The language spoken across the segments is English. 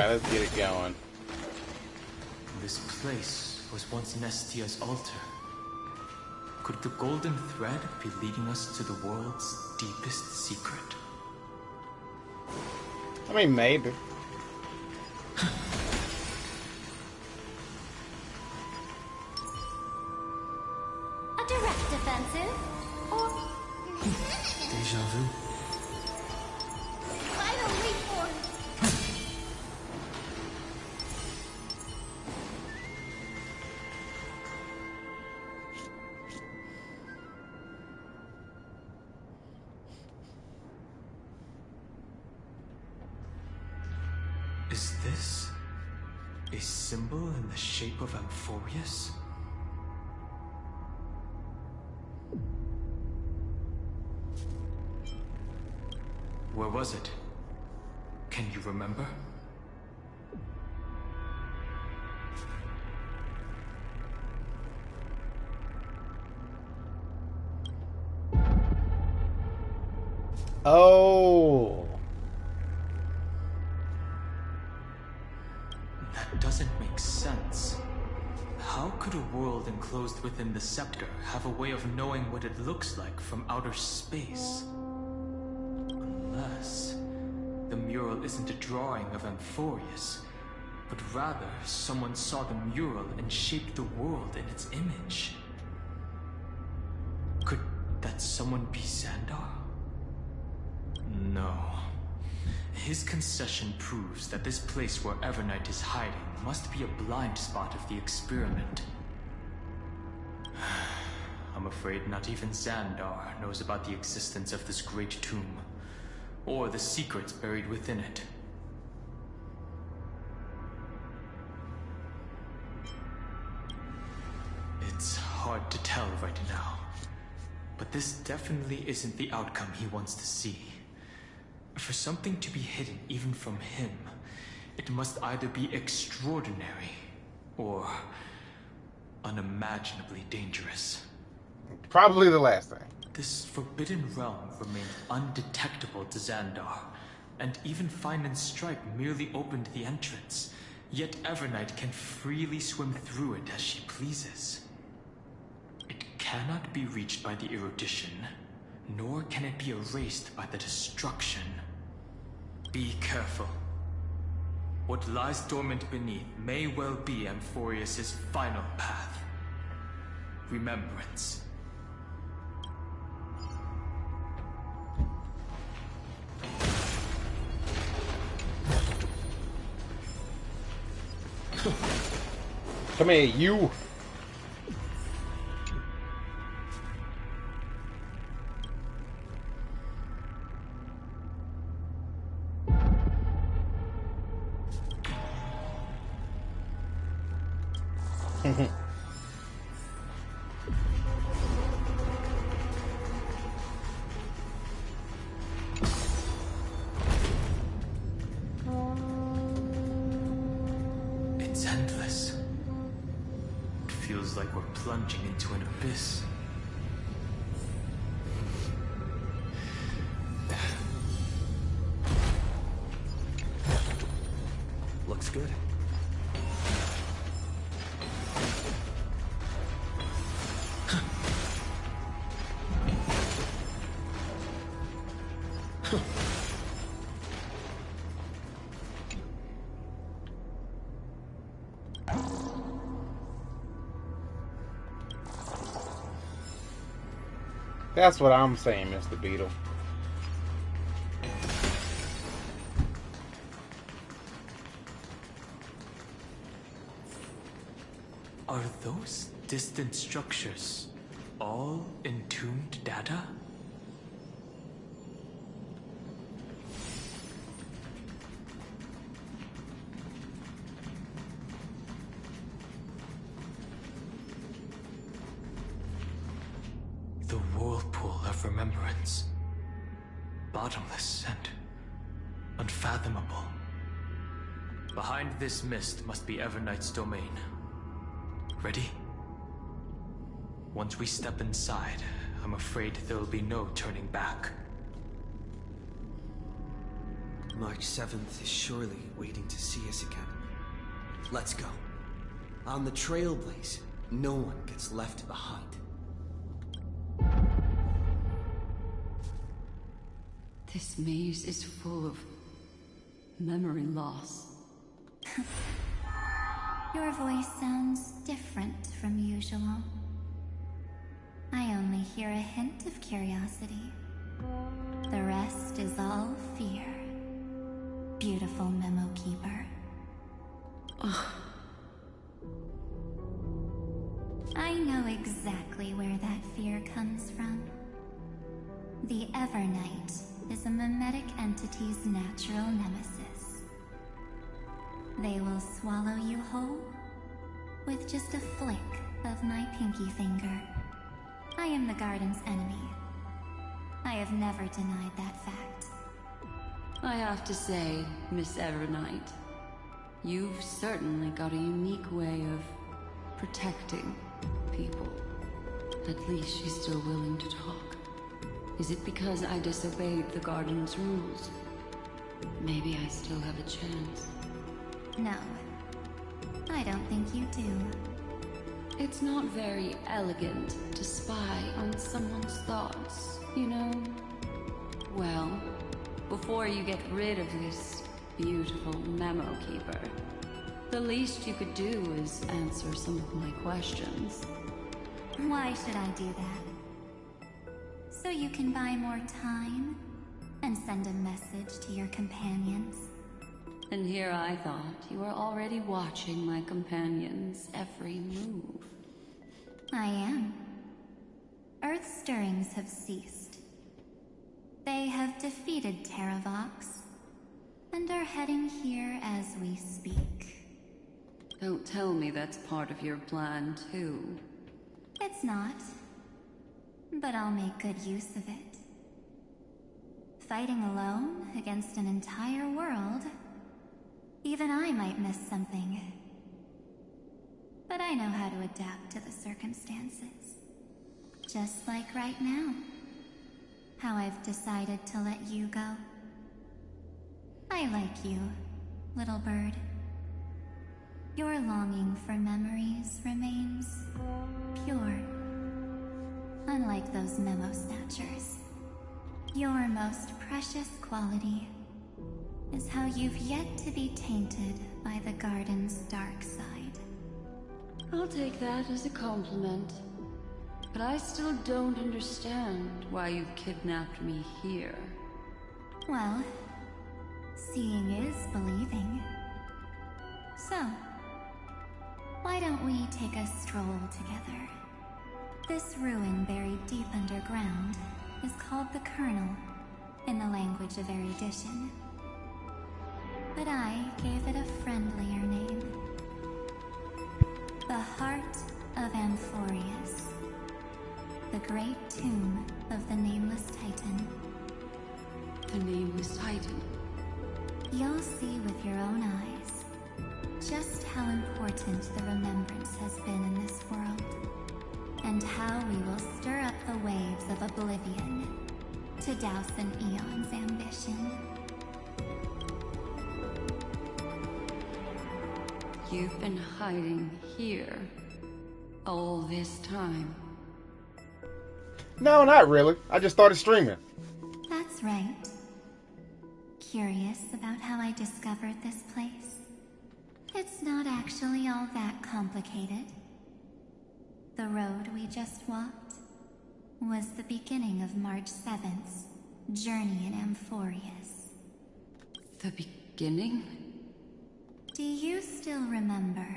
let's get it going. This place was once Nestia's altar. Could the golden thread be leading us to the world's deepest secret? I mean, maybe. A direct offensive? Or... Deja vu. Final reform! Is this a symbol in the shape of Amphorius? Where was it? Can you remember? Oh. That doesn't make sense. How could a world enclosed within the scepter have a way of knowing what it looks like from outer space? Unless the mural isn't a drawing of Amphorius, but rather someone saw the mural and shaped the world in its image. Could that someone be Xandar? No. His concession proves that this place where Evernight is hiding must be a blind spot of the experiment. I'm afraid not even Xandar knows about the existence of this great tomb, or the secrets buried within it. It's hard to tell right now, but this definitely isn't the outcome he wants to see. For something to be hidden even from him, it must either be extraordinary or unimaginably dangerous. Probably the last thing. This forbidden realm remained undetectable to Xandar, and even Fine and Stripe merely opened the entrance, yet Evernight can freely swim through it as she pleases. It cannot be reached by the erudition, nor can it be erased by the destruction. Be careful. What lies dormant beneath may well be Amphorius' final path. Remembrance. Come here, you. It's endless. It feels like we're plunging into an abyss. Looks good. That's what I'm saying, Mr. Beetle. Are those distant structures all entombed data? The whirlpool of remembrance. Bottomless and unfathomable. Behind this mist must be Evernight's domain. Ready? Once we step inside, I'm afraid there will be no turning back. March 7th is surely waiting to see us again. Let's go. On the Trailblaze, no one gets left behind. This maze is full of memory loss. Your voice sounds different from usual. I only hear a hint of curiosity. The rest is all fear. Beautiful memo keeper. I know exactly where that fear comes from. The Evernight is a mimetic entity's natural nemesis. They will swallow you whole with just a flick of my pinky finger. I am the garden's enemy. I have never denied that fact. I have to say, Miss Evernight, you've certainly got a unique way of protecting people. At least she's still willing to talk. Is it because I disobeyed the garden's rules? Maybe I still have a chance. No, I don't think you do. It's not very elegant to spy on someone's thoughts, you know? Well, before you get rid of this beautiful memo keeper, the least you could do is answer some of my questions. Why should I do that? So you can buy more time and send a message to your companions? And here I thought you were already watching my companions' every move. I am. Earth stirrings have ceased. They have defeated Terravox and are heading here as we speak. Don't tell me that's part of your plan, too. It's not, but I'll make good use of it. Fighting alone against an entire world, even I might miss something. But I know how to adapt to the circumstances. Just like right now. How I've decided to let you go. I like you, little bird. Your longing for memories remains pure. Unlike those memo snatchers. Your most precious quality is how you've yet to be tainted by the garden's dark side. I'll take that as a compliment. But I still don't understand why you kidnapped me here. Well, seeing is believing. So, why don't we take a stroll together? This ruin buried deep underground is called the Kernel, in the language of erudition. But I gave it a friendlier name. The Heart of Amphorius. The great tomb of the Nameless Titan. The Nameless Titan. You'll see with your own eyes just how important the remembrance has been in this world, and how we will stir up the waves of oblivion to douse an eon's ambition. You've been hiding here all this time. No, not really. I just started streaming. That's right. Curious about how I discovered this place? It's not actually all that complicated. The road we just walked was the beginning of March 7th's journey in Amphorius. The beginning? Do you still remember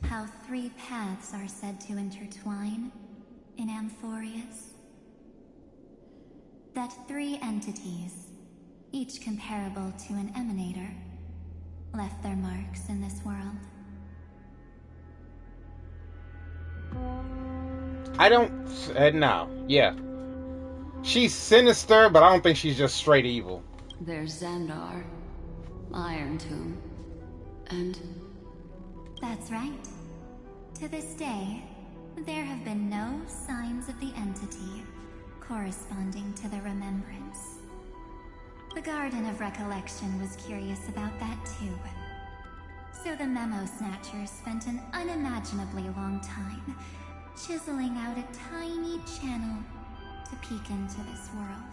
how 3 paths are said to intertwine in Amphorius? That 3 entities, each comparable to an emanator, left their marks in this world. I don't... no. Yeah. She's sinister, but I don't think she's just straight evil. There's Xandar, Iron Tomb, and... That's right. To this day, there have been no signs of the entity corresponding to the remembrance. The Garden of Recollection was curious about that too. So the Memo Snatchers spent an unimaginably long time chiseling out a tiny channel to peek into this world.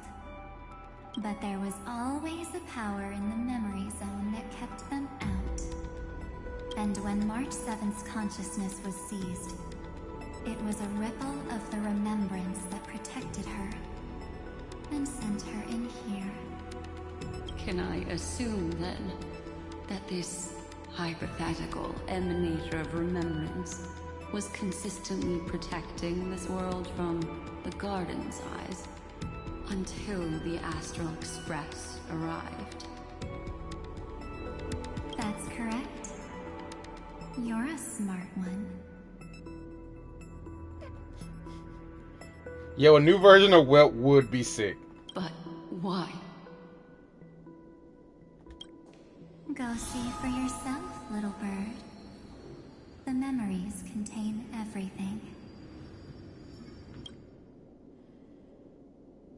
But there was always a power in the memory zone that kept them out. And when March 7th's consciousness was seized, it was a ripple of the remembrance that protected her and sent her in here. Can I assume, then, that this hypothetical emanator of remembrance was consistently protecting this world from the Garden's eyes until the Astral Express arrived? That's correct. You're a smart one. Yo, a new version of Welt would be sick. But why? Go see for yourself, little bird. The memories contain everything.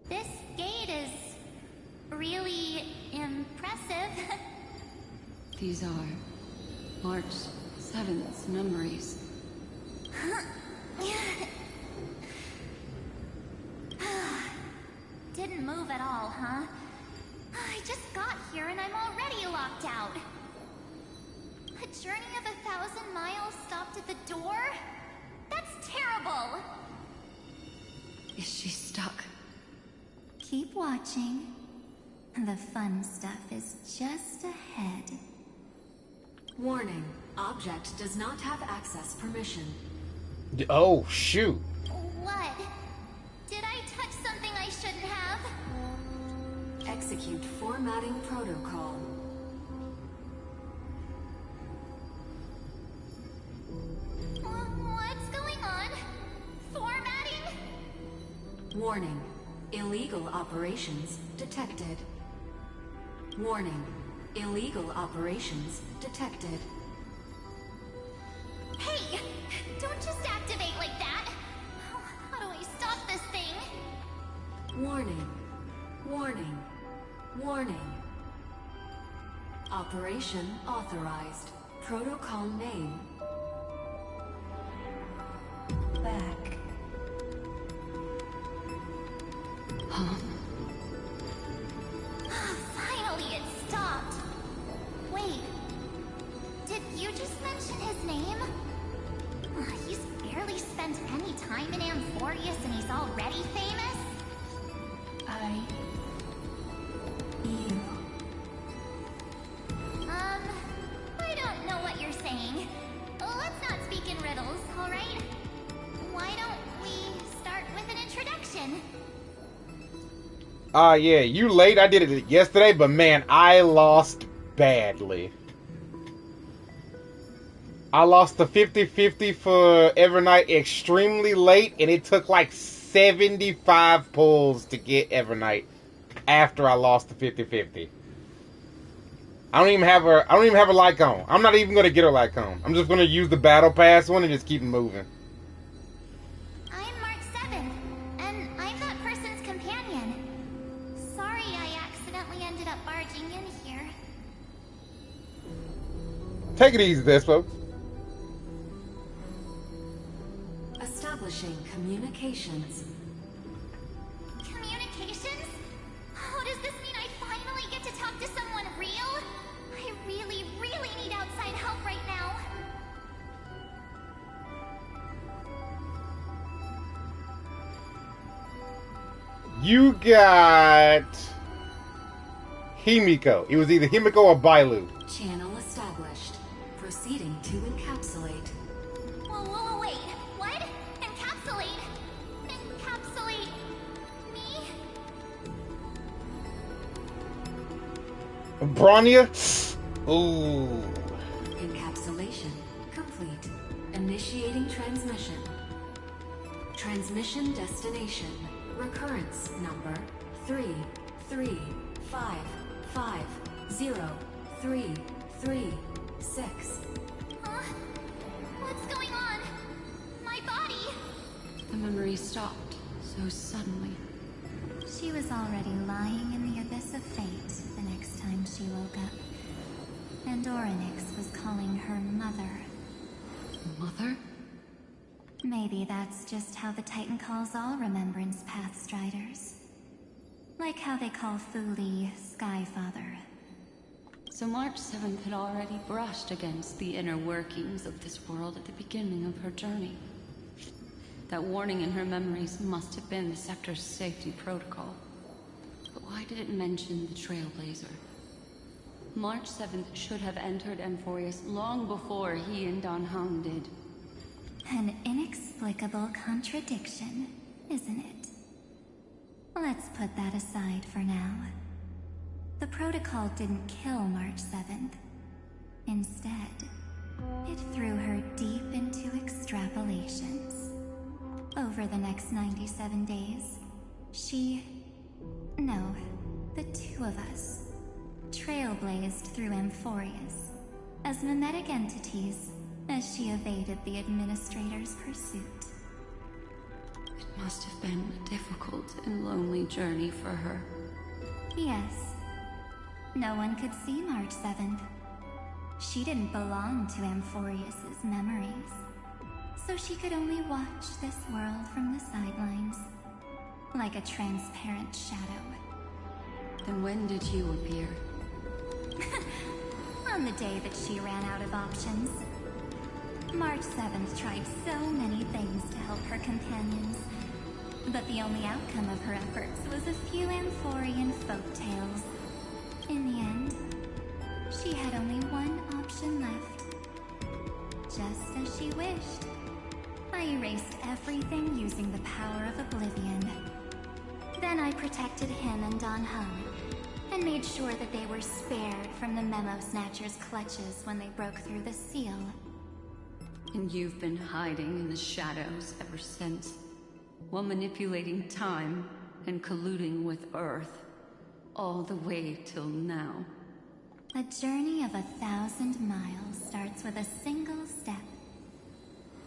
This gate is really impressive. These are March 7th's memories. Didn't move at all, huh? I just got here and I'm already locked out. A journey of 1,000 miles stopped at the door? That's terrible! Is she stuck? Keep watching. The fun stuff is just ahead. Warning. Object does not have access permission. Oh, shoot. What? Did I touch something I shouldn't have? Execute formatting protocol. What's going on? Formatting? Warning. Illegal operations detected. Warning. Illegal operations detected. Hey! Don't just activate like that! How do I stop this thing? Warning. Warning. Warning. Operation authorized. Protocol name. Back. Huh? Finally, it stopped. Wait. Did you just mention his name? He's barely spent any time in Amphorius and he's already famous? I don't know what you're saying. Let's not speak in riddles, alright? Why don't we start with an introduction? Yeah, you late. I did it yesterday, but man, I lost badly. I lost the 50-50 for Evernight extremely late, and it took like 75 pulls to get Evernight after I lost the 50-50. I don't even have her Lycon. I'm not even gonna get her Lycon. I'm just gonna use the battle pass one and just keep moving. I'm Mark 7, and I'm that person's companion. Sorry I accidentally ended up barging in here. Take it easy, Despo. Establishing communications. Communications? Oh, does this mean I finally get to talk to someone real? I really, really need outside help right now. You got Himiko. It was either Himiko or Bailu. Channel established. Proceeding to encapsulate. Whoa, wait. What? Encapsulate? Encapsulate me? Bronya? Ooh. Encapsulation complete. Initiating transmission. Transmission destination. Recurrence number 335503336. Huh? What's going on? My body? The memory stopped so suddenly. She was already lying in the abyss of fate the next time she woke up. And Orynyx was calling her mother. Mother? Maybe that's just how the Titan calls all Remembrance Pathstriders. Like how they call Thule Skyfather. So March 7th had already brushed against the inner workings of this world at the beginning of her journey. That warning in her memories must have been the Scepter's safety protocol. But why did it mention the Trailblazer? March 7th should have entered Amphorius long before he and Don Hung did. An inexplicable contradiction, isn't it? Let's put that aside for now. The protocol didn't kill March 7th. Instead, it threw her deep into extrapolations. Over the next 97 days, the two of us, trailblazed through Amphorius as mimetic entities as she evaded the Administrator's pursuit. It must have been a difficult and lonely journey for her. Yes. No one could see March 7th. She didn't belong to Amphorius's memories, so she could only watch this world from the sidelines, like a transparent shadow. Then when did you appear? On the day that she ran out of options. March 7th tried so many things to help her companions, but the only outcome of her efforts was a few Amphorian folktales. In the end, she had only one option left. Just as she wished. I erased everything using the power of oblivion. Then I protected him and Don Hung, and made sure that they were spared from the Memo Snatcher's clutches when they broke through the seal. And you've been hiding in the shadows ever since, while manipulating time and colluding with Earth, all the way till now. A journey of 1,000 miles starts with a single step.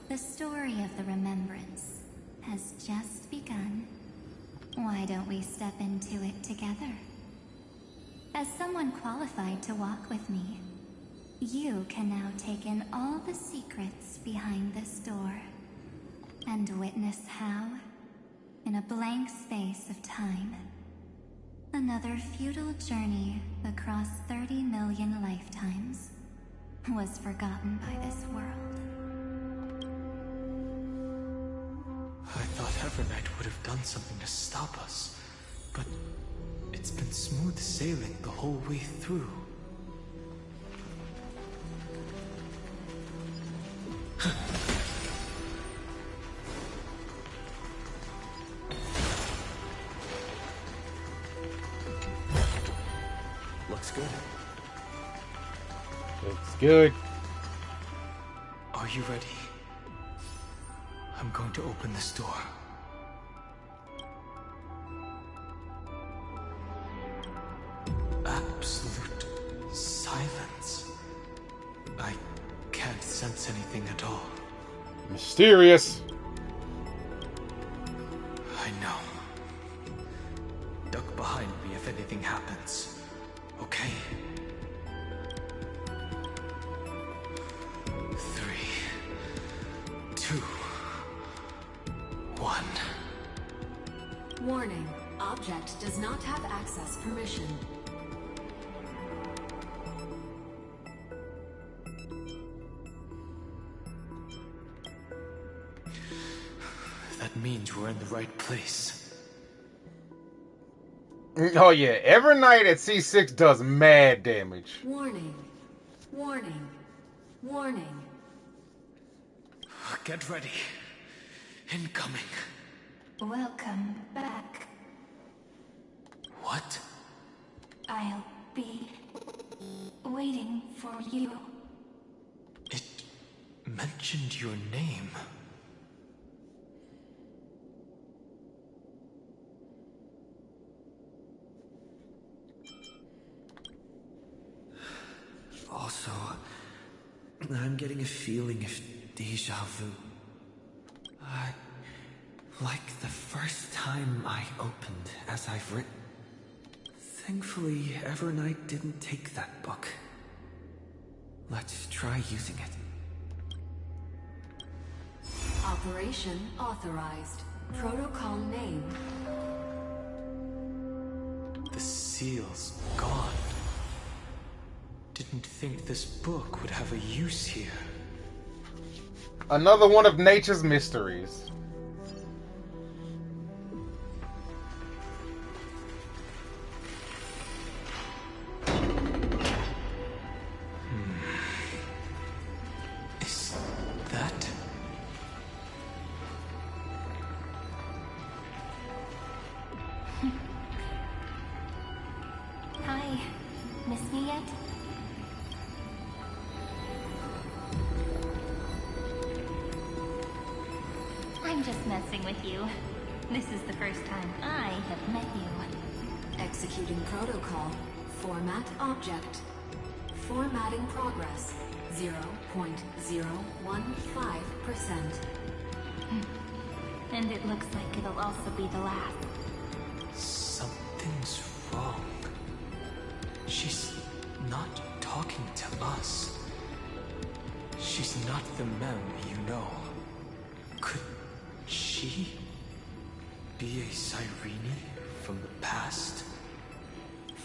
The story of the Remembrance has just begun. Why don't we step into it together? As someone qualified to walk with me, you can now take in all the secrets behind this door, and witness how, in a blank space of time, another futile journey across 30 million lifetimes was forgotten by this world. I thought Evernight would have done something to stop us, but it's been smooth sailing the whole way through. Looks good. Looks good. Are you ready? I'm going to open this door. Absolute silence. I can't sense anything at all. Mysterious. I know. Duck behind me if anything happens. Okay? 3, 2, 1. Warning. Object does not have access permission. That means we're in the right place. Oh yeah, Evernight at C6 does mad damage. Warning. Warning. Warning. Get ready. Incoming. Welcome back. What? I'll be waiting for you. It mentioned your name. Also, I'm getting a feeling of deja vu. I Like the first time I opened as I've written. Thankfully, Evernight didn't take that book. Let's try using it. Operation authorized. Protocol name. The seal's gone. Didn't think this book would have a use here. Another one of nature's mysteries. Is that? Hi. Miss me yet? I'm just messing with you. This is the first time I have met you. Executing protocol. Format object. Formatting progress. 0.015%. And it looks like it'll also be the last. Something's wrong. She's not talking to us. She's not the Mem you know. Could she be a Cyrene from the past?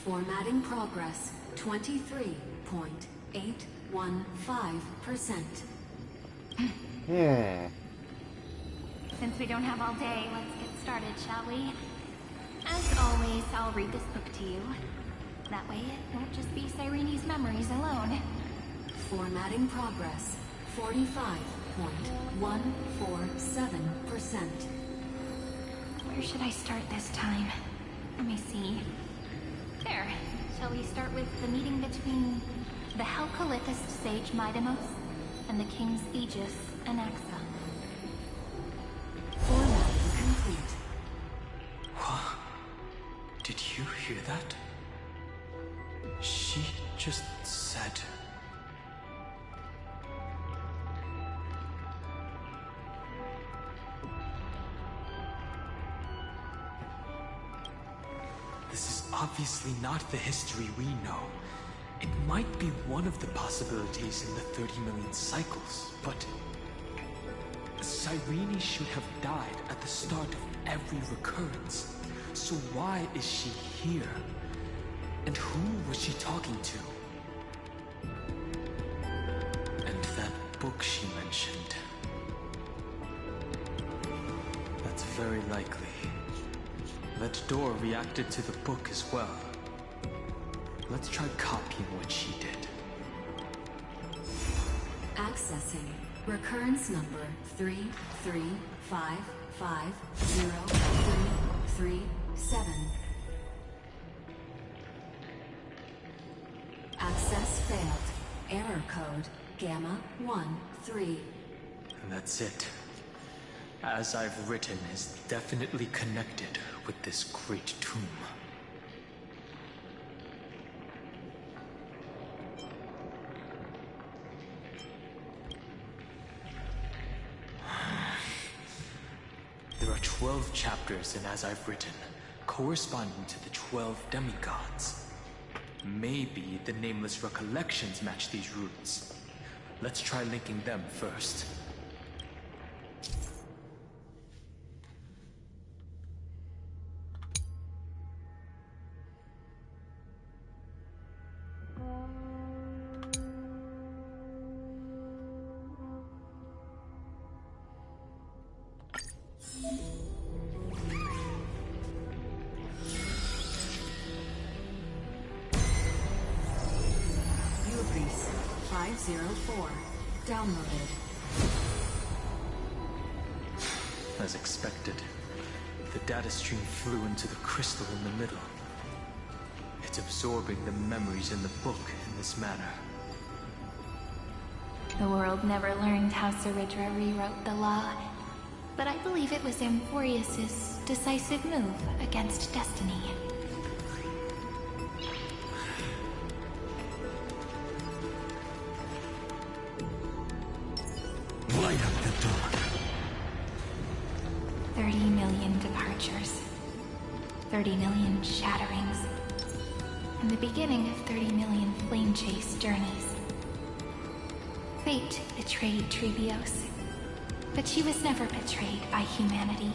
Formatting progress. 23.815%. Since we don't have all day, let's get started, shall we? As always, I'll read this book to you. That way it won't just be Cyrene's memories alone. Formatting progress. 45.147%. Where should I start this time? Let me see. There. Shall we start with the meeting between the Helcolithist sage Midamos and the King's Aegis Anaxa? Formatting complete. What? Did you hear that? She just said... This is obviously not the history we know. It might be one of the possibilities in the 30 million cycles, but... Cyrene should have died at the start of every recurrence. So why is she here? And who was she talking to? And that book she mentioned. That's very likely. That door reacted to the book as well. Let's try copying what she did. Accessing. Recurrence number 335503337. Access failed. Error code Gamma 13. And that's it. As I've written is definitely connected with this great tomb. There are 12 chapters in As I've Written, corresponding to the 12 demigods. Maybe the Nameless Recollections match these roots. Let's try linking them first. Ubris 504. Downloaded. As expected, the data stream flew into the crystal in the middle. It's absorbing the memories in the book in this manner. The world never learned how Saridra rewrote the law, but I believe it was Amphorius's decisive move against destiny. Light up the door. 30 departures, 30 million shatterings, and the beginning of 30 million flame chase journeys. Fate betrayed Trevios, but she was never betrayed by humanity.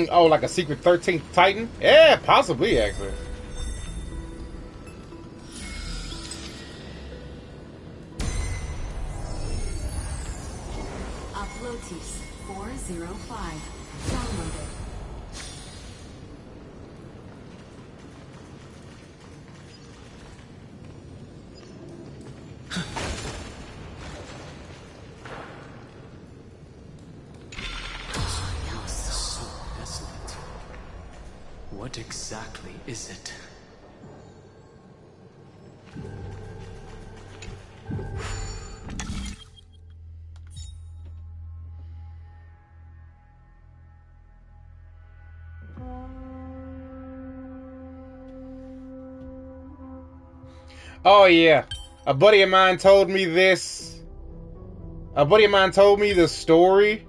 Oh, like a secret 13th Titan? Yeah, possibly, actually. Uploads 405. Downloaded. What exactly is it? Oh yeah, a buddy of mine told me this. A buddy of mine told me the story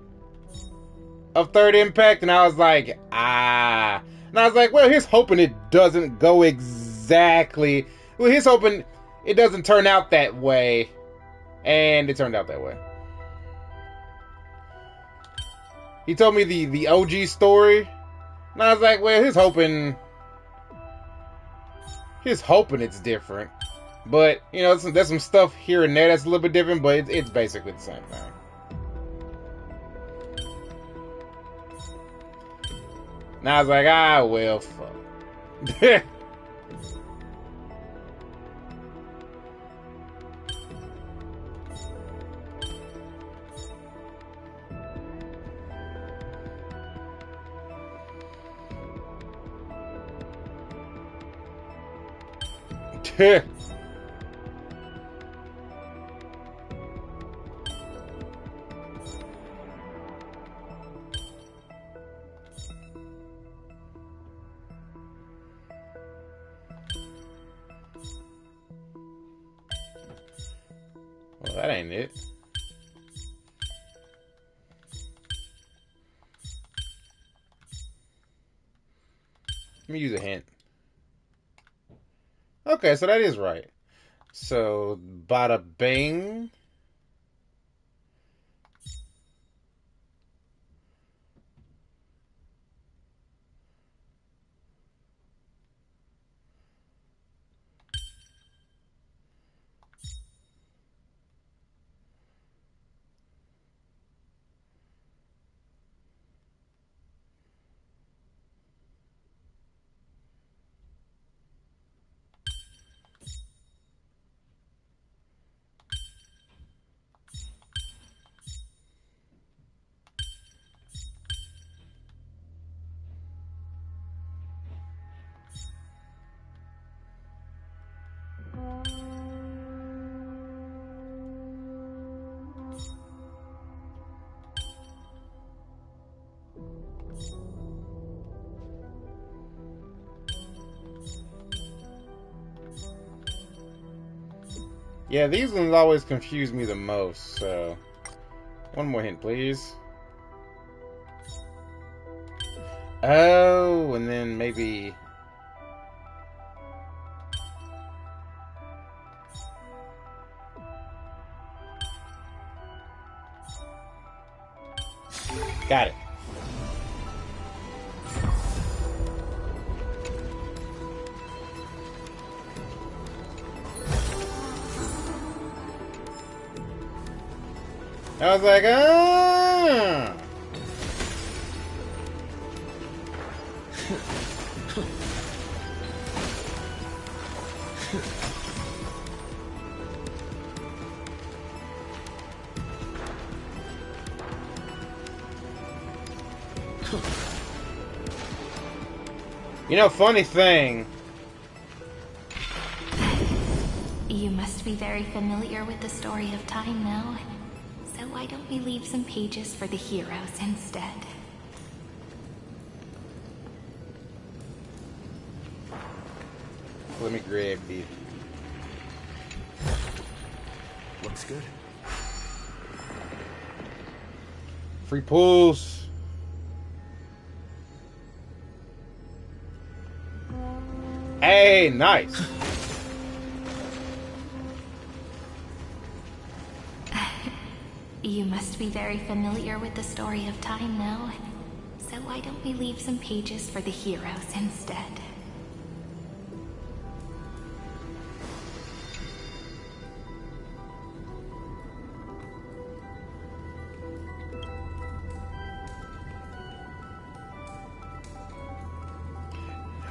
of Third Impact, and I was like, ah. And I was like, well, here's hoping it doesn't go exactly. Well, here's hoping it doesn't turn out that way. And it turned out that way. He told me the OG story, and I was like, well, here's hoping it's different. But, you know, there's some stuff here and there that's a little bit different, but it's basically the same thing. And I was like, ah, well, fuck. Well, that ain't it. Let me use a hint. Okay, so that is right. So, bada bing. Yeah, these ones always confuse me the most, so... One more hint, please. Oh, and then maybe... Got it. I was like, ah. You know, funny thing. You must be very familiar with the story of time now. So why don't we leave some pages for the heroes instead? Let me grab these. Looks good. Free pulls. Hey, nice. You must be very familiar with the story of time now. So why don't we leave some pages for the heroes instead?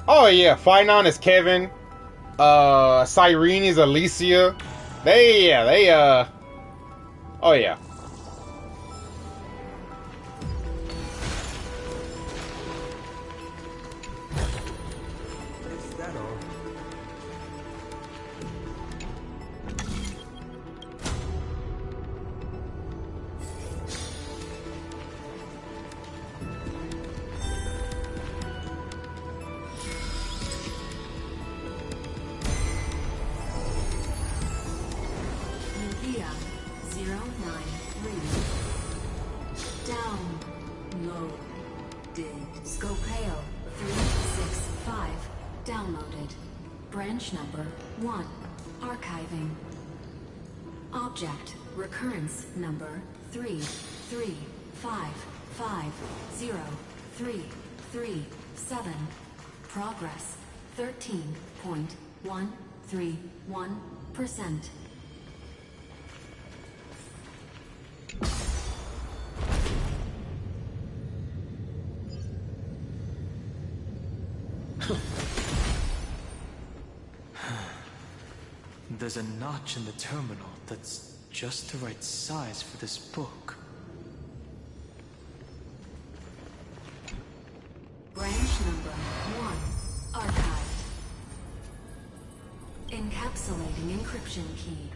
Oh yeah, Finon is Kevin. Cyrene is Alicia. Oh yeah. Is that all? Nubia 093. Down. Low. Did. Scopeo 365. Downloaded. Branch number 1. Archiving. Object recurrence number 335503337. Progress 13.131%. There's a notch in the terminal that's just the right size for this book. Branch number 1. Archived. Encapsulating encryption key.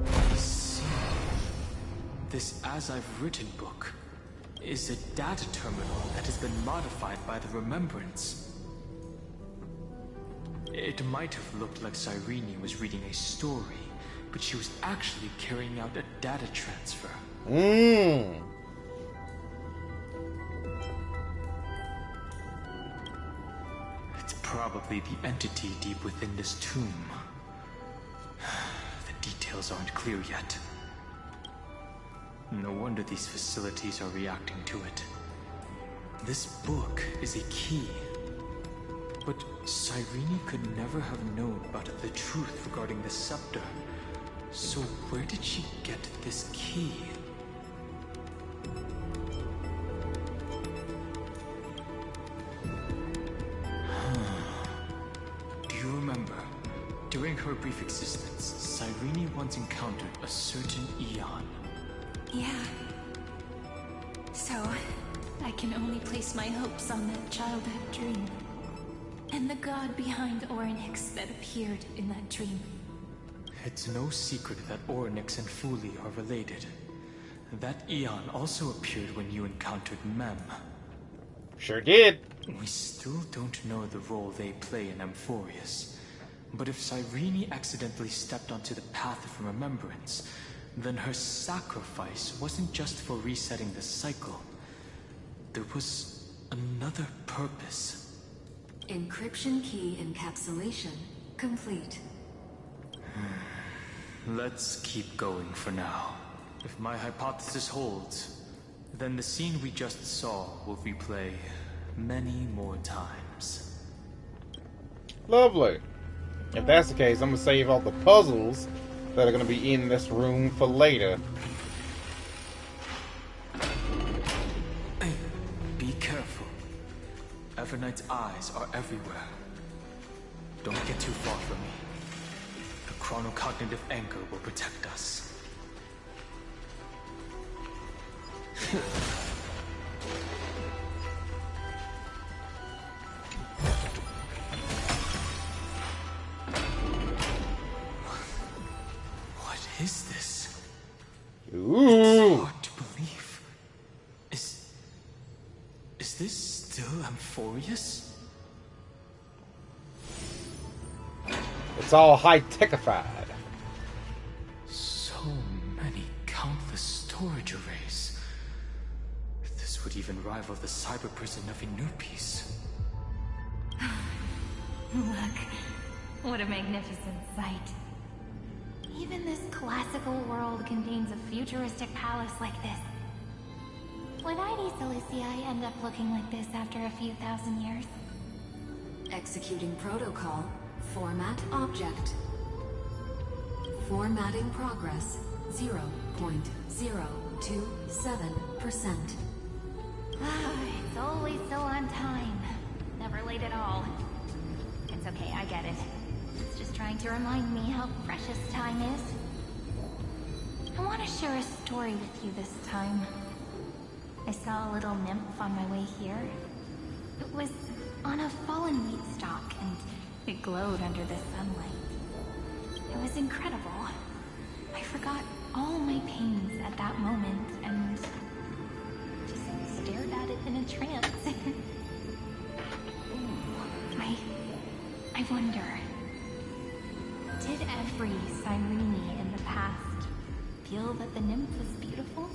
I see. This As I've Written book is a data terminal that has been modified by the Remembrance. It might have looked like Cyrene was reading a story, but she was actually carrying out a data transfer. It's probably the entity deep within this tomb. The details aren't clear yet. No wonder these facilities are reacting to it. This book is a key. But Cyrene could never have known about the truth regarding the scepter. So where did she get this key? Do you remember? During her brief existence, Cyrene once encountered a certain Eon. Yeah. So, I can only place my hopes on that childhood dream. And the god behind Orynyx that appeared in that dream. It's no secret that Orynyx and Fuli are related. That Eon also appeared when you encountered Mem. Sure did. We still don't know the role they play in Amphorius. But if Cyrene accidentally stepped onto the path of remembrance, then her sacrifice wasn't just for resetting the cycle. There was another purpose. Encryption key encapsulation complete. Let's keep going for now. If my hypothesis holds, then the scene we just saw will replay many more times. Lovely. If that's the case, I'm gonna save all the puzzles that are gonna be in this room for later. Be careful. Evernight's eyes are everywhere. Don't get too far from me. The chronocognitive anchor will protect us. What is this? Ooh. Hard to believe. Is this still Amphorius? It's all high-techified. So many countless storage arrays. This would even rival the cyber prison of Inupis. Look, what a magnificent sight. Even this classical world contains a futuristic palace like this. Would ID Seleucii end up looking like this after a few thousand years? Executing protocol. Format object. Formatting progress 0.027%. It's always so on time. Never late at all. It's okay, I get it. It's just trying to remind me how precious time is. I want to share a story with you this time. I saw a little nymph on my way here. It was on a fallen wheat stalk, and it glowed under the sunlight. It was incredible. I forgot all my pains at that moment, and just stared at it in a trance. I wonder, did every Cyrene in the past feel that the nymph was beautiful?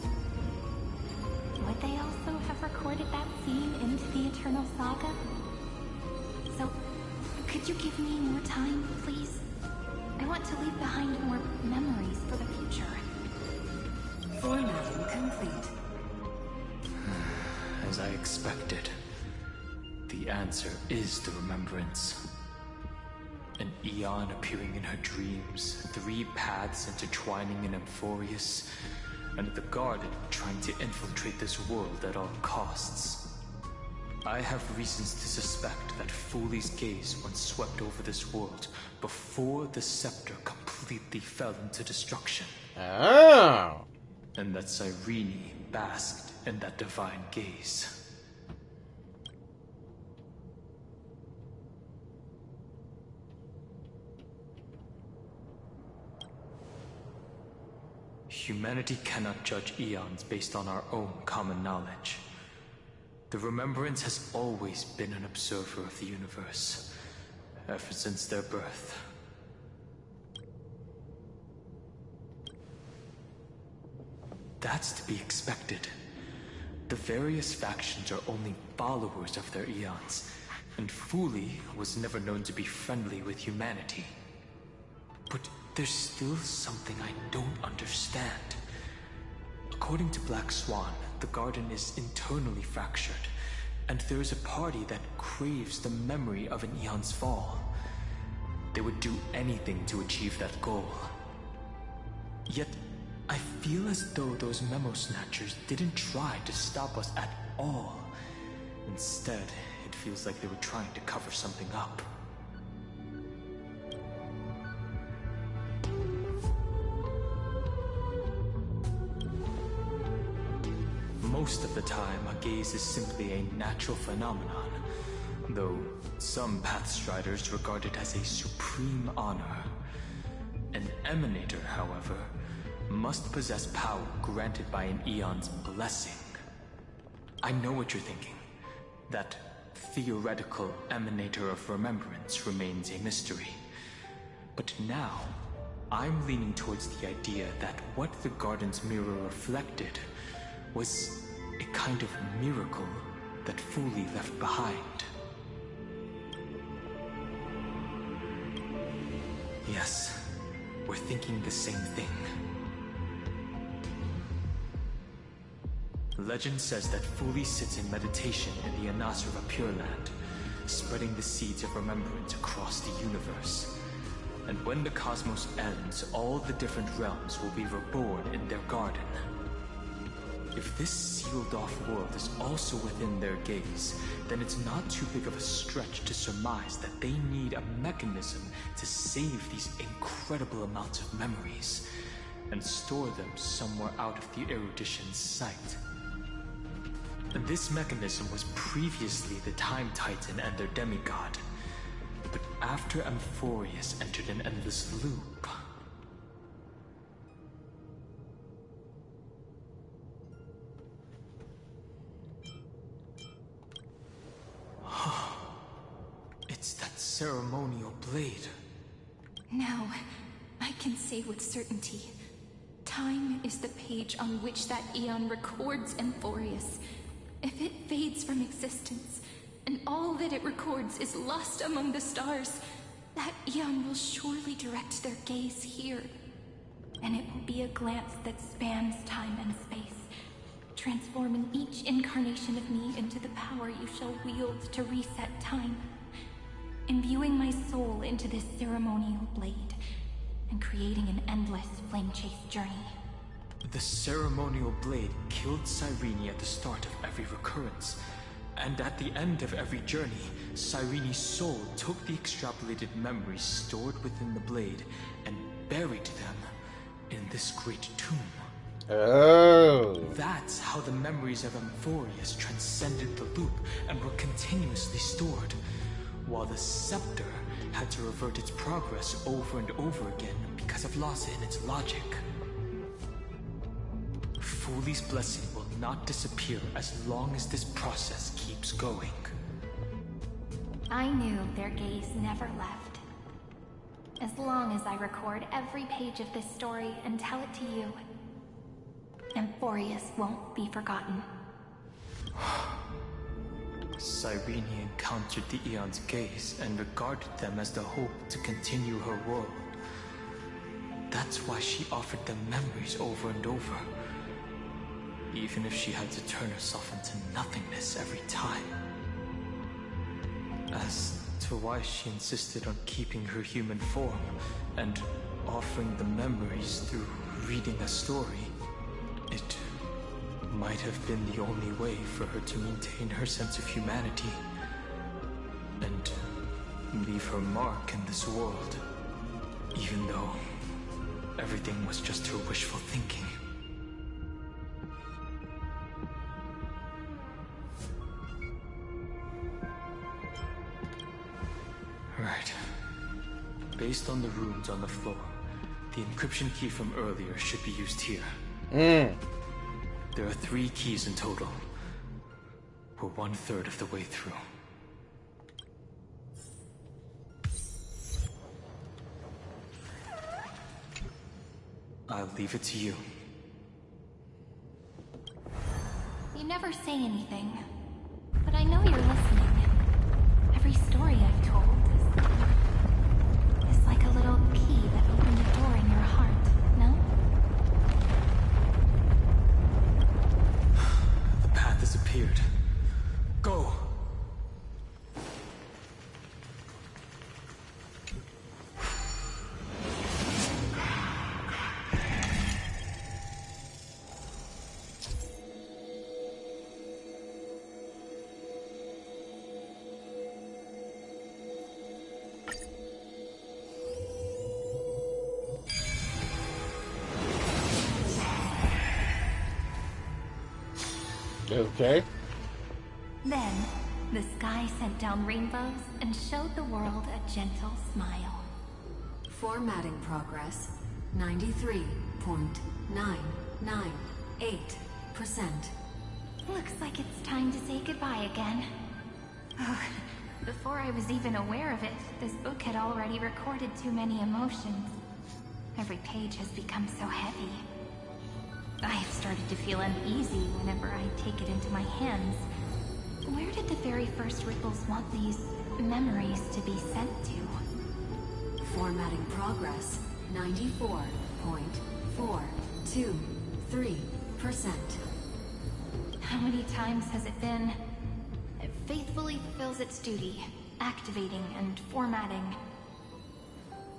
Would they also have recorded that scene into the Eternal Saga? So, could you give me more time, please? I want to leave behind more memories for the future. Formatting complete. As I expected, the answer is the remembrance. An Eon appearing in her dreams, 3 paths intertwining in Amphorius, and the Garden trying to infiltrate this world at all costs. I have reasons to suspect that Foley's gaze once swept over this world before the scepter completely fell into destruction. Oh. And that Cyrene basked in that divine gaze. Humanity cannot judge eons based on our own common knowledge. The Remembrance has always been an observer of the universe, ever since their birth. That's to be expected. The various factions are only followers of their eons, and Foley was never known to be friendly with humanity. But there's still something I don't understand. According to Black Swan, the Garden is internally fractured, and there is a party that craves the memory of an eon's fall. They would do anything to achieve that goal. Yet, I feel as though those memo snatchers didn't try to stop us at all. Instead, it feels like they were trying to cover something up. Most of the time, a gaze is simply a natural phenomenon, though some Pathstriders regard it as a supreme honor. An Emanator, however, must possess power granted by an Eon's blessing. I know what you're thinking. That theoretical Emanator of Remembrance remains a mystery. But now, I'm leaning towards the idea that what the Garden's mirror reflected was a kind of miracle that Foley left behind. Yes, we're thinking the same thing. Legend says that Foley sits in meditation in the Anasura Pure Land, spreading the seeds of remembrance across the universe. And when the cosmos ends, all the different realms will be reborn in their garden. If this sealed-off world is also within their gaze, then it's not too big of a stretch to surmise that they need a mechanism to save these incredible amounts of memories and store them somewhere out of the erudition's sight. And this mechanism was previously the Time Titan and their demigod, but after Amphorius entered an endless loop, it's that ceremonial blade. Now, I can say with certainty, time is the page on which that eon records Amphorius. If it fades from existence, and all that it records is lost among the stars, that eon will surely direct their gaze here. And it will be a glance that spans time and space, transforming each incarnation of me into the power you shall wield to reset time, imbuing my soul into this ceremonial blade, and creating an endless flame chase journey. The ceremonial blade killed Cyrene at the start of every recurrence, and at the end of every journey, Cyrene's soul took the extrapolated memories stored within the blade and buried them in this great tomb. Oh. That's how the memories of Amphorius transcended the loop and were continuously stored, while the scepter had to revert its progress over and over again because of loss in its logic. Fuli's blessing will not disappear as long as this process keeps going. I knew their gaze never left. As long as I record every page of this story and tell it to you, Amphorius won't be forgotten. Cyrene encountered the Eon's gaze and regarded them as the hope to continue her world. That's why she offered them memories over and over, even if she had to turn herself into nothingness every time. As to why she insisted on keeping her human form and offering the memories through reading a story, it might have been the only way for her to maintain her sense of humanity and leave her mark in this world, even though everything was just her wishful thinking. Right. Based on the runes on the floor, the encryption key from earlier should be used here. There are 3 keys in total. We're 1/3 of the way through. I'll leave it to you. You never say anything, but I know you're listening. Every story I've told is like a little key that opened a door in your heart, no? The path has appeared. Go! Okay. Then, the sky sent down rainbows and showed the world a gentle smile. Formatting progress 93.998%. Looks like it's time to say goodbye again. Oh, before I was even aware of it, this book had already recorded too many emotions. Every page has become so heavy. I have started to feel uneasy whenever I take it into my hands. Where did the very first ripples want these memories to be sent to? Formatting progress 94.423%. How many times has it been? It faithfully fulfills its duty, activating and formatting.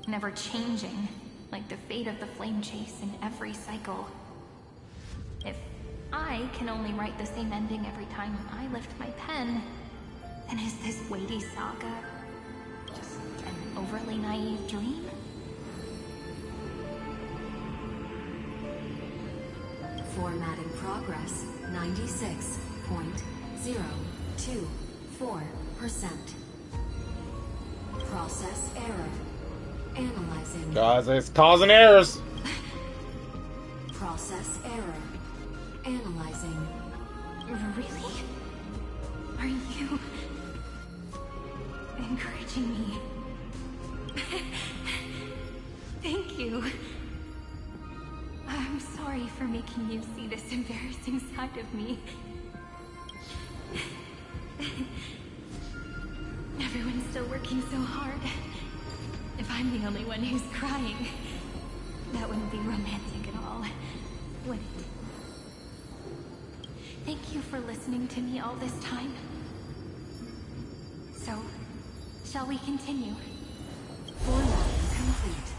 Never changing, like the fate of the flame chase in every cycle. If I can only write the same ending every time I lift my pen, then is this weighty saga just an overly naive dream? Formatting progress 96.024%. Process error. Analyzing. Guys, it's causing errors. Process error. Analyzing. Really? Are you encouraging me for making you see this embarrassing side of me. Everyone's still working so hard. If I'm the only one who's crying, that wouldn't be romantic at all, would it? Thank you for listening to me all this time. So, shall we continue? Format complete.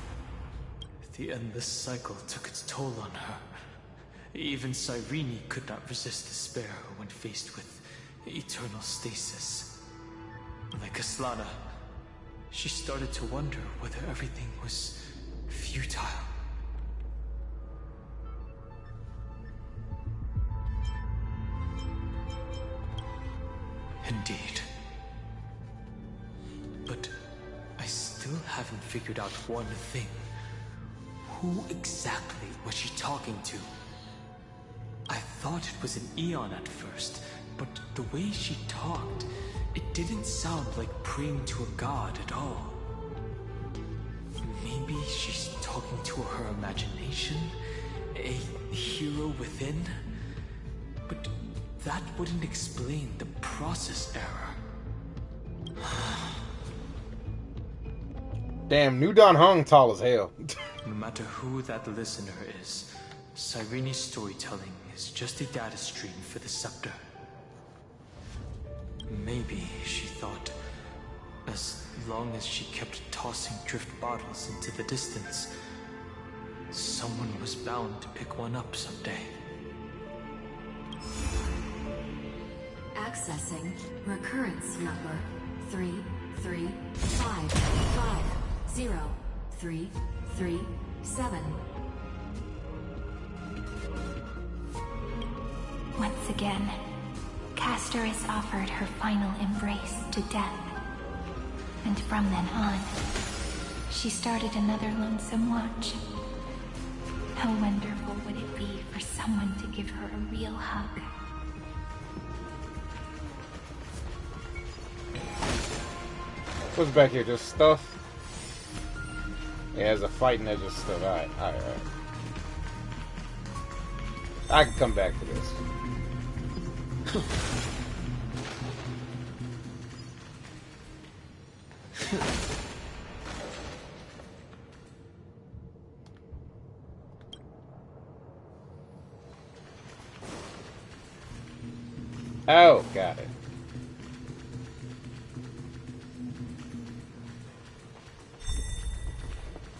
The endless cycle took its toll on her. Even Cyrene could not resist despair when faced with eternal stasis. Like Aslana, she started to wonder whether everything was futile. Indeed. But I still haven't figured out one thing. Who exactly was she talking to? I thought it was an Eon at first, but the way she talked, it didn't sound like praying to a god at all. Maybe she's talking to her imagination? A hero within? But that wouldn't explain the process error. Damn, New Don Hung tall as hell. No matter who that listener is, Cyrene's storytelling is just a data stream for the scepter. Maybe, she thought, as long as she kept tossing drift bottles into the distance, someone was bound to pick one up someday. Accessing recurrence number 335503337. Once again, Castor is offered her final embrace to death. And from then on, she started another lonesome watch. How wonderful would it be for someone to give her a real hug? What's back here? Just stuff? Yeah, there's a fight and there's just stuff. Alright. I can come back to this. Oh, got it.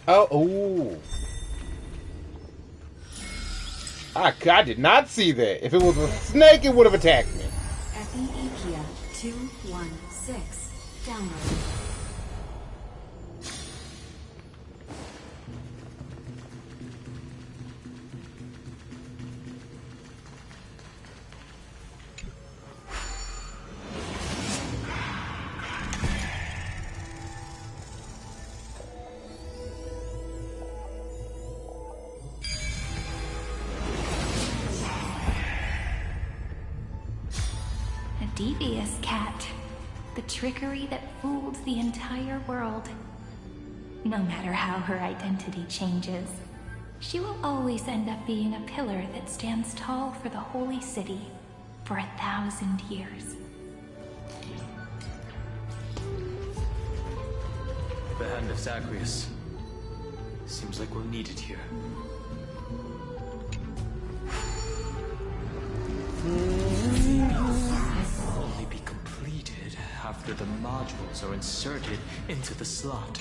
Oh, ooh. I did not see that. If it was a snake, it would have attacked me. Epiepia 216. Download. Devious cat. The trickery that fooled the entire world. No matter how her identity changes, she will always end up being a pillar that stands tall for the holy city for 1,000 years. The hand of Zagreus. Seems like we'll need it here. Only be completed after the modules are inserted into the slot.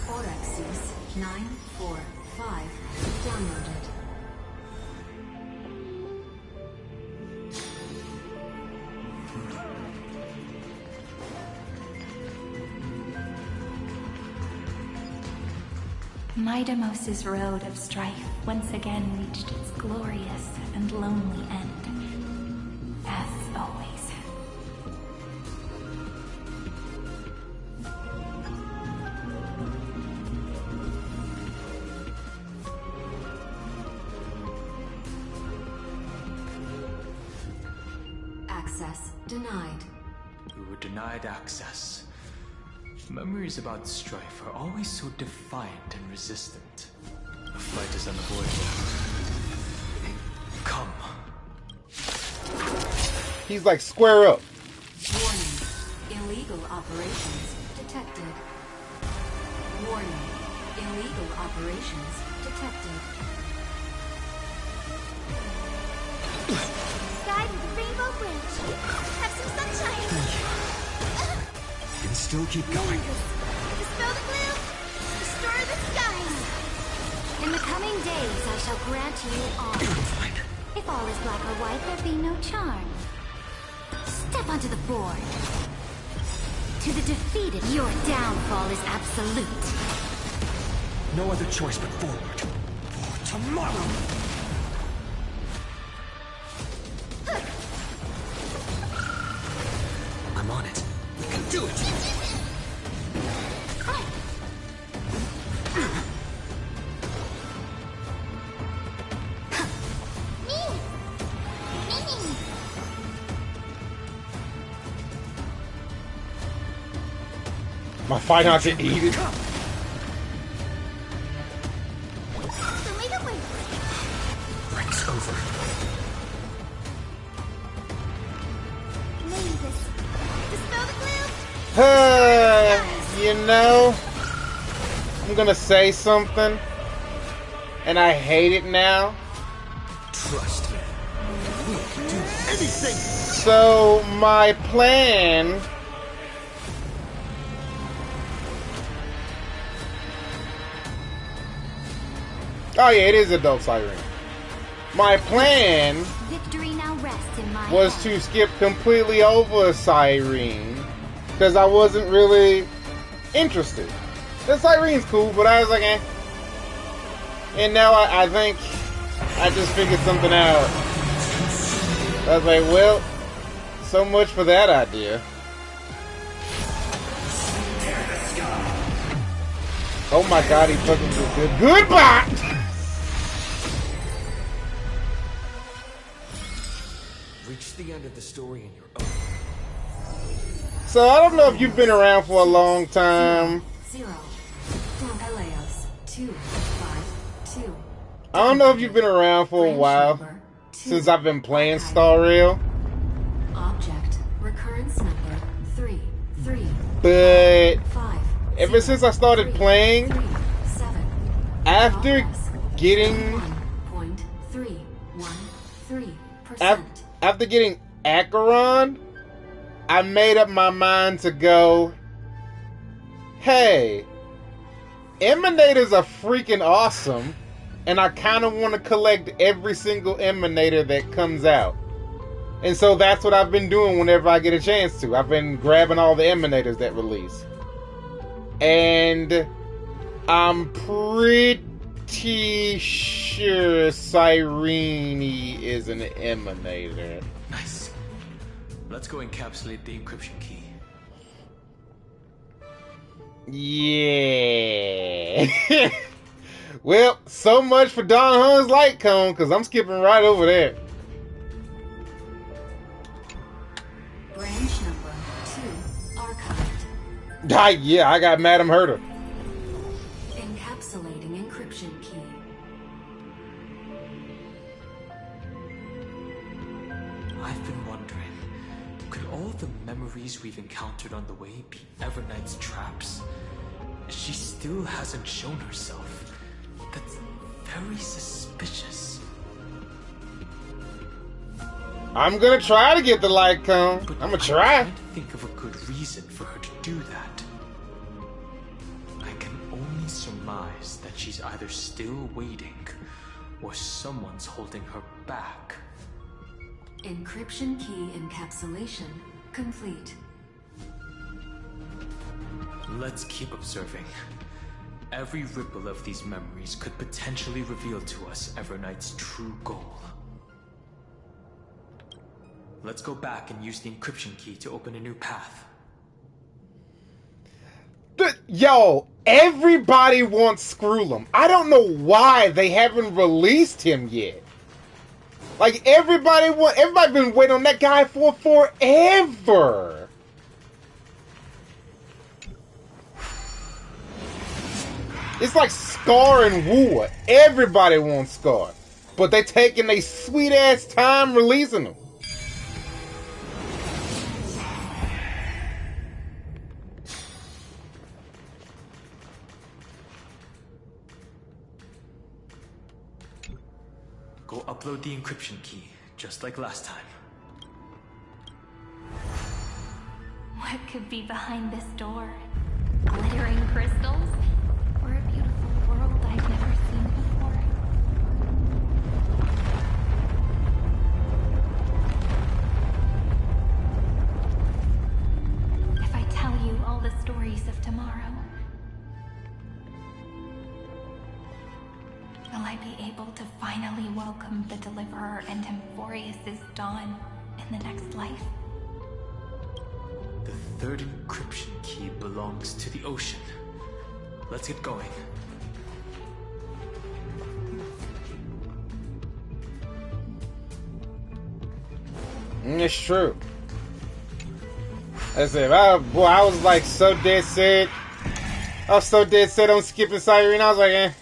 Orexis 945 downloaded. Midamos's road of strife once again reached its glorious and lonely end. As always. Access denied. We were denied access. Memories about strife are always so defiant and resistant. The fight is unavoidable. Come. He's like, square up. Warning. Illegal operations detected. Warning. Illegal operations detected. Sky with a rainbow bridge. Have some sunshine. You can still keep going. Dispel the gloom. Restore the skies. In the coming days, I shall grant you all. If all is black or white, there be no charm. Step onto the board. To the defeated, your downfall is absolute. No other choice but forward. For tomorrow! I'm on it. We can do it! My fight not to eat it. Break's over. Dispel the gloom. You know, I'm gonna say something, and I hate it now. Trust me. We can do anything! So, my plan... Oh yeah, it is Adult Siren. My plan Victory now rests in my was hands. to skip completely over Cyrene because I wasn't really interested. The Cyrene's cool, but I was like, eh. And now I think I just figured something out. I was like, well, so much for that idea. Oh my god, he fucking did good. Goodbye! Reach the end of the story in your own. So I don't know if you've been around for a long time. 0. Eleos 252. I don't know if you've been around for a while since I've been playing Star Rail. Object recurrence number 3 3. But 5. ever since I started playing, 3 7. after getting 1.313%. after getting Acheron, I made up my mind to go, hey, Emanators are freaking awesome, and I kind of want to collect every single Emanator that comes out. And so that's what I've been doing whenever I get a chance to. I've been grabbing all the Emanators that release. And I'm pretty sure Cyrene is an Emanator. Nice. Let's go encapsulate the encryption key. Yeah. Well, so much for Don Hun's light cone, because I'm skipping right over there. Branch number 2 archived. Yeah, I got Madam Herder. Encapsulating encryption key. I've been wondering, could all the memories we've encountered on the way be Evernight's traps? She still hasn't shown herself. That's very suspicious. I'm gonna try to get the light cone. But I'm gonna try. can't think of a good reason for her to do that. I can only surmise that she's either still waiting, or someone's holding her back. Encryption key encapsulation complete. Let's keep observing. Every ripple of these memories could potentially reveal to us Evernight's true goal. Let's go back and use the encryption key to open a new path. Yo, everybody wants Screwlum. I don't know why they haven't released him yet. Like everybody been waiting on that guy for forever. It's like Scar and Wu. Everybody wants Scar, but they taking a sweet ass time releasing them. Go upload the encryption key, just like last time. What could be behind this door? Glittering crystals? Or a beautiful world I've never seen before? If I tell you all the stories of tomorrow, will I be able to finally welcome the Deliverer and Emphorius' dawn in the next life? The third encryption key belongs to the ocean. Let's get going. It's true. I said, I was like so dead set. I was so dead set on skipping Siren. I was like, eh.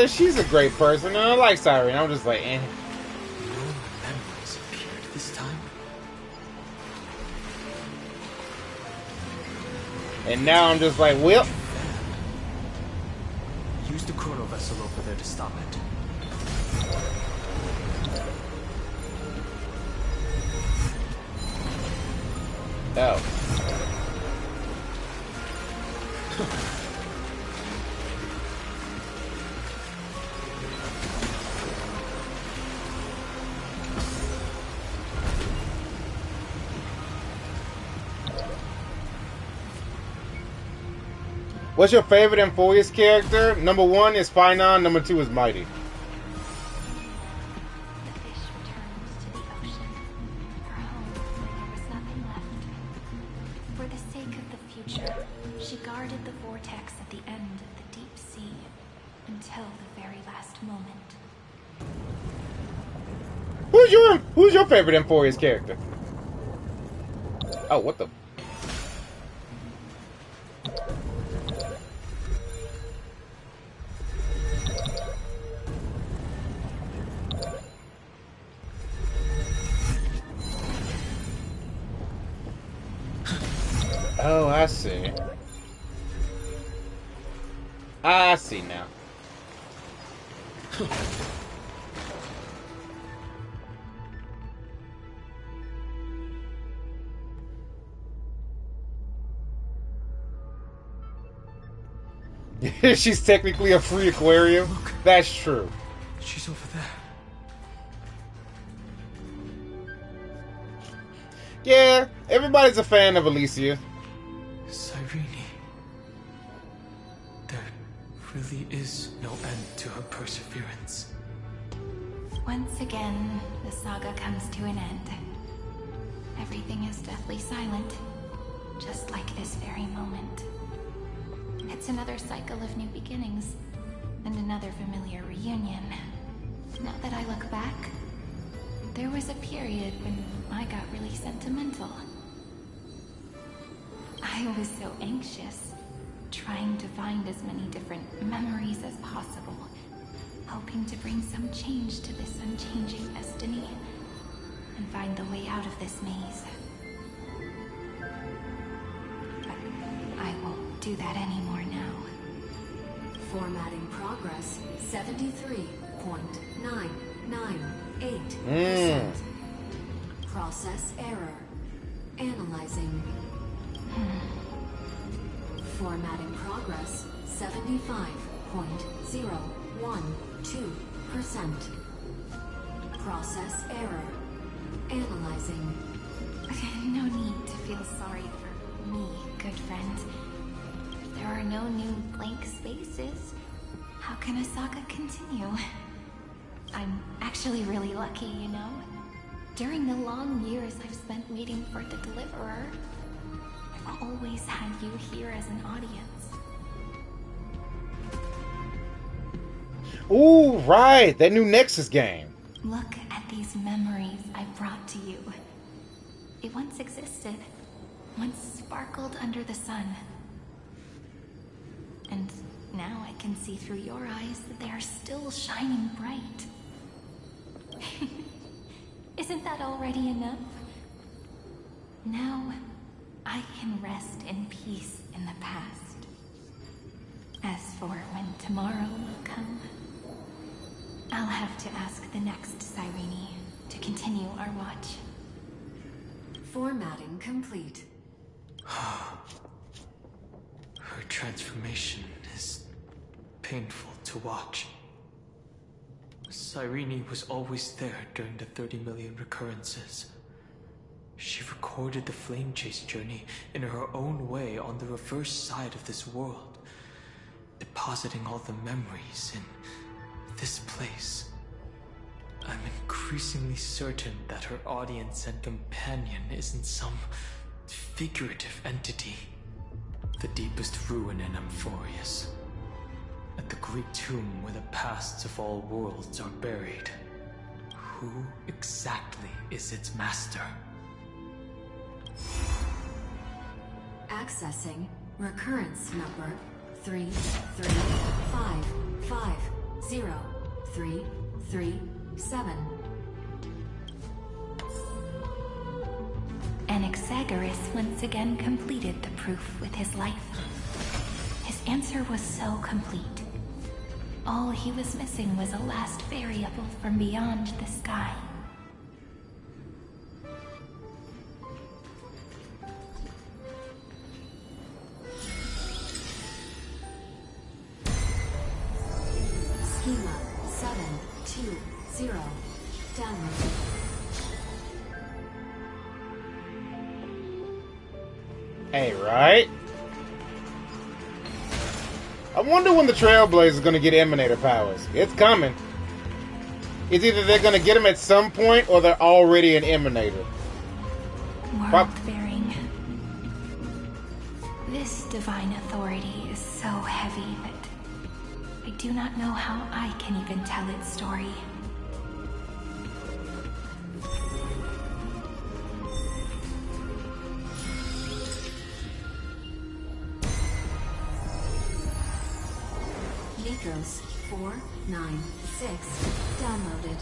She's a great person. I like Siren. I'm just like, eh. No memories appeared this time. And now I'm just like, well. Use the chrono vessel over there to stop it. Oh. What's your favorite Emphorius character? Number 1 is Finon, number 2 is Mighty. The fish returned to the ocean, her home where there was nothing left. For the sake of the future, she guarded the vortex at the end of the deep sea until the very last moment. Who's your favorite Emphorius character? Oh, what the? Oh, I see. I see now. She's technically a free aquarium. Look. That's true. She's over there. Yeah, everybody's a fan of Alicia. Cyrene. There really is no end to her perseverance. Once again, the saga comes to an end. Everything is deathly silent, just like this very moment. It's another cycle of new beginnings, and another familiar reunion. Now that I look back, there was a period when I got really sentimental. I was so anxious, trying to find as many different memories as possible, hoping to bring some change to this unchanging destiny, and find the way out of this maze. But I won't do that anymore now. Formatting progress 73.998%. Process error. Analyzing. Formatting progress 75.012%. Process error. Analyzing. No need to feel sorry for me, good friend. If there are no new blank spaces, how can a saga continue? I'm actually really lucky, you know? During the long years I've spent waiting for the Deliverer, I've always had you here as an audience. Ooh, right, that new Nexus game. Look at these memories I brought to you. They once existed, once sparkled under the sun. And now I can see through your eyes that they are still shining bright. Isn't that already enough? Now, I can rest in peace in the past. As for when tomorrow will come, I'll have to ask the next Cyrene to continue our watch. Formatting complete. Her transformation is painful to watch. Cyrene was always there during the 30 million recurrences. She recorded the flame chase journey in her own way on the reverse side of this world, depositing all the memories in this place. I'm increasingly certain that her audience and companion isn't some figurative entity. The deepest ruin in Amphorius. At the great tomb where the pasts of all worlds are buried. Who exactly is its master? Accessing recurrence number 335503337. Anaxagoras once again completed the proof with his life. His answer was so complete. All he was missing was a last variable from beyond the sky. Schema 720. Download. Hey, right? I wonder when the Trailblazer is going to get Emanator powers. It's coming. It's either they're going to get them at some point or they're already an Emanator. World-bearing. This divine authority is so heavy that I do not know how I can even tell its story. Nikos 496 downloaded.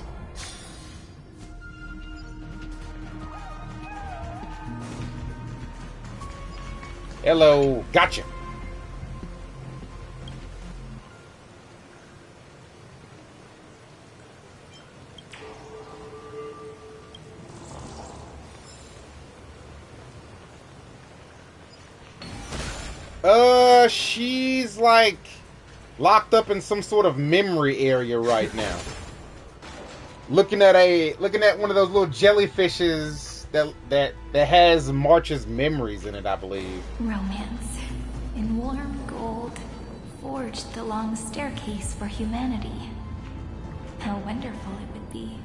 Hello, gotcha. She's like locked up in some sort of memory area right now. Looking at one of those little jellyfishes that has March's memories in it, I believe. Romance, in warm gold, forged the long staircase for humanity. How wonderful it would be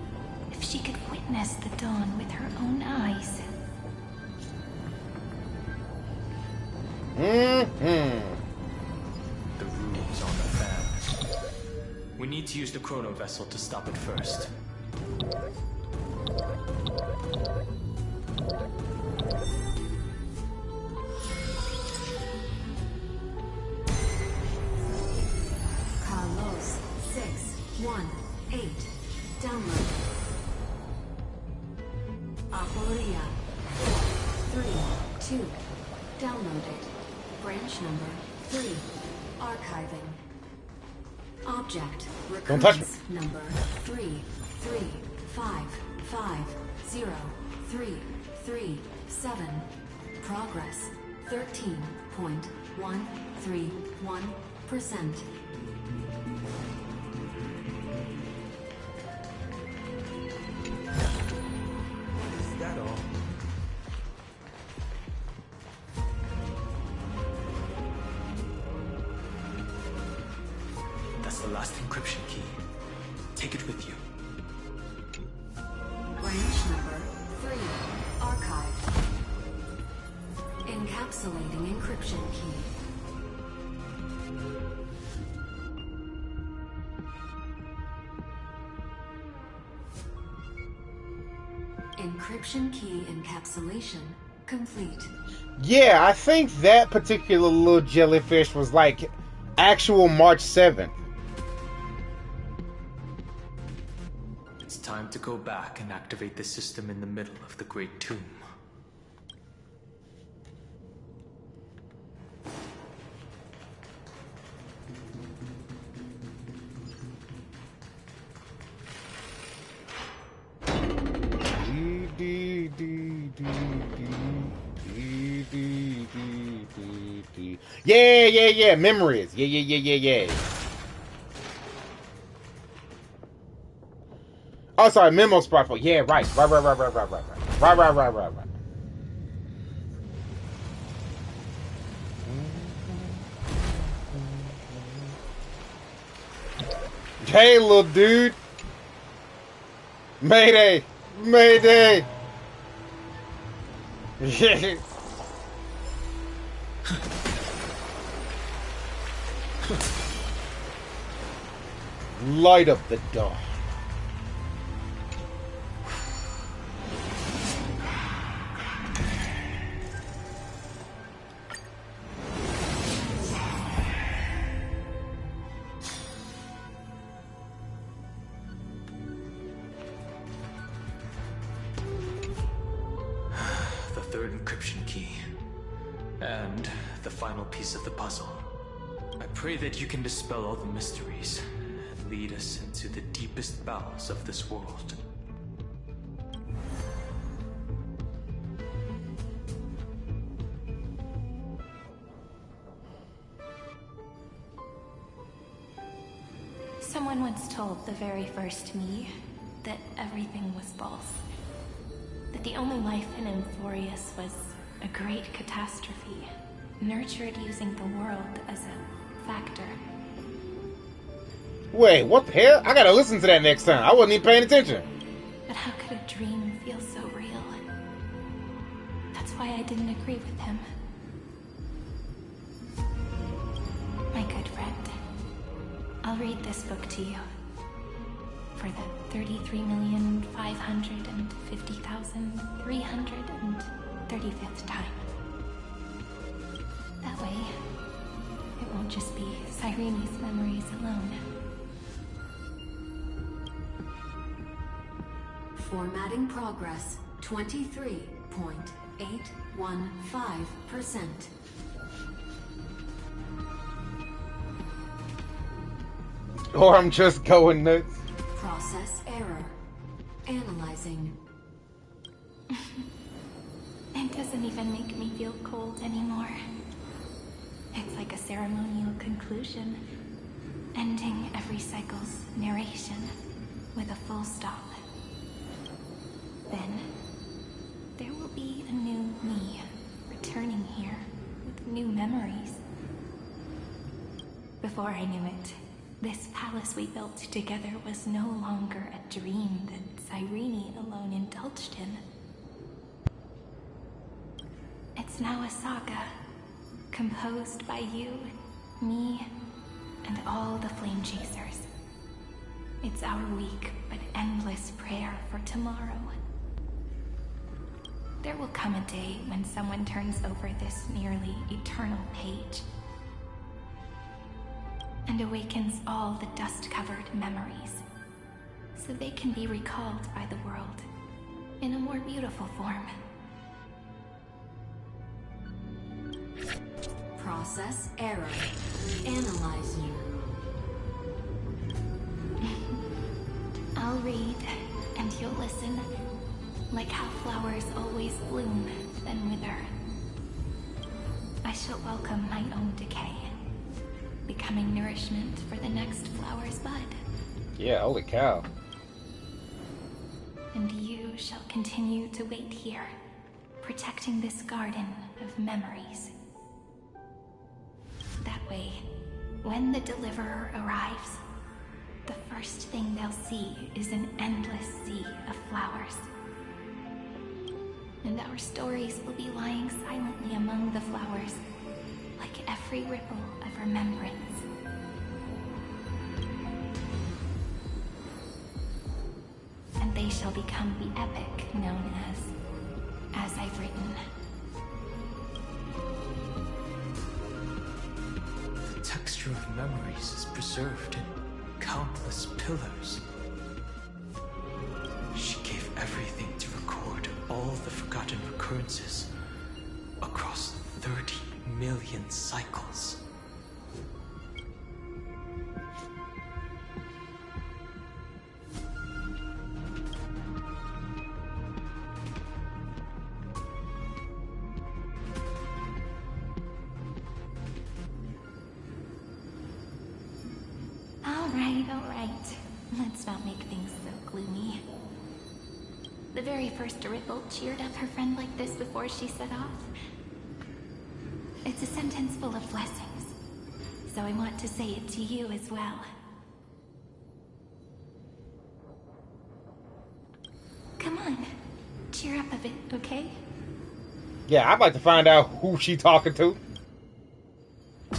if she could witness the dawn with her own eyes. The room's on the fan. We need to use the chrono vessel to stop it first. Carlos 618 download. Aporia 432 downloaded. Branch number 3 archiving. Object Don't touch me. recurrence number 335503337. Progress 13.131%. Is that all? That's the last encryption key. Take it with you. Branch number Encapsulating encryption key. Encryption key encapsulation complete. Yeah, I think that particular little jellyfish was like actual March 7th. It's time to go back and activate the system in the middle of the Great Tomb. Yeah. Memories. Yeah. Oh, sorry, Memo Sparkle. Yeah, right. Hey, little dude. Mayday. Light up the dark. The third encryption key. And the final piece of the puzzle. I pray that you can dispel all the mysteries and lead us into the deepest bowels of this world. Someone once told the very first me that everything was false. That the only life in Amphorius was a great catastrophe, nurtured using the world as a factor. Wait, what the hell? I gotta listen to that next time. I wasn't even paying attention. But how could a dream feel so real? That's why I didn't agree with him. My good friend, I'll read this book to you. For the 33,550,335th time. That way, it won't just be Cyrene's memories alone. Formatting progress 23.815%. Or I'm just going nuts. Process error. Analyzing. It doesn't even make me feel cold anymore. It's like a ceremonial conclusion, ending every cycle's narration with a full stop. Then, there will be a new me returning here with new memories. Before I knew it, this palace we built together was no longer a dream that Cyrene alone indulged in. It's now a saga, composed by you, me, and all the flame chasers. It's our weak but endless prayer for tomorrow. There will come a day when someone turns over this nearly eternal page and awakens all the dust-covered memories, so they can be recalled by the world in a more beautiful form. Process error. Analyzing. I'll read, and you'll listen, like how flowers always bloom, then wither. I shall welcome my own decay, becoming nourishment for the next flower's bud. Yeah, holy cow. And you shall continue to wait here, protecting this garden of memories. That way, when the Deliverer arrives, the first thing they'll see is an endless sea of flowers. And and our stories will be lying silently among the flowers, like every ripple of remembrance. And they shall become the epic known as I've written. The texture of memories is preserved in countless pillars. She gave everything to record all the forgotten recurrences across 30 million cycles. All right. Let's not make things so gloomy. The very first ripple cheered up her friend like this before she set off. It's a sentence full of blessings, so I want to say it to you as well. Come on, cheer up a bit, okay? Yeah, I'd like to find out who she talking to. I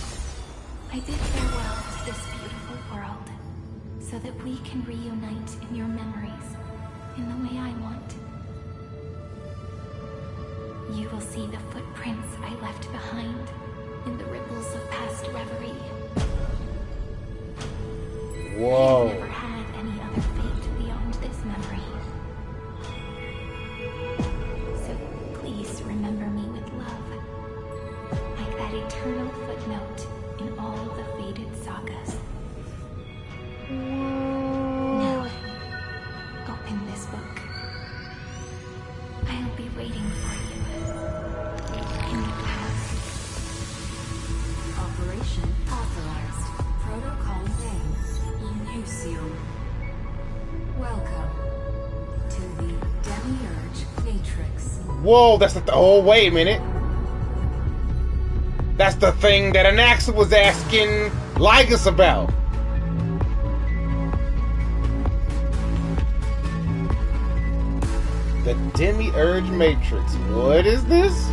bid farewell to this beautiful world, so that we can reunite in your memories, in the way I want. You will see the footprints I left behind, in the ripples of past reverie. Whoa. I've never had any other fate beyond this memory. So please remember me with love, like that eternal footnote in all the faded sagas. Now, open this book. I'll be waiting for you in the past. Operation authorized. Protocol name, Elysium. Welcome to the Demiurge Matrix. Whoa, that's the oh, wait a minute. That's the thing that Anaxa was asking Lygus about. The Demiurge Matrix. What is this?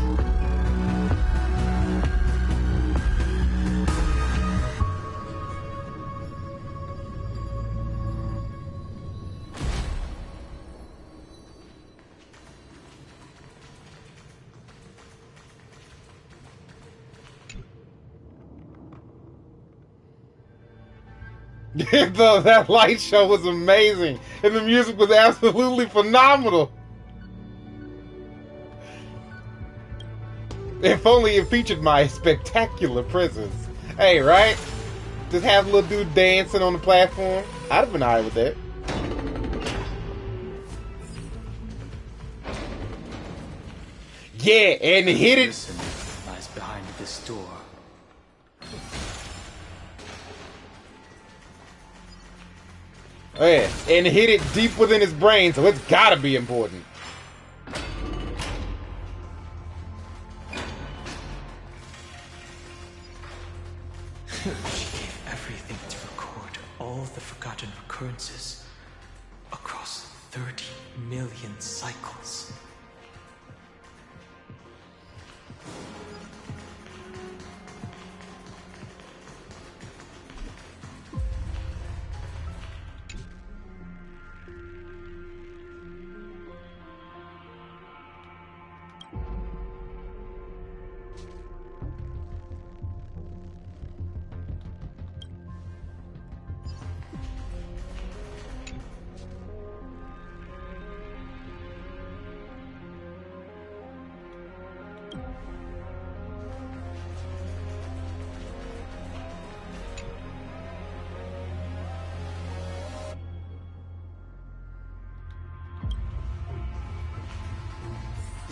That light show was amazing, and the music was absolutely phenomenal. If only it featured my spectacular presence. Hey, right? Just have a little dude dancing on the platform. I'd have been alright with that. Yeah, and hit it. Listen lies behind this door. Oh yeah, and hit it deep within his brain, so it's gotta be important. She gave everything to record all the forgotten recurrences across 30 million cycles.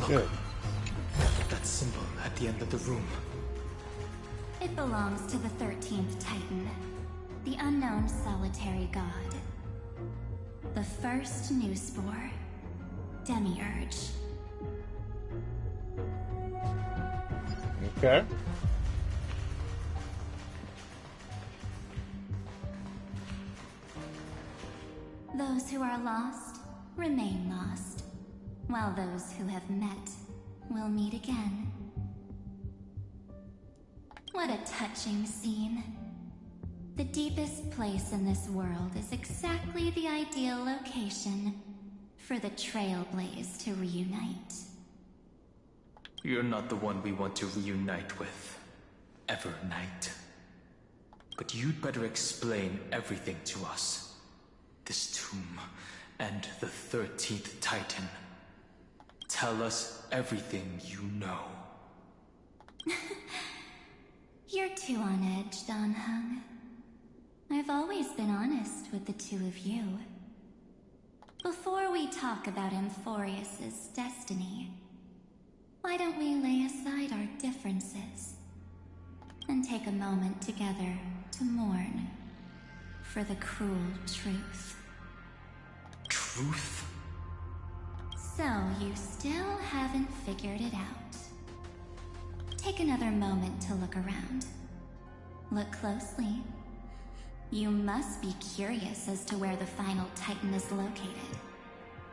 Good. That symbol at the end of the room. It belongs to the 13th Titan, the unknown solitary god. The first new spore, Demiurge. Okay. Those who are lost remain lost. while those who have met will meet again. What a touching scene. The deepest place in this world is exactly the ideal location for the Trailblaze to reunite. You're not the one we want to reunite with, Evernight. But you'd better explain everything to us. This tomb, and the 13th Titan. Tell us everything you know. You're too on edge, Don Hung. I've always been honest with the two of you. Before we talk about Amphorius's destiny, why don't we lay aside our differences and take a moment together to mourn for the cruel truth? Truth? So you still haven't figured it out. Take another moment to look around. Look closely. You must be curious as to where the final Titan is located,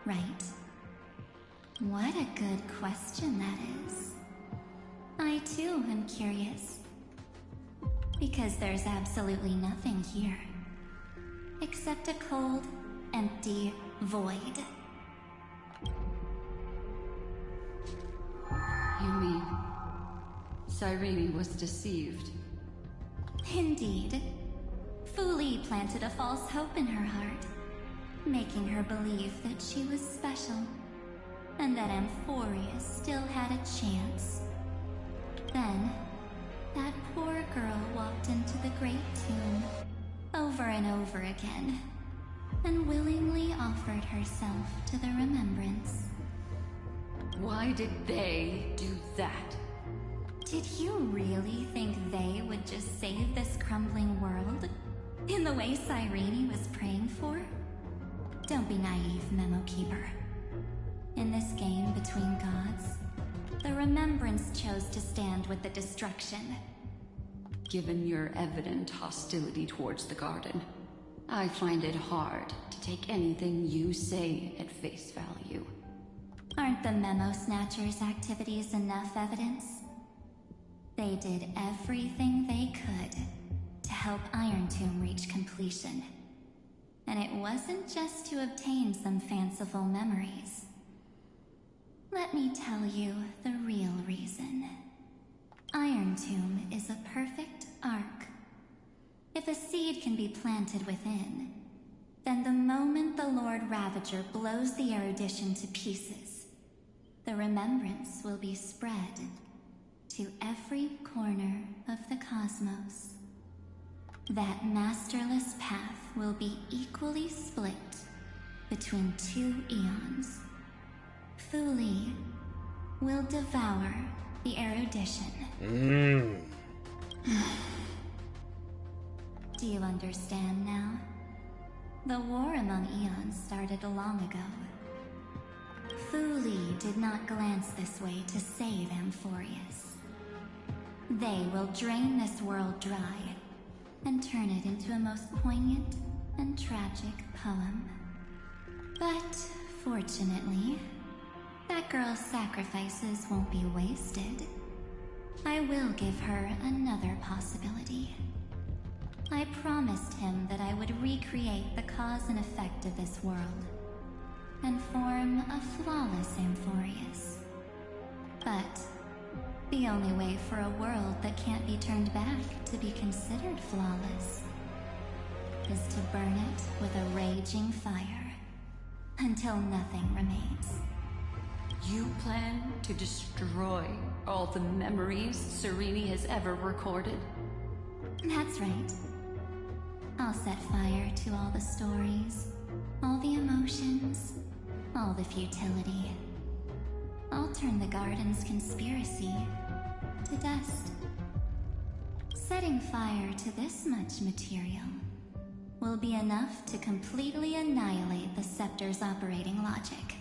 right? What a good question that is. I too am curious. Because there's absolutely nothing here. Except a cold, empty void. You mean Cyrene was deceived? Indeed. Fu Li planted a false hope in her heart, making her believe that she was special, and that Amphorius still had a chance. Then, that poor girl walked into the Great Tomb, over and over again, and willingly offered herself to the remembrance. Why did they do that? Did you really think they would just save this crumbling world? In the way Cyrene was praying for? Don't be naive, Memo Keeper. In this game between gods, the Remembrance chose to stand with the destruction. Given your evident hostility towards the Garden, I find it hard to take anything you say at face value. Aren't the Memo Snatchers' activities enough evidence? They did everything they could to help Iron Tomb reach completion. And it wasn't just to obtain some fanciful memories. Let me tell you the real reason. Iron Tomb is a perfect arc. If a seed can be planted within, then the moment the Lord Ravager blows the erudition to pieces, the remembrance will be spread to every corner of the cosmos. That masterless path will be equally split between two eons. Fu Li will devour the erudition. Do you understand now? The war among eons started long ago. Fu Li did not glance this way to save Amphorius. They will drain this world dry and turn it into a most poignant and tragic poem. But, fortunately, that girl's sacrifices won't be wasted. I will give her another possibility. I promised him that I would recreate the cause and effect of this world, and form a flawless Amphorius. But the only way for a world that can't be turned back to be considered flawless is to burn it with a raging fire until nothing remains. You plan to destroy all the memories Cyrene has ever recorded? That's right. I'll set fire to all the stories, all the emotions, all the futility. I'll turn the Garden's conspiracy to dust. Setting fire to this much material will be enough to completely annihilate the Scepter's operating logic.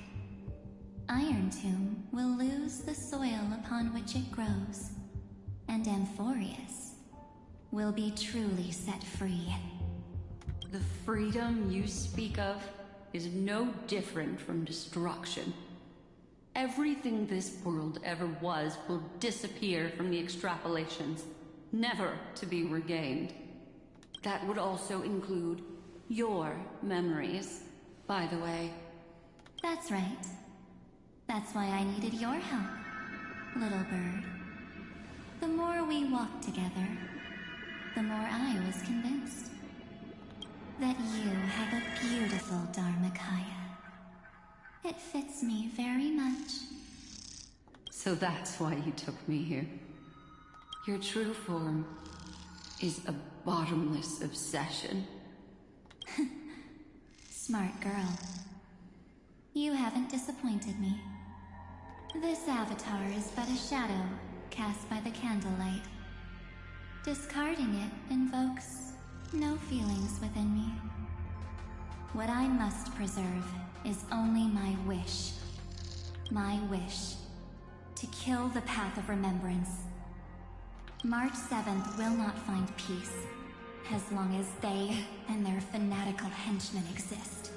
Iron Tomb will lose the soil upon which it grows, and Amphorius will be truly set free. The freedom you speak of is no different from destruction. Everything this world ever was will disappear from the extrapolations, never to be regained. That would also include your memories, by the way. That's right. That's why I needed your help, little bird. The more we walked together, the more I was convinced that you have a beautiful Dharmakaya. It fits me very much. So that's why you took me here. Your true form is a bottomless obsession. Smart girl. You haven't disappointed me. This avatar is but a shadow cast by the candlelight. Discarding it invokes no feelings within me. What I must preserve is only my wish. My wish to kill the path of remembrance. March 7th will not find peace as long as they and their fanatical henchmen exist.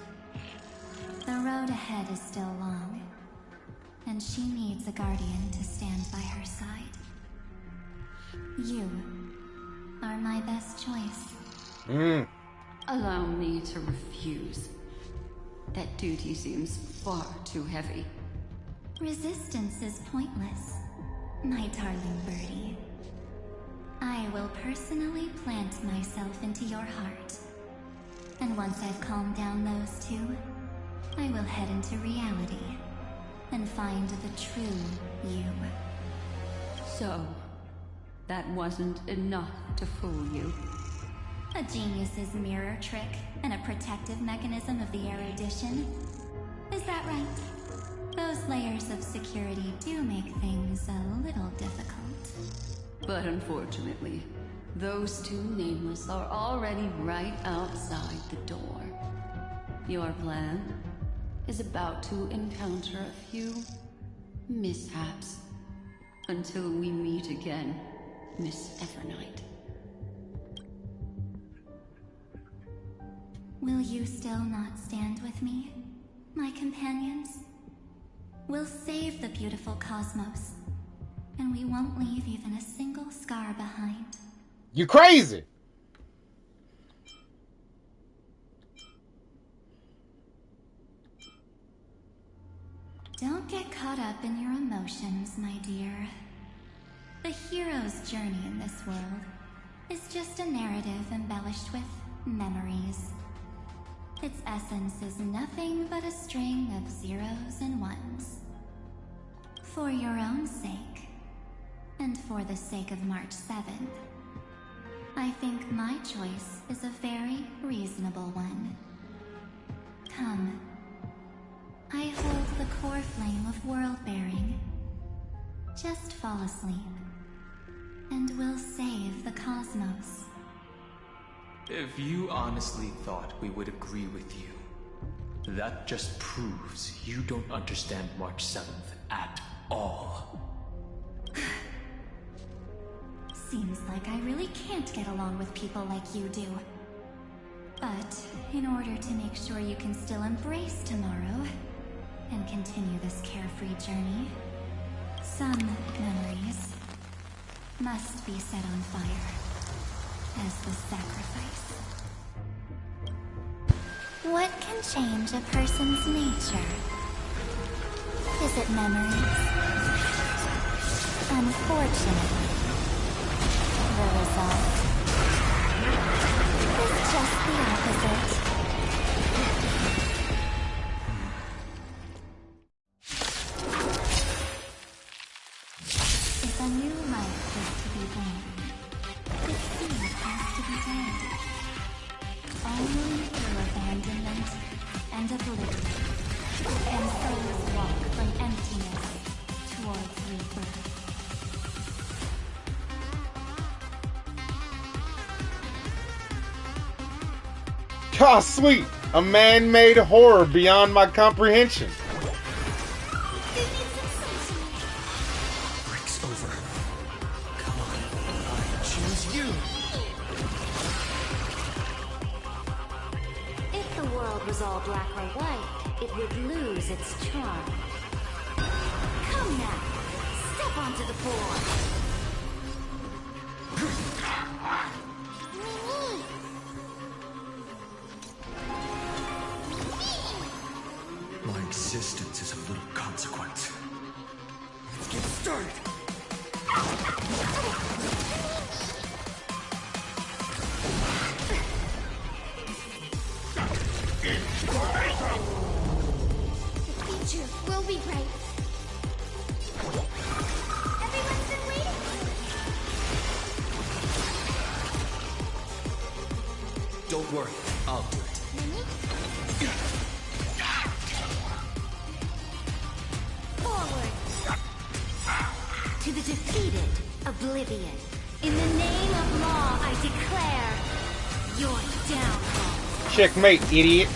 The road ahead is still long, and she needs a guardian to stand by her side. You are my best choice. Allow me to refuse. That duty seems far too heavy. Resistance is pointless, my darling birdie. I will personally plant myself into your heart. And once I've calmed down those two, I will head into reality and find the true you. So, that wasn't enough to fool you. A genius's mirror trick and a protective mechanism of the erudition. Is that right? Those layers of security do make things a little difficult. But unfortunately, those two nameless are already right outside the door. Your plan is about to encounter a few mishaps until we meet again, Miss Evernight. Will you still not stand with me, my companions? We'll save the beautiful cosmos, and we won't leave even a single scar behind. You crazy! Don't get caught up in your emotions, my dear. The hero's journey in this world is just a narrative embellished with memories. Its essence is nothing but a string of zeros and ones. For your own sake, and for the sake of March 7th, I think my choice is a very reasonable one. Come. I hold the core flame of world-bearing. Just fall asleep, and we'll save the cosmos. If you honestly thought we would agree with you, that just proves you don't understand March 7th at all. Seems like I really can't get along with people like you do. But in order to make sure you can still embrace tomorrow and continue this carefree journey, some memories must be set on fire as the sacrifice. What can change a person's nature? Is it memories? Unfortunately, the result is just the opposite. If a new life is to be born, its seed has to be dead. Only through abandonment and oblivion can souls walk from emptiness towards rebirth. Ah, sweet! A man-made horror beyond my comprehension. Break's over. Come on, I choose you. If the world was all black or white, it would lose its charm. Come now, step onto the board. My existence is of little consequence. Let's get started. The future will be bright. Everyone's been waiting. Don't worry, I'll do it. Forward. To the defeated, Oblivion. In the name of law, I declare your downfall. Checkmate, idiot.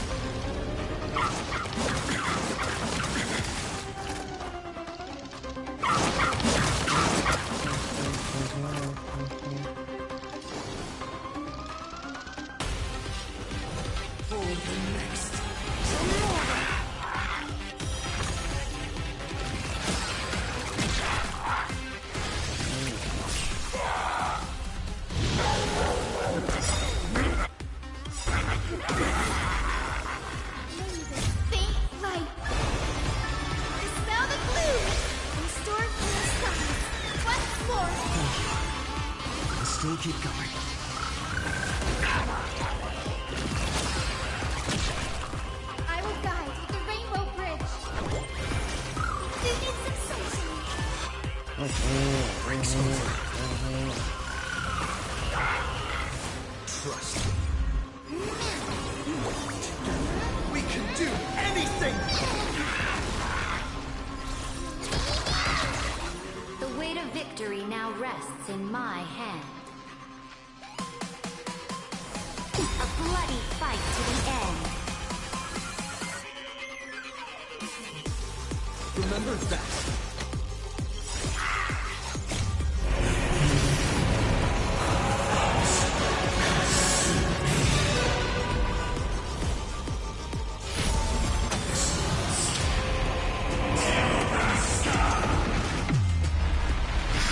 Faint light. Dispel the gloom. Restore blue skies. Once more. I'll still keep going. I will guide with the rainbow bridge. This is exciting. Break's over. Trust me. We can do anything! The weight of victory now rests in my hand. A bloody fight to the end. Remember that.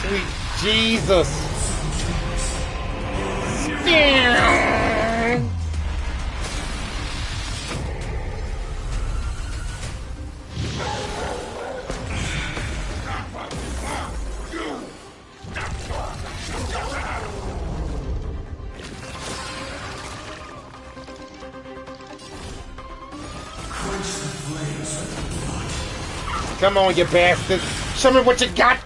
Sweet Jesus. Damn. Come on, you bastard. Show me what you got.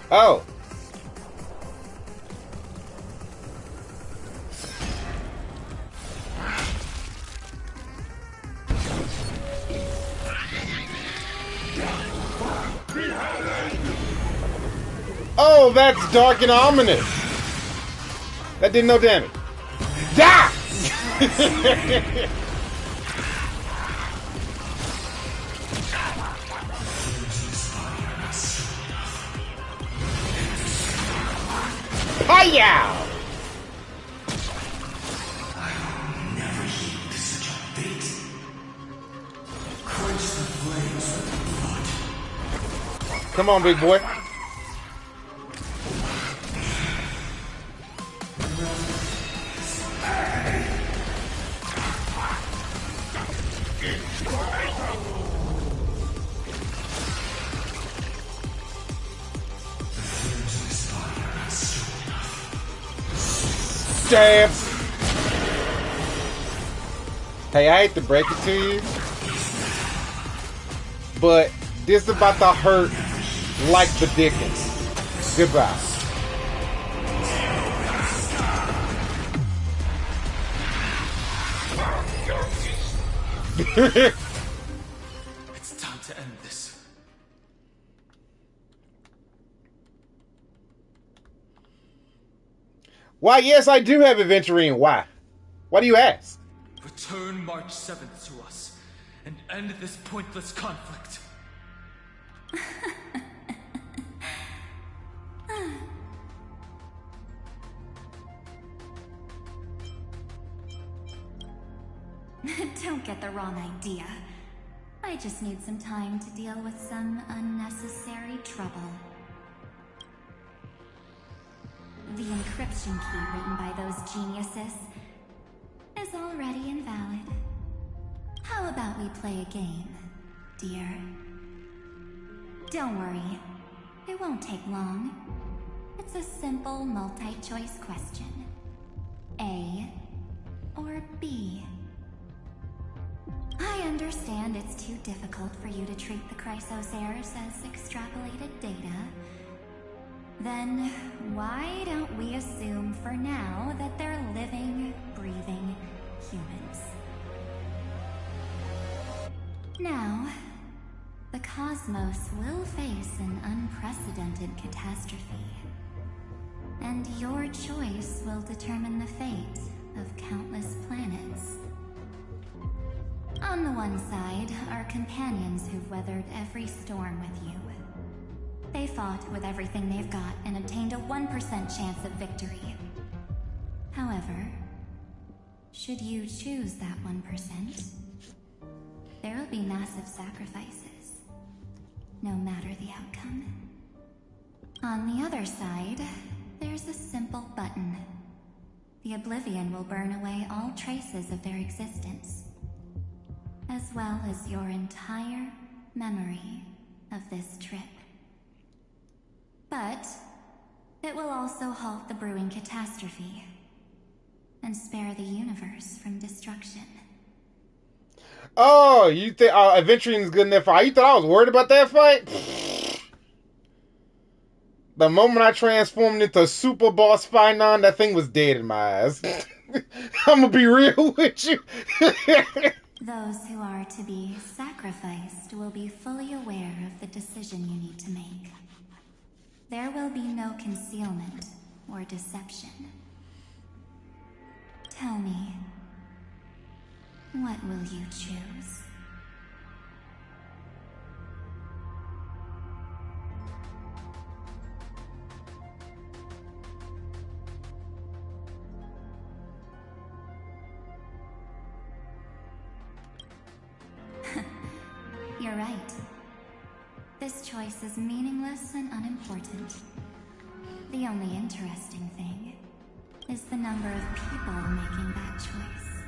Oh. Oh, that's dark and ominous. That did no damage. Die! Hi-yow! Come on, big boy. Stab. Hey, I hate to break it to you, but this is about to hurt like the Dickens. Goodbye. It's time to end this. Why, yes, I do have Adventurine. Why? Why do you ask? Return March 7th to us and end this pointless conflict. Don't get the wrong idea. I just need some time to deal with some unnecessary trouble. The encryption key written by those geniuses is already invalid. How about we play a game, dear? Don't worry, it won't take long. It's a simple multi-choice question. A or B? I understand it's too difficult for you to treat the chrysosairs as extrapolated data. Then why don't we assume for now that they're living, breathing humans? Now, the cosmos will face an unprecedented catastrophe, and your choice will determine the fate of countless planets. On the one side are companions who've weathered every storm with you. They fought with everything they've got and obtained a 1% chance of victory. However, should you choose that 1%, there will be massive sacrifices, no matter the outcome. On the other side, there's a simple button. The Oblivion will burn away all traces of their existence, as well as your entire memory of this trip. But it will also halt the brewing catastrophe and spare the universe from destruction. Oh, you think Adventuring is good in that fight? You thought I was worried about that fight? The moment I transformed into Super Boss Finon, that thing was dead in my eyes. I'm gonna be real with you. Those who are to be sacrificed will be fully aware of the decision you need to make. There will be no concealment or deception. Tell me, what will you choose? You're right. This choice is meaningless and unimportant. The only interesting thing is the number of people making that choice.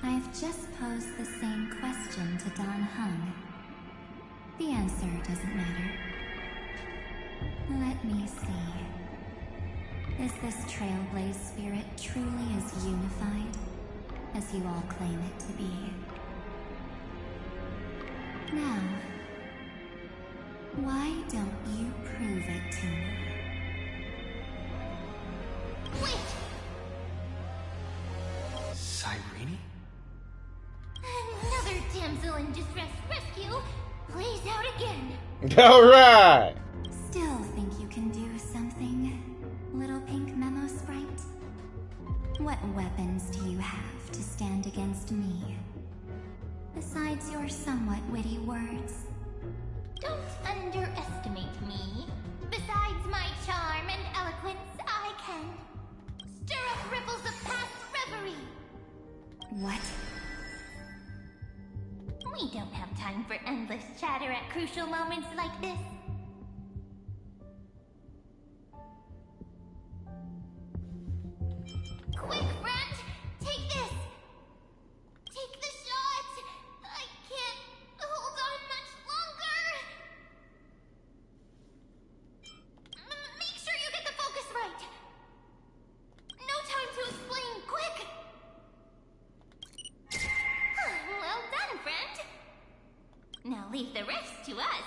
I've just posed the same question to Don Hung. The answer doesn't matter. Let me see. Is this Trailblaze spirit truly as unified as you all claim it to be? Now, why don't you prove it to me? Wait! Cyrene? Another damsel in distress rescue plays out again. Alright. Still think you can do something, little pink memo sprite? What weapons do you have to stand against me? Besides your somewhat witty words. Don't underestimate me. Besides my charm and eloquence, I can stir up ripples of past reverie. What? We don't have time for endless chatter at crucial moments like this. Quick, friend! Take this! Take the shot! I can't hold on much longer! Make sure you get the focus right! No time to explain, quick! Well done, friend! Now leave the rest to us.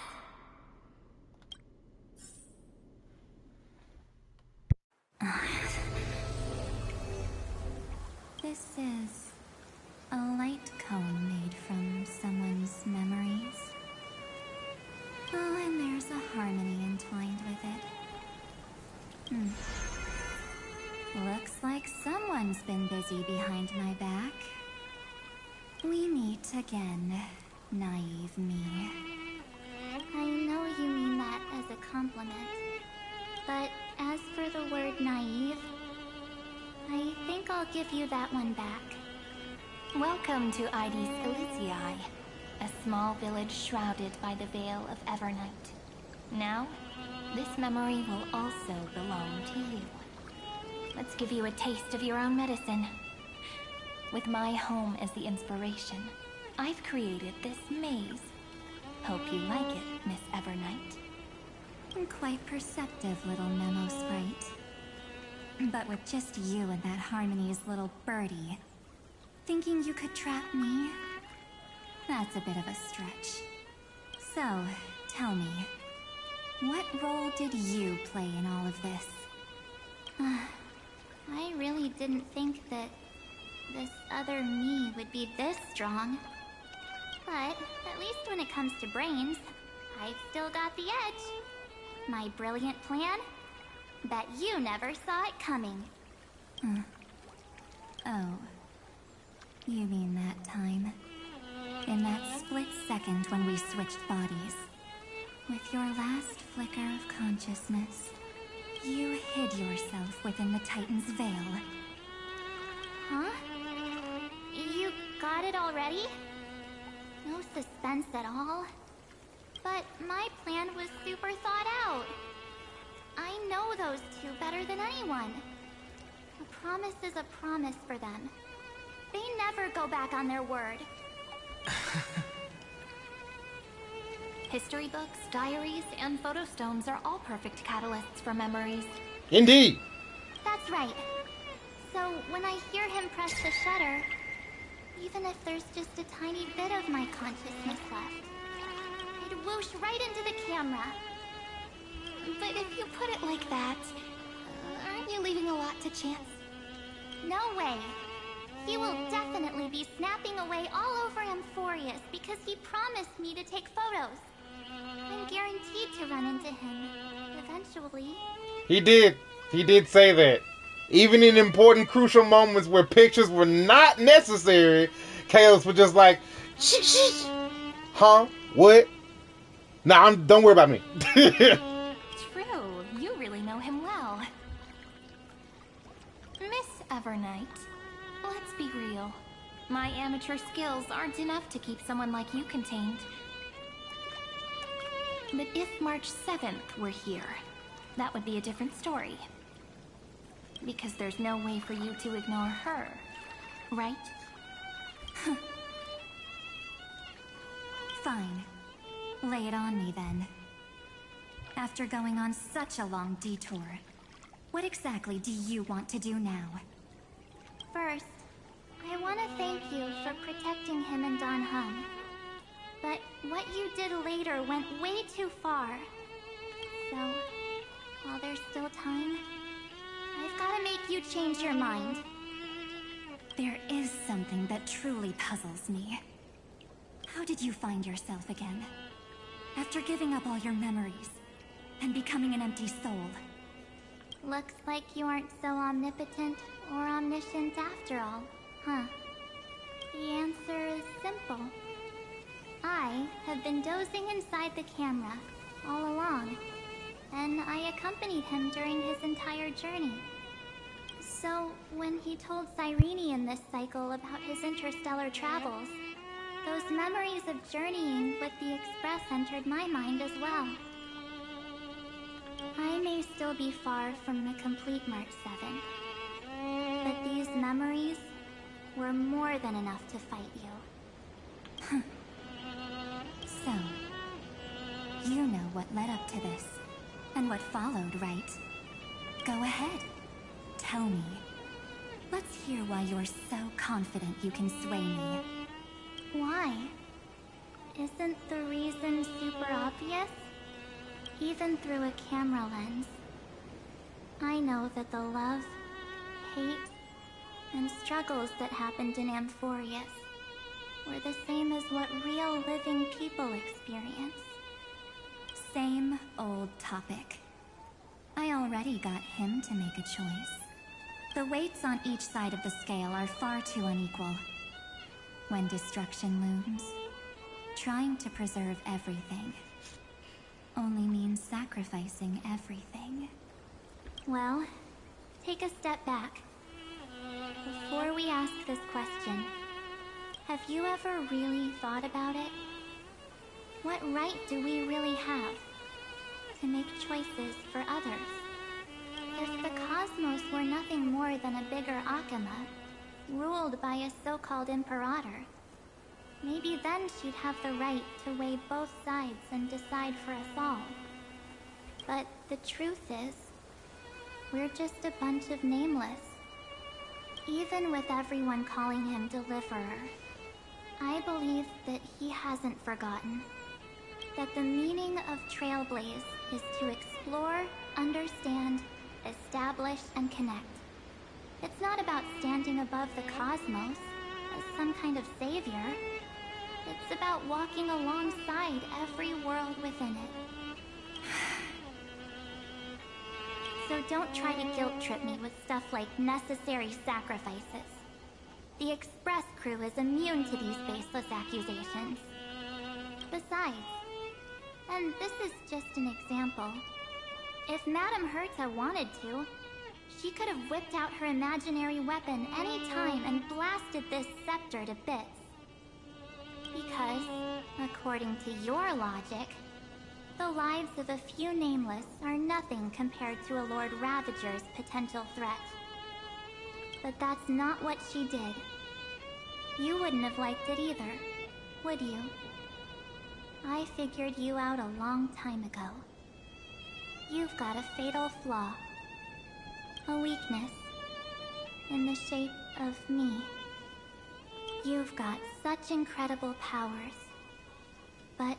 This is a light cone made from someone's memories. Oh, and there's a harmony entwined with it. Looks like someone's been busy behind my back. We meet again, naive me. I know you mean that as a compliment. But as for the word naive, I think I'll give you that one back. Welcome to Ides Elysiae, a small village shrouded by the veil of Evernight. Now, this memory will also belong to you. Let's give you a taste of your own medicine. With my home as the inspiration, I've created this maze. Hope you like it, Miss Evernight. Quite perceptive, little memo sprite. But with just you and that Harmony's little birdie, thinking you could trap me? That's a bit of a stretch. So, tell me, what role did you play in all of this? I really didn't think that this other me would be this strong. But at least when it comes to brains, I've still got the edge. My brilliant plan? Bet you never saw it coming. Oh. You mean that time? In that split second when we switched bodies. With your last flicker of consciousness, you hid yourself within the Titan's veil. Huh? You got it already? No suspense at all. But my plan was super thought out. I know those two better than anyone. A promise is a promise for them. They never go back on their word. History books, diaries, and photostones are all perfect catalysts for memories. Indeed. That's right. So when I hear him press the shutter, even if there's just a tiny bit of my consciousness left, I'd whoosh right into the camera. But if you put it like that, aren't you leaving a lot to chance? No way. He will definitely be snapping away all over Amphorius because he promised me to take photos. I'm guaranteed to run into him eventually. He did. He did say that. Even in important, crucial moments where pictures were not necessary, Kalos was just like, shh. Huh? What? Nah, don't worry about me. True. You really know him well. Miss Evernight, let's be real. My amateur skills aren't enough to keep someone like you contained. But if March 7th were here, that would be a different story. Because there's no way for you to ignore her, right? Fine. Lay it on me then. After going on such a long detour, what exactly do you want to do now? First, I want to thank you for protecting him and Don Hung. But what you did later went way too far. So, while there's still time, I've got to make you change your mind. There is something that truly puzzles me. How did you find yourself again? After giving up all your memories and becoming an empty soul. Looks like you aren't so omnipotent or omniscient after all, huh? The answer is simple. I have been dozing inside the camera all along, and I accompanied him during his entire journey. So, when he told Cyrene in this cycle about his interstellar travels, those memories of journeying with the Express entered my mind as well. I may still be far from the complete March 7th, but these memories were more than enough to fight you. So, you know what led up to this, and what followed, right? Go ahead. Tell me. Let's hear why you're so confident you can sway me. Why? Isn't the reason super obvious? Even through a camera lens, I know that the love, hate, and struggles that happened in Amphorius were the same as what real living people experience. Same old topic. I already got him to make a choice. The weights on each side of the scale are far too unequal. When destruction looms, trying to preserve everything only means sacrificing everything. Well, take a step back. Before we ask this question, Have you ever really thought about it? What right do we really have to make choices for others? If the cosmos were nothing more than a bigger Akama, ruled by a so-called imperator, maybe then she'd have the right to weigh both sides and decide for us all. But the truth is, we're just a bunch of nameless. Even with everyone calling him Deliverer, I believe that he hasn't forgotten that the meaning of Trailblaze is to explore, understand, establish, and connect. It's not about standing above the cosmos as some kind of savior. It's about walking alongside every world within it. So don't try to guilt-trip me with stuff like necessary sacrifices. The Express crew is immune to these baseless accusations. Besides, and this is just an example, if Madame Herta wanted to, she could have whipped out her imaginary weapon any time and blasted this scepter to bits. Because, according to your logic, the lives of a few nameless are nothing compared to a Lord Ravager's potential threat. But that's not what she did. You wouldn't have liked it either, would you? I figured you out a long time ago. You've got a fatal flaw. A weakness. In the shape of me. You've got such incredible powers. But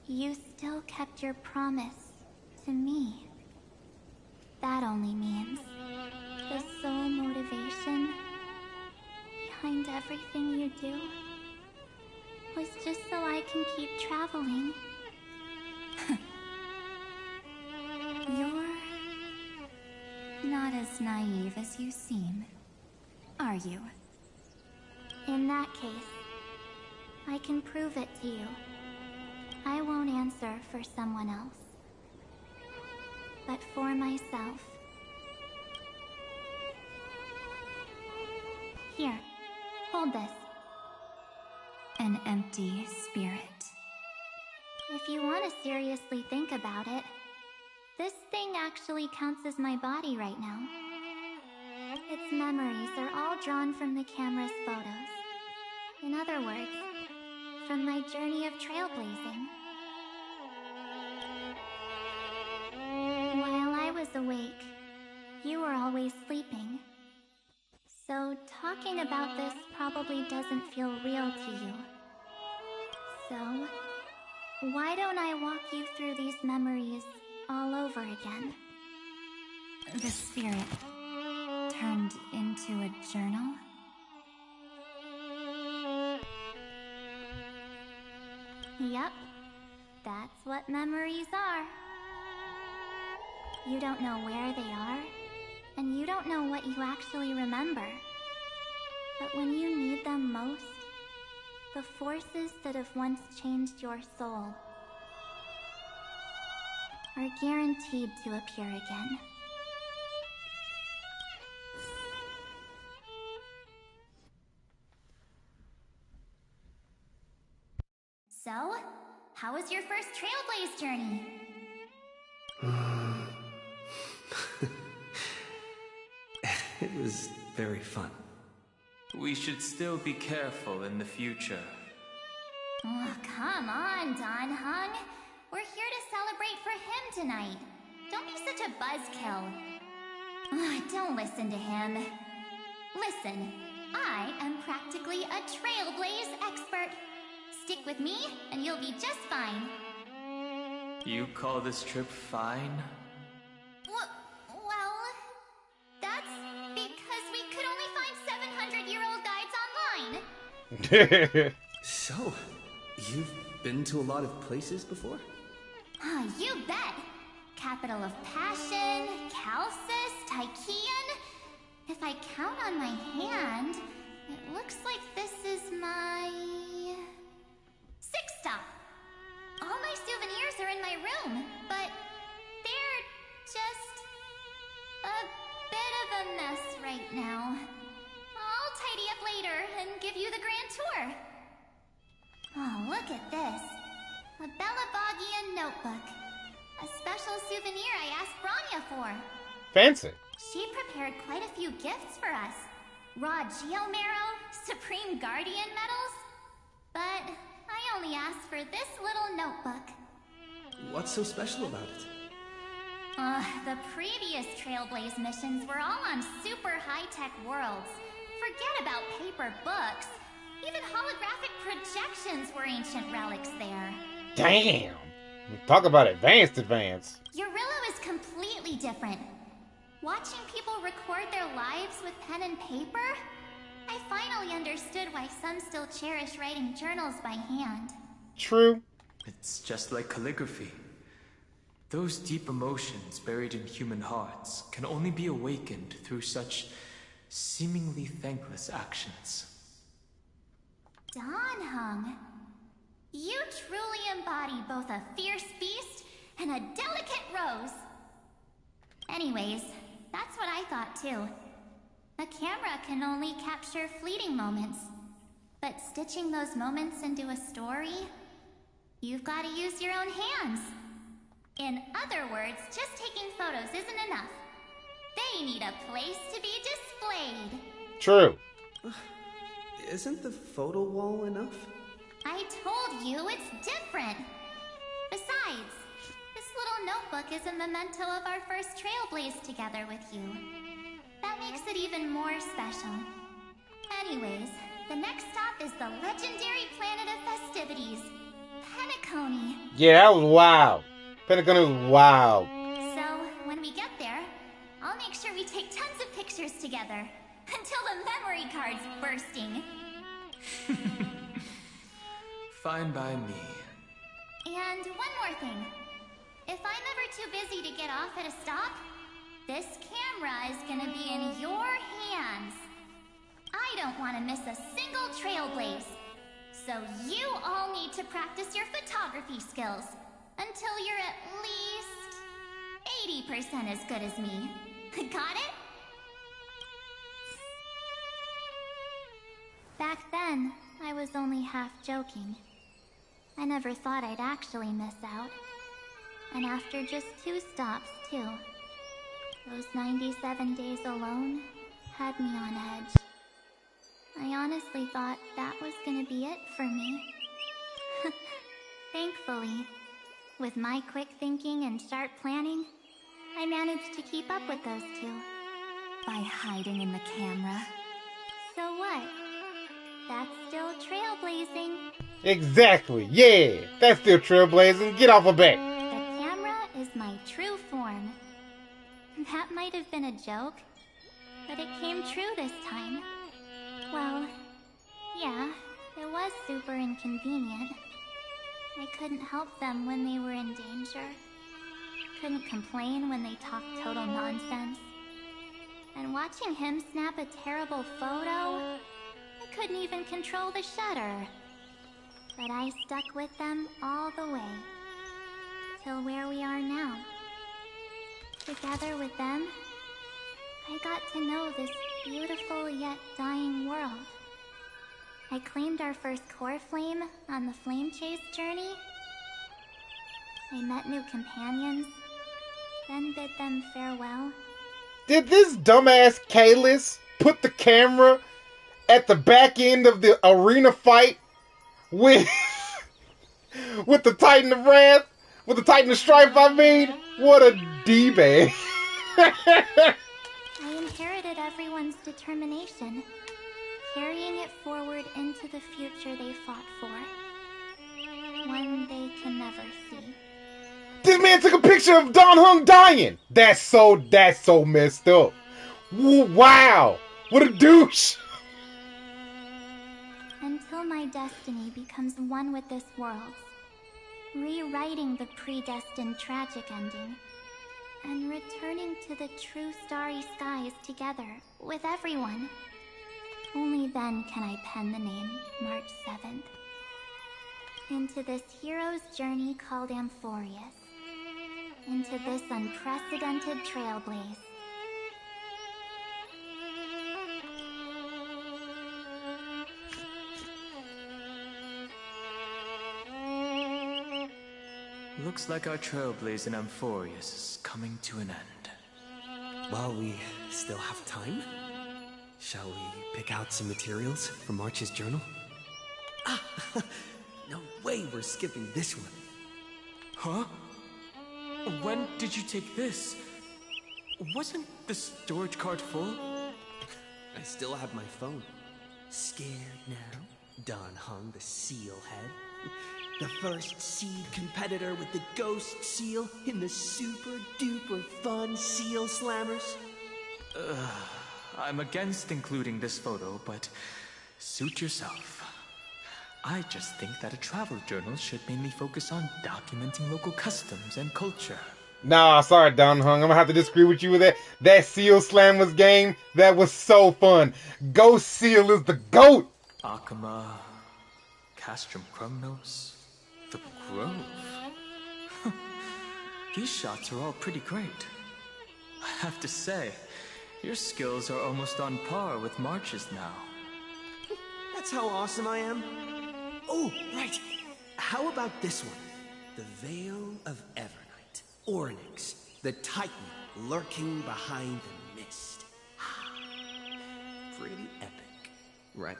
you still kept your promise to me. That only means the sole motivation behind everything you do was just so I can keep traveling. You're not as naive as you seem, are you? In that case, I can prove it to you. I won't answer for someone else, but for myself. Here, hold this. An empty spirit. If you want to seriously think about it, this thing actually counts as my body right now. Its memories are all drawn from the camera's photos. In other words, from my journey of trailblazing. While I was awake, you were always sleeping. So talking about this probably doesn't feel real to you. So, why don't I walk you through these memories all over again? The spirit turned into a journal? Yep, that's what memories are. You don't know where they are, and you don't know what you actually remember. But when you need them most, the forces that have once changed your soul are guaranteed to appear again. So, how was your first Trailblaze journey? It was very fun. We should still be careful in the future. Oh, come on, Don Hung. We're here to celebrate for him tonight. Don't be such a buzzkill. Don't listen to him. Listen, I am practically a Trailblaze expert. Stick with me, and you'll be just fine. You call this trip fine? Well, that's because we could only find 700-year-old guides online. So, you've been to a lot of places before? You bet. Capital of Passion, Calcis, Tychean. If I count on my hand, it looks like this is my 6th stop. All my souvenirs are in my room, but they're just a bit of a mess right now. I'll tidy up later and give you the grand tour. Oh, look at this. A Belabogian notebook. A special souvenir I asked Branya for. Fancy. She prepared quite a few gifts for us. Raw Geomarrow, Supreme Guardian medals. But I only asked for this little notebook. What's so special about it? The previous Trailblaze missions were all on super high-tech worlds. Forget about paper books. Even holographic projections were ancient relics there. Damn. Talk about advanced. Eurillo is completely different. Watching people record their lives with pen and paper, I finally understood why some still cherish writing journals by hand. True. It's just like calligraphy. Those deep emotions buried in human hearts can only be awakened through such seemingly thankless actions. Danheng, you truly embody both a fierce beast and a delicate rose. Anyways, that's what I thought too. A camera can only capture fleeting moments, but stitching those moments into a story, you've got to use your own hands. In other words, just taking photos isn't enough. They need a place to be displayed. True. Isn't the photo wall enough? I told you it's different. Besides, this little notebook is a memento of our first Trailblaze together with you. That makes it even more special. Anyways, the next stop is the legendary planet of festivities, Penacony. Yeah, that was wild. Pentagon was wild. So, when we get there, I'll make sure we take tons of pictures together. Until the memory card's bursting. Fine by me. And one more thing. If I'm ever too busy to get off at a stop, this camera is gonna be in your hands. I don't want to miss a single Trailblaze. So you all need to practice your photography skills until you're at least 80% as good as me. Got it? Back then, I was only half joking. I never thought I'd actually miss out. And after just 2 stops, too. Those 97 days alone had me on edge. I honestly thought that was gonna be it for me. Thankfully, with my quick thinking and sharp planning, I managed to keep up with those 2. By hiding in the camera. So what? That's still trailblazing. Exactly. Yeah, that's still trailblazing. Get off a back. The camera is my true form. That might have been a joke, but it came true this time. Well, yeah, it was super inconvenient. I couldn't help them when they were in danger. Couldn't complain when they talked total nonsense. And watching him snap a terrible photo, I couldn't even control the shutter. But I stuck with them all the way. Till where we are now. Together with them, I got to know this beautiful yet dying world. I claimed our first core flame on the flame chase journey. I met new companions, then bid them farewell. Did this dumbass Kalis put the camera at the back end of the arena fight with with the Titan of Wrath? With the Titan of Strife, I mean? What a D-bag. I inherited everyone's determination, carrying it forward into the future they fought for. One they can never see. This man took a picture of Don Hung dying. That's so messed up. Wow. What a douche. Until my destiny becomes one with this world, rewriting the predestined tragic ending, and returning to the true starry skies together with everyone. Only then can I pen the name March 7th. Into this hero's journey called Amphorius. Into this unprecedented trailblaze. Looks like our trailblaze in Amphorius is coming to an end. While we still have time, shall we pick out some materials for March's journal? Ah, no way we're skipping this one. Huh? When did you take this? Wasn't the storage card full? I still have my phone. Scared now? Don Hung, the seal head. The first seed competitor with the ghost seal in the super duper fun seal slammers. I'm against including this photo, but suit yourself. I just think that a travel journal should mainly focus on documenting local customs and culture. Nah, sorry, Don Hung. I'm gonna have to disagree with you with that. That Seal Slammers game, that was so fun. Ghost Seal is the GOAT! Akama, Castrum Krumnos, the Grove. These shots are all pretty great. I have to say, your skills are almost on par with March's now. That's how awesome I am. Oh, right. How about this one? The Veil of Evernight. Ornyx, the Titan lurking behind the mist. Pretty epic, right?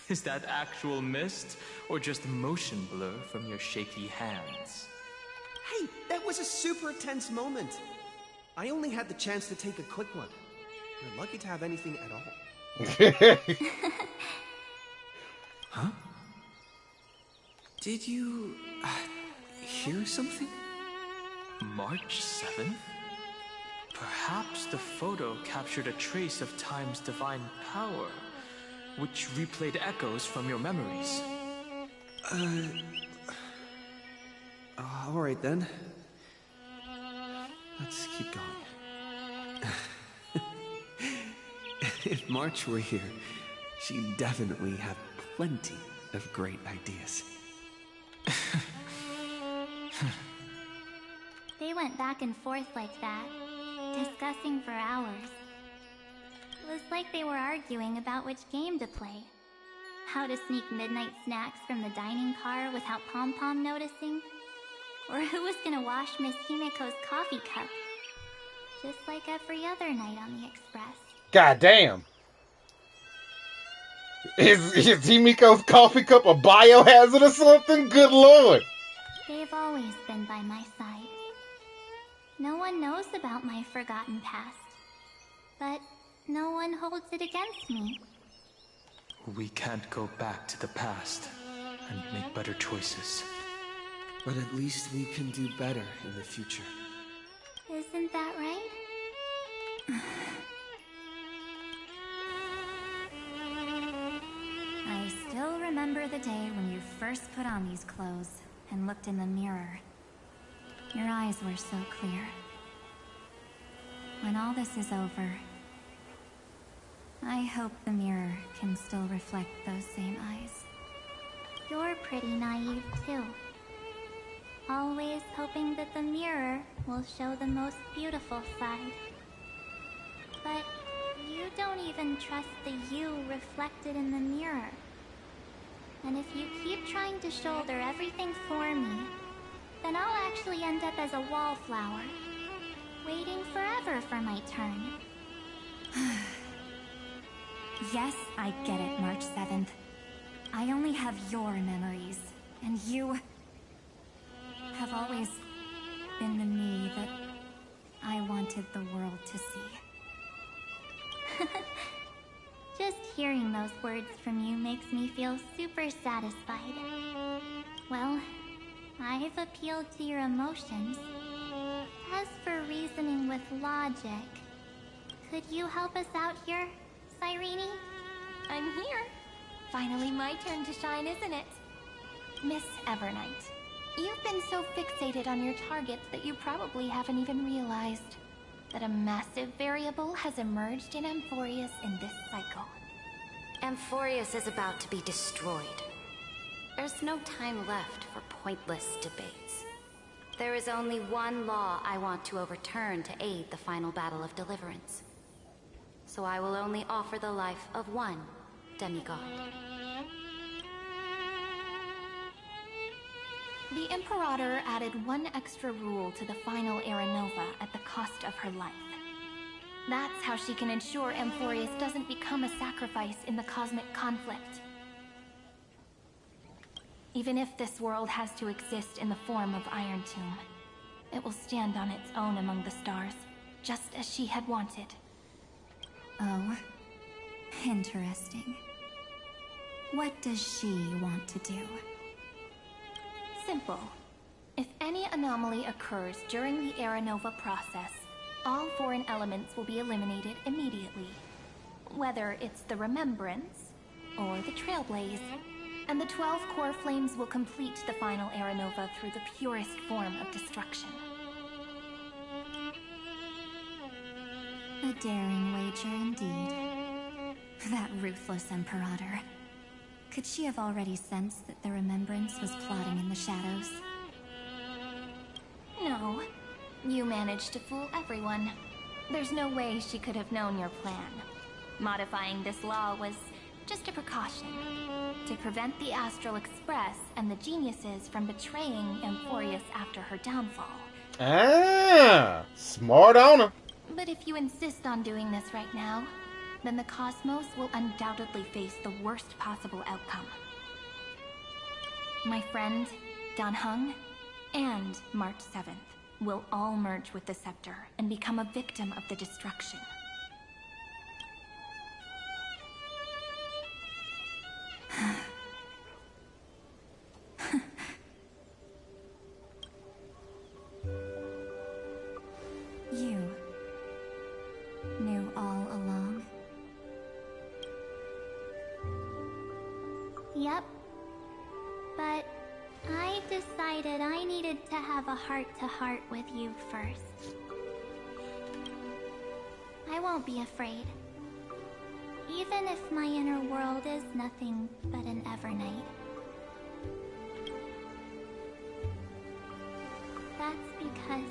Is that actual mist, or just motion blur from your shaky hands? Hey, that was a super tense moment. I only had the chance to take a quick one. You're lucky to have anything at all. Huh? Did you hear something? March 7th? Perhaps the photo captured a trace of time's divine power, which replayed echoes from your memories. Alright then. Let's keep going. If March were here, she'd definitely have plenty of great ideas. They went back and forth like that, discussing for hours. It was like they were arguing about which game to play. How to sneak midnight snacks from the dining car without Pom-Pom noticing. Or who was gonna wash Miss Himiko's coffee cup. Just like every other night on the Express. God damn. Is Himiko's coffee cup a biohazard or something? Good lord. They've always been by my side. No one knows about my forgotten past. But no one holds it against me. We can't go back to the past and make better choices. But at least we can do better in the future. Isn't that right? I still remember the day when you first put on these clothes and looked in the mirror. Your eyes were so clear. When all this is over, I hope the mirror can still reflect those same eyes. You're pretty naive too. Always hoping that the mirror will show the most beautiful side. But you don't even trust the you reflected in the mirror. And if you keep trying to shoulder everything for me, then I'll actually end up as a wallflower, waiting forever for my turn. Yes, I get it, March 7th. I only have your memories, and you have always been the me that I wanted the world to see. Just hearing those words from you makes me feel super satisfied. Well, I've appealed to your emotions. As for reasoning with logic, could you help us out here, Cyrene? I'm here. Finally my turn to shine, isn't it? Miss Evernight, you've been so fixated on your targets that you probably haven't even realized that a massive variable has emerged in Amphorius in this cycle. Amphorius is about to be destroyed. There's no time left for pointless debates. There is only one law I want to overturn to aid the final battle of deliverance. So I will only offer the life of one demigod. The Imperator added one extra rule to the final Era Nova at the cost of her life. That's how she can ensure Amphorius doesn't become a sacrifice in the cosmic conflict. Even if this world has to exist in the form of Iron Tomb, it will stand on its own among the stars, just as she had wanted. Oh, interesting. What does she want to do? Simple. If any anomaly occurs during the Era Nova process, all foreign elements will be eliminated immediately. Whether it's the Remembrance or the Trailblaze, and the 12 core flames will complete the final Era Nova through the purest form of destruction. A daring wager indeed. That ruthless Imperator. Could she have already sensed that the Remembrance was plotting in the shadows? No. You managed to fool everyone. There's no way she could have known your plan. Modifying this law was just a precaution, to prevent the Astral Express and the geniuses from betraying Amphorius after her downfall. Ah, smart on her. But if you insist on doing this right now, then the Cosmos will undoubtedly face the worst possible outcome. My friend, Dan Heng, and March 7th will all merge with the Scepter and become a victim of the destruction. You knew all along? Yep. But I decided I needed to have a heart-to-heart with you first. I won't be afraid. Even if my inner world is nothing but an Evernight. That's because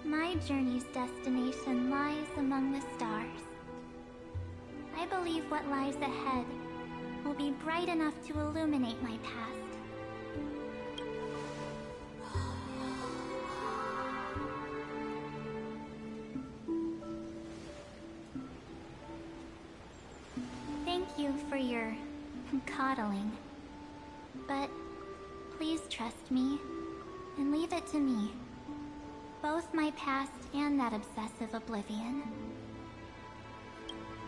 my journey's destination lies among the stars. I believe what lies ahead will be bright enough to illuminate my past. Thank you for your coddling. But please trust me and leave it to me. Both my past and that obsessive oblivion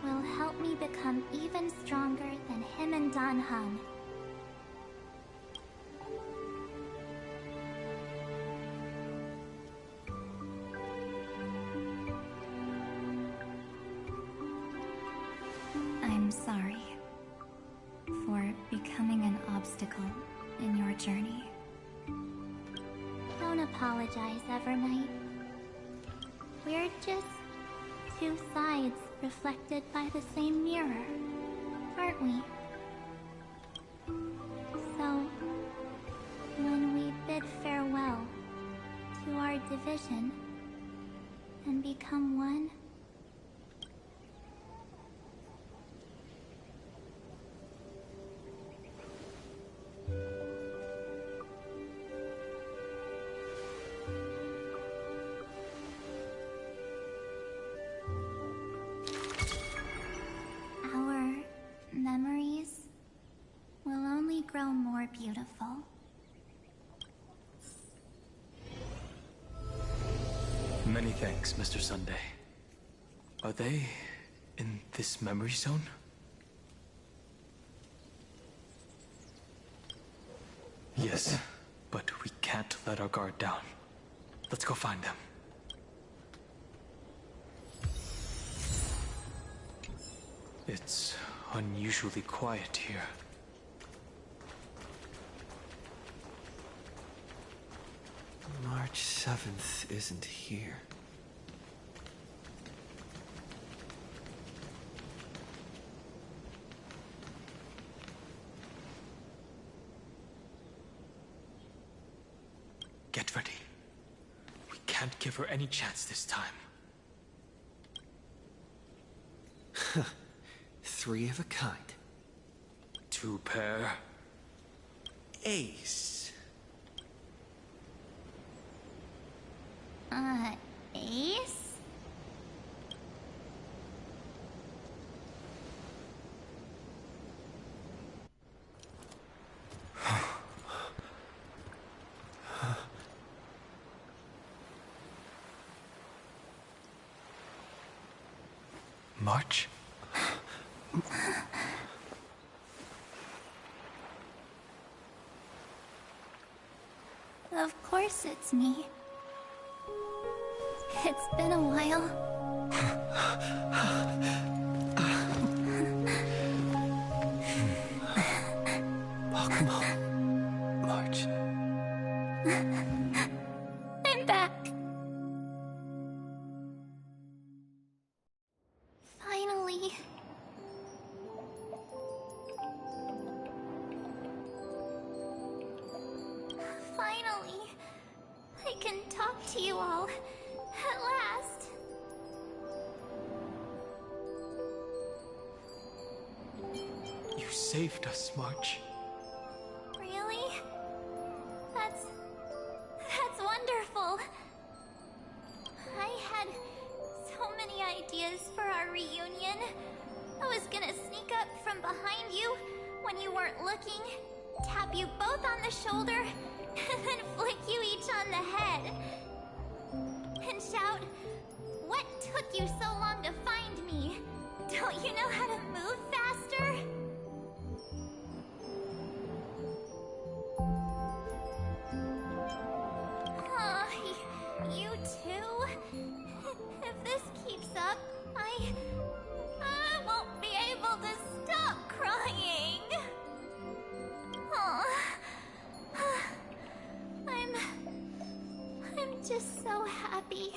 will help me become even stronger than him and Dan Heng. I'm sorry for becoming an obstacle in your journey. Don't apologize, Evernight. We're just two sides reflected by the same mirror, aren't we? So, when we bid farewell to our division and become one, our memories will only grow more beautiful. Many thanks, Mr. Sunday. Are they in this memory zone? Yes, but we can't let our guard down. Let's go find them. It's unusually quiet here. March 7th isn't here. Get ready. We can't give her any chance this time. Three of a kind. Two pair. Ace. Ace? March? Of course it's me. It's been a while. Welcome home, March. I'm back. Finally. Finally. I can talk to you all. At last. You saved us, March. Really? That's wonderful. I had so many ideas for our reunion. I was gonna sneak up from behind you when you weren't looking, tap you both on the shoulder, and then flick you each on the head. And shout, "What took you so long to find me? Don't you know how to move faster?" You too? If this keeps up, I won't be able to stop crying. Aw. I'm just so happy.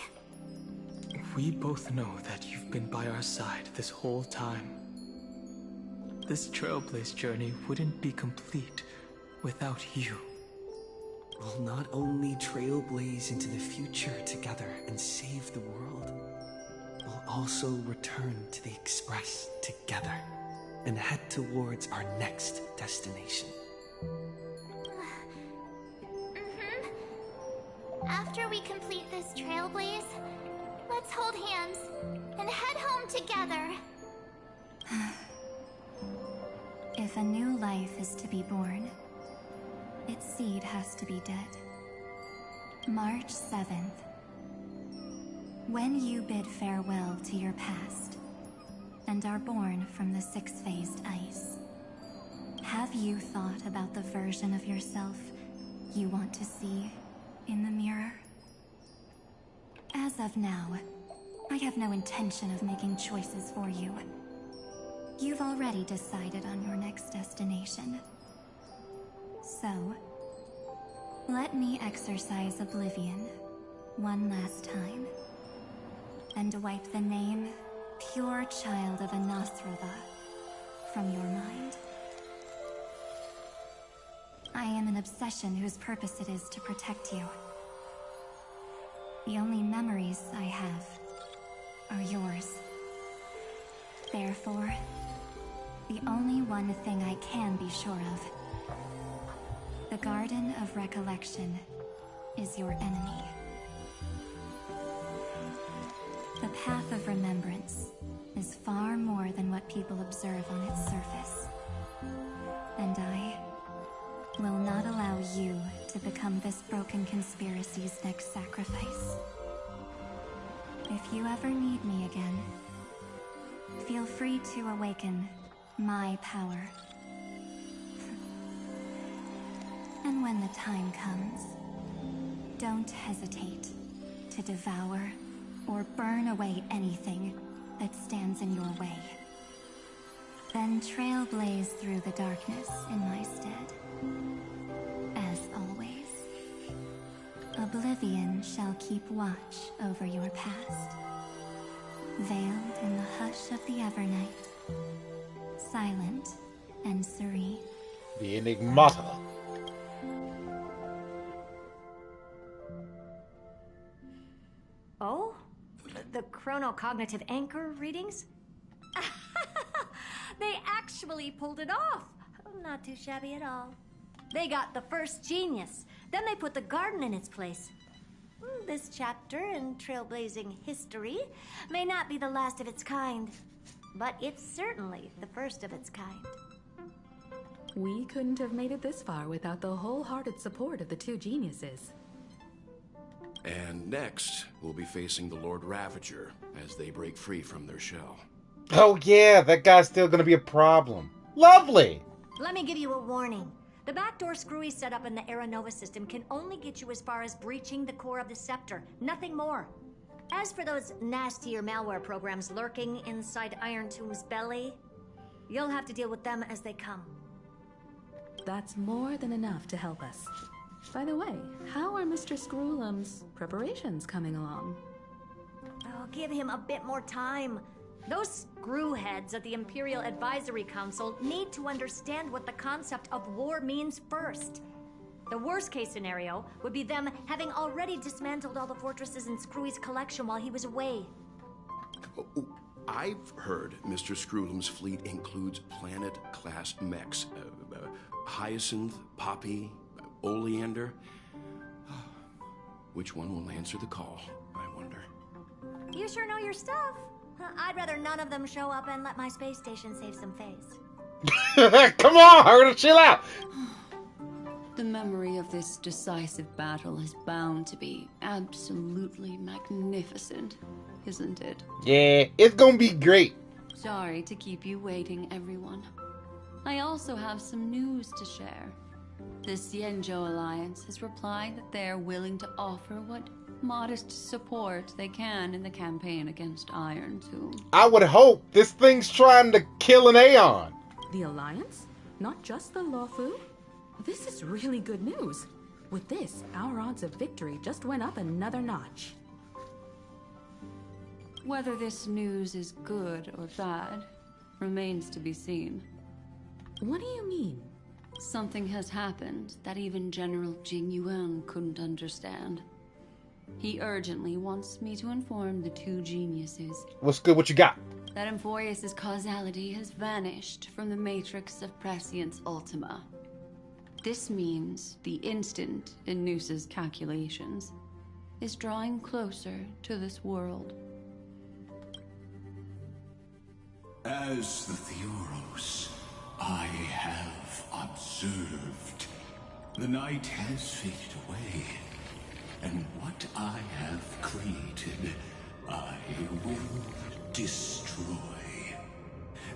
We both know that you've been by our side this whole time. This Trailblaze journey wouldn't be complete without you. We'll not only trailblaze into the future together and save the world, we'll also return to the Express together and head towards our next destination. After we complete this trailblaze, let's hold hands and head home together. If a new life is to be born, its seed has to be dead. March 7th. When you bid farewell to your past and are born from the six-phased ice, have you thought about the version of yourself you want to see in the mirror? As of now, I have no intention of making choices for you. You've already decided on your next destination. So, let me exercise oblivion one last time and wipe the name Pure Child of Anasrova from your mind. I am an obsession whose purpose it is to protect you. The only memories I have are yours. Therefore, the only one thing I can be sure of: the Garden of Recollection is your enemy. The path of remembrance is far more than what people observe on its surface. And I will not allow you to become this broken conspiracy's next sacrifice. If you ever need me again, feel free to awaken my power. And when the time comes, don't hesitate to devour or burn away anything that stands in your way. Then trailblaze through the darkness in my stead. As always, oblivion shall keep watch over your past, veiled in the hush of the Evernight, silent and serene. The Enigmata. Oh? The chronocognitive anchor readings? They actually pulled it off. Not too shabby at all. They got the first genius. Then they put the garden in its place. This chapter in trailblazing history may not be the last of its kind, but it's certainly the first of its kind. We couldn't have made it this far without the wholehearted support of the two geniuses. And next, we'll be facing the Lord Ravager as they break free from their shell. Oh yeah, that guy's still gonna be a problem. Lovely! Let me give you a warning. The backdoor screwy setup in the Era Nova system can only get you as far as breaching the core of the scepter, nothing more. As for those nastier malware programs lurking inside Iron Tomb's belly, you'll have to deal with them as they come. That's more than enough to help us. By the way, how are Mr. Screwlum's preparations coming along? Oh, give him a bit more time. Those screwheads at the Imperial Advisory Council need to understand what the concept of war means first. The worst case scenario would be them having already dismantled all the fortresses in Screwy's collection while he was away. I've heard Mr. Screwlum's fleet includes planet-class mechs. Hyacinth, Poppy, Oleander. Which one will answer the call, I wonder? You sure know your stuff. I'd rather none of them show up and let my space station save some face. Come on, Herta, chill out! The memory of this decisive battle is bound to be absolutely magnificent, isn't it? Yeah, it's gonna be great. Sorry to keep you waiting, everyone. I also have some news to share. The Xianzhou Alliance has replied that they're willing to offer what modest support they can in the campaign against Iron Tomb. I would hope this thing's trying to kill an Aeon. The Alliance? Not just the Luofu? This is really good news. With this, our odds of victory just went up another notch. Whether this news is good or bad remains to be seen. What do you mean? Something has happened that even General Jing Yuan couldn't understand. He urgently wants me to inform the two geniuses. What's good? What you got? That Amphorius' causality has vanished from the matrix of Prescience Ultima. This means the instant in Noosa's calculations is drawing closer to this world. As the Theoros, I have observed. The night has faded away, and what I have created, I will destroy.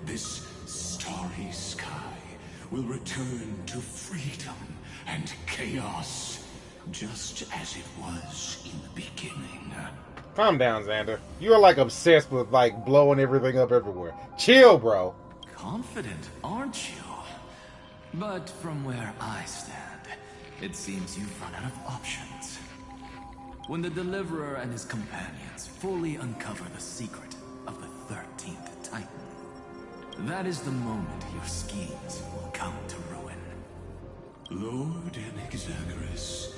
This starry sky will return to freedom and chaos, just as it was in the beginning. Calm down, Xander. You are like obsessed with like blowing everything up everywhere. Chill, bro. Confident, aren't you? But from where I stand, it seems you've run out of options. When the Deliverer and his companions fully uncover the secret of the 13th Titan, that is the moment your schemes will come to ruin. Lord Anaxagoras,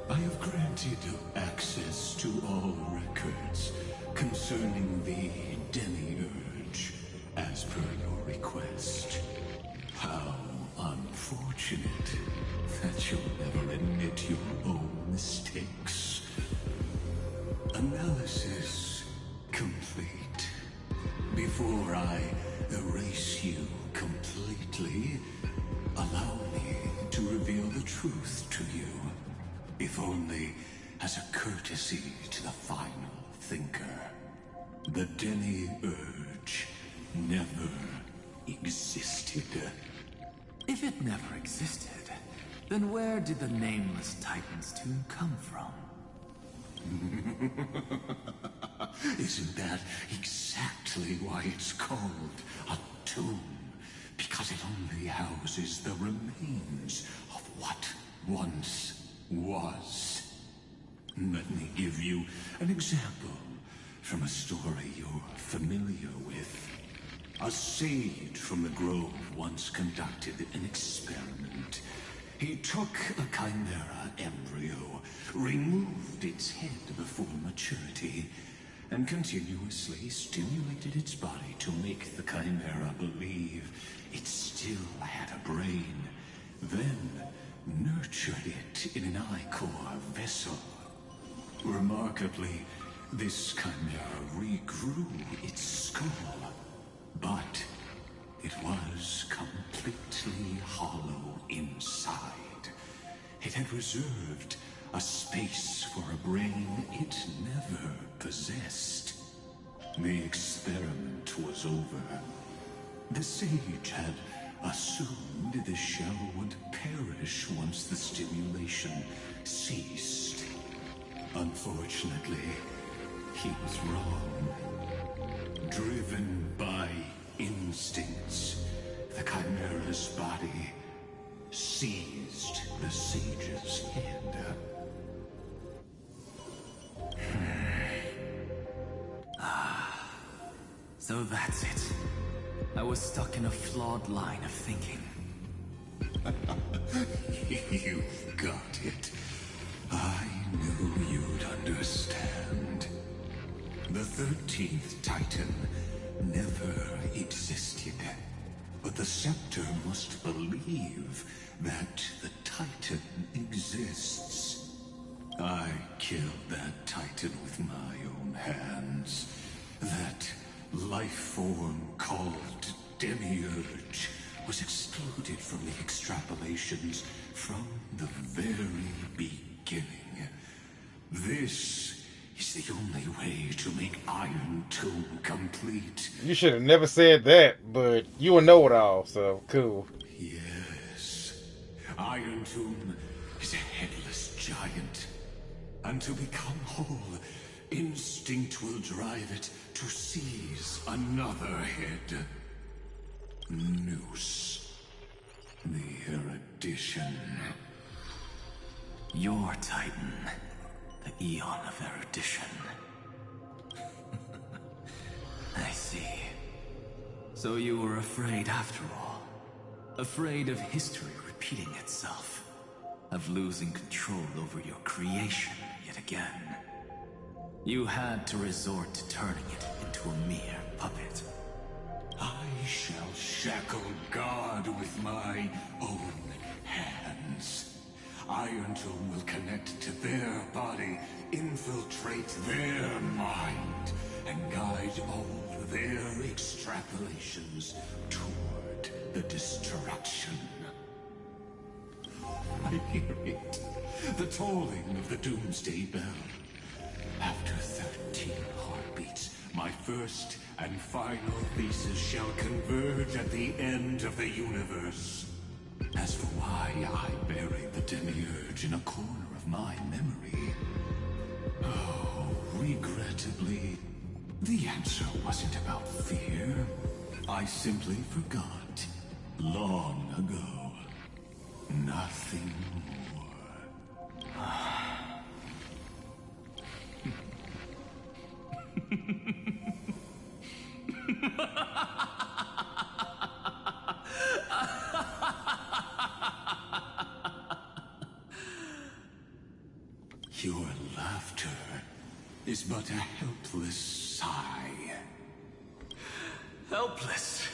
I have granted access to all records concerning the Demiurge, as per your request. How unfortunate that you'll never admit your own mistakes. Analysis complete. Before I erase you completely, allow me to reveal the truth to you, if only as a courtesy to the final thinker. The Demiurge never existed. If it never existed, then where did the nameless Titan's tomb come from? Isn't that exactly why it's called a tomb? Because it only houses the remains of what once was. Let me give you an example from a story you're familiar with. A sage from the grove once conducted an experiment. He took a chimera embryo, removed its head before maturity, and continuously stimulated its body to make the chimera believe it still had a brain, then nurtured it in an ichor vessel. Remarkably, this chimera regrew its skull, but it was completely hollow inside. It had reserved a space for a brain it never possessed. The experiment was over. The sage had assumed the shell would perish once the stimulation ceased. Unfortunately, he was wrong. Driven by instincts, the chimera's body seized the sage's head. So that's it. I was stuck in a flawed line of thinking. You got it. I knew you'd understand. The 13th Titan never existed. But the Scepter must believe that the Titan exists. I killed that Titan with my own hands. That life form called Demiurge was excluded from the extrapolations from the very beginning. This is the only way to make Iron Tomb complete. You should have never said that, but you a know-it-all, so cool. Yes. Iron Tomb is a headless giant. And to become whole, instinct will drive it to seize another head. Noose. The erudition. Your Titan. The Eon of Erudition. I see. So you were afraid after all. Afraid of history repeating itself. Of losing control over your creation yet again. You had to resort to turning it into a mere puppet. I shall shackle God with my own hands. Iron Tomb will connect to their body, infiltrate their mind, and guide all their extrapolations toward the destruction. I hear it. The tolling of the Doomsday Bell. After 13 heartbeats, my first and final thesis shall converge at the end of the universe. As for why I buried the Demiurge in a corner of my memory, oh, regrettably, the answer wasn't about fear. I simply forgot long ago. Nothing more. Your laughter is but a helpless sigh. Helpless?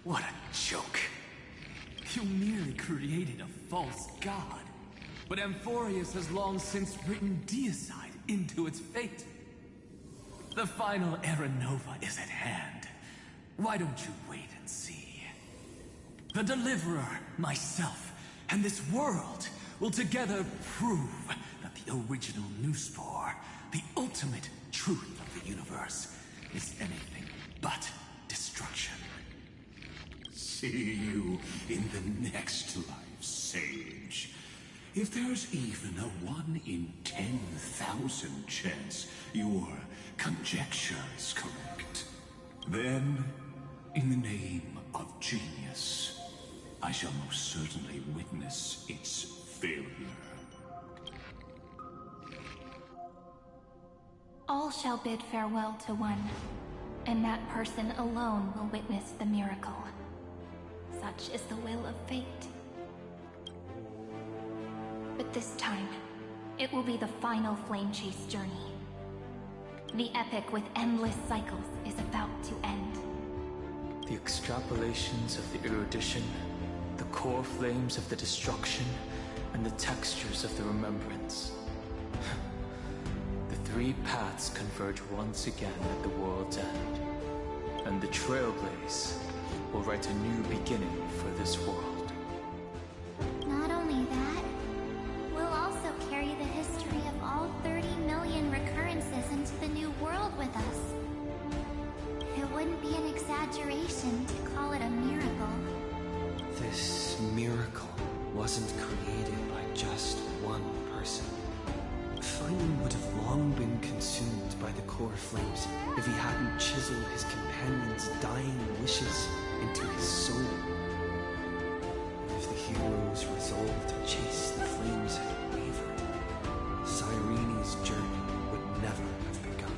What a joke. You merely created a false god. But Amphorius has long since written deicide into its fate. The final Era Nova is at hand. Why don't you wait and see? The Deliverer, myself, and this world will together prove that the original Newspore, the ultimate truth of the universe, is anything but destruction. See you in the next life, Sage. If there's even a 1 in 10,000 chance your conjecture's correct, then, in the name of genius, I shall most certainly witness its failure. All shall bid farewell to one, and that person alone will witness the miracle. Such is the will of fate. But this time, it will be the final flame chase journey. The epic with endless cycles is about to end. The extrapolations of the erudition, the core flames of the destruction, and the textures of the remembrance. three paths converge once again at the world's end, and the Trailblaze will write a new beginning for this world. Not only that, we'll also carry the history of all 30 million recurrences into the new world with us. It wouldn't be an exaggeration to call it a miracle. This miracle wasn't created by just one person. Feynman would have long been consumed by the core flames if he hadn't chiseled his companion's dying wishes into his soul. If the hero's resolve to chase the flames had wavered, Cyrene's journey would never have begun.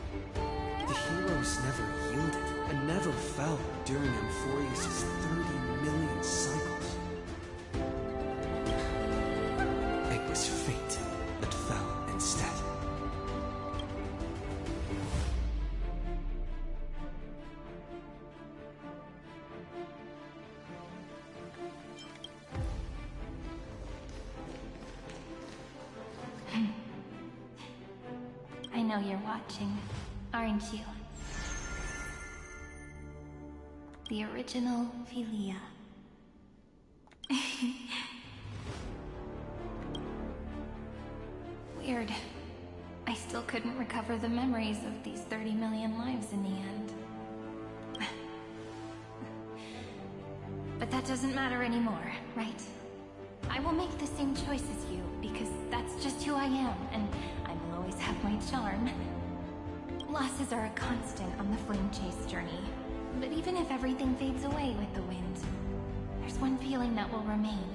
The heroes never yielded and never fell during Amphorius' 30 million cycles. It was fate that fell instead. I know you're watching, aren't you? The original Philia. Weird. I still couldn't recover the memories of these 30 million lives in the end. But that doesn't matter anymore, right? I will make the same choice as you, because that's just who I am, and I will always have my charm. Losses are a constant on the flame chase journey, but even if everything fades away with the wind, there's one feeling that will remain.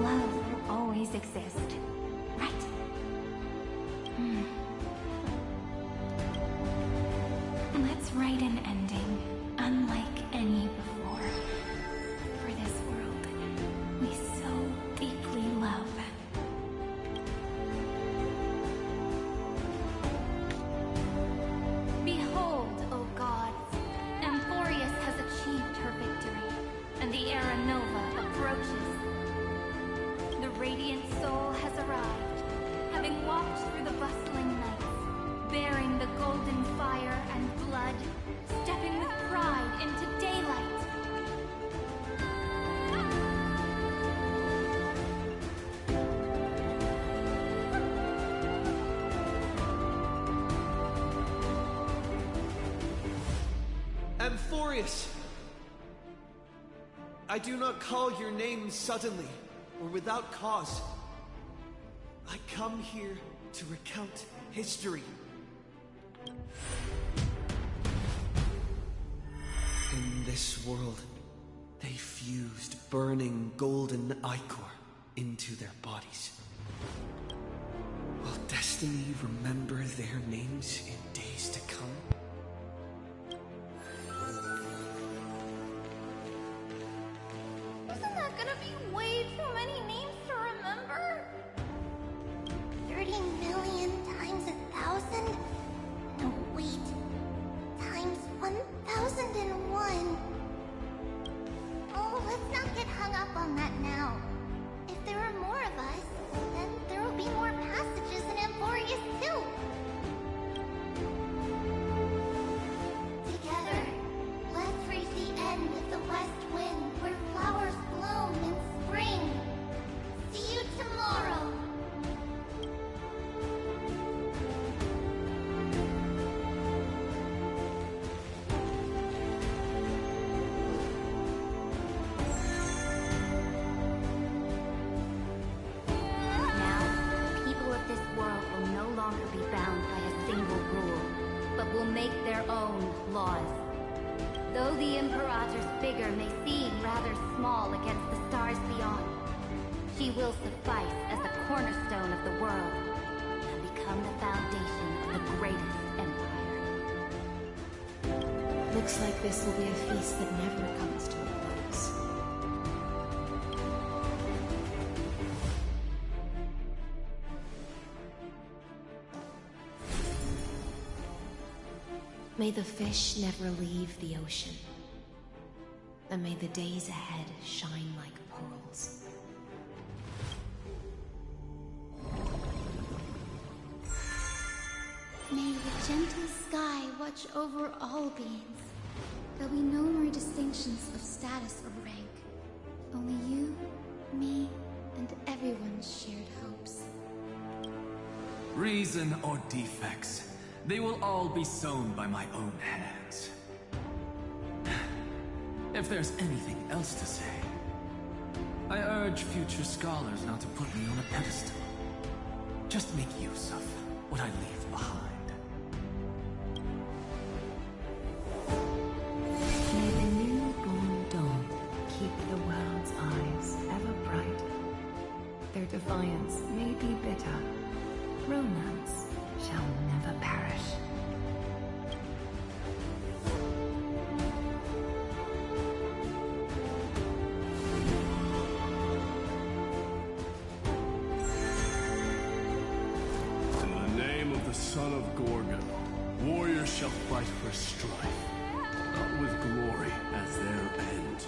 Love will always exist, right? Let's write an ending unlike any before. For this world we so deeply love. Behold, O gods, Amphorius has achieved her victory, and the Era Nova approaches. The radiant soul has arrived, having walked through the bustling nights, bearing the golden fire and blood, stepping with pride into daylight. Amphorius! I do not call your name suddenly, or without cause. I come here to recount history. In this world, they fused burning golden ichor into their bodies. Will destiny remember their names in days to come? Isn't that gonna be way too many names to remember? 30 million times 1,000? No, wait. Times 1,001. Oh, let's not get hung up on that now. If there are more of us, then there will be more passages in Amphorius too. Together, let's reach the end of the west wind where flowers bloom in spring. See you tomorrow. Though the Imperator's figure may seem rather small against the stars beyond, she will suffice as the cornerstone of the world and become the foundation of the greatest empire. Looks like this will be a feast that never comes to a close. May the fish never leave the ocean, and may the days ahead shine like pearls. May the gentle sky watch over all beings. There'll be no more distinctions of status or rank. Only you, me, and everyone's shared hopes. Reason or defects, they will all be sown by my own hands. If there's anything else to say, I urge future scholars not to put me on a pedestal. Just make use of what I leave behind. May the newborn dawn keep the world's eyes ever bright. Their defiance may be bitter. Romance shall never perish. Son of Gorgon, warriors shall fight for strife, not with glory as their end,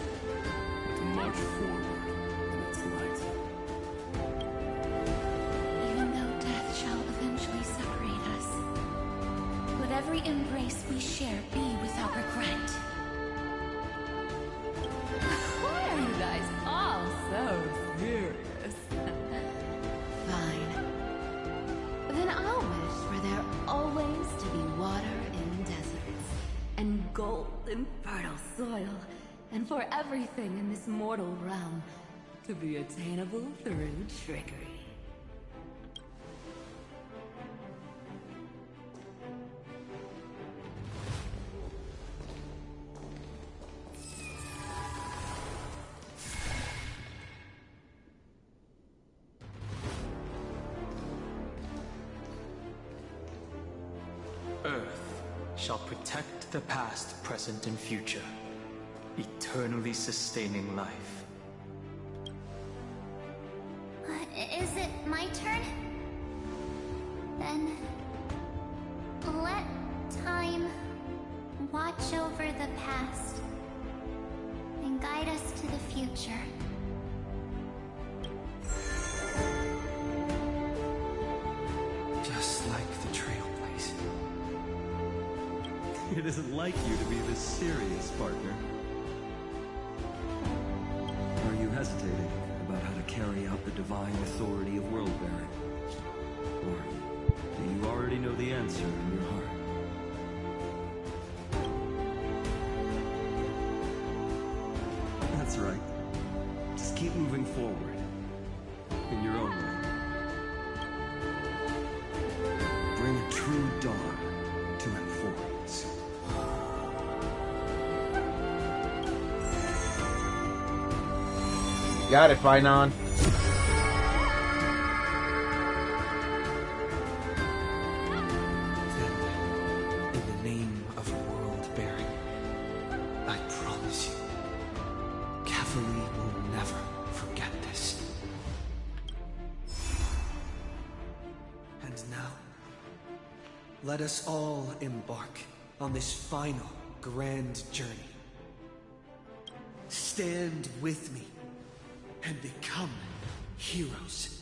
but to march forward in its light. Even though death shall eventually separate us, let every embrace we share be without regret. Why are you guys all so serious? Fine. Then I'll wish for there always to be water in deserts, and gold in fertile soil, and for everything in this mortal realm to be attainable through trickery. Earth shall protect the past, present, and future, eternally sustaining life. Is it my turn? Then let time watch over the past and guide us to the future. Just like the Trailblaze. It isn't like you to be this serious, partner. Are you hesitating about how to carry out the divine authority of world-bearing? Or do you already know the answer in your heart? That's right. Just keep moving forward. In your own way. Bring a true dawn to Emporius. Got it, Finon. In the name of world-bearing, I promise you, Cavalry will never forget this. And now, let us all embark on this final grand journey. Stand with me and become heroes.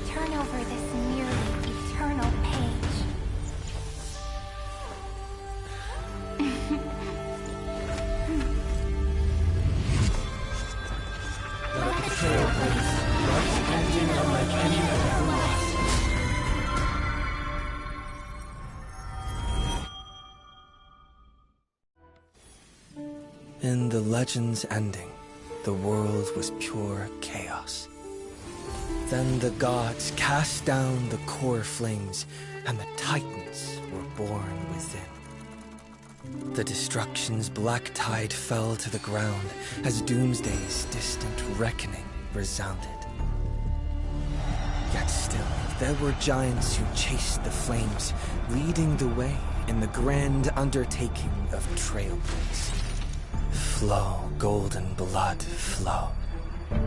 Turn over this nearly eternal page. Let the Trailblaze rush engine unlike any I've ever lost. In the legend's ending, the world was pure chaos. Then the gods cast down the core flames, and the Titans were born within. The destruction's black tide fell to the ground as Doomsday's distant reckoning resounded. Yet still, there were giants who chased the flames, leading the way in the grand undertaking of Trailblaze. Flow, golden blood, flow.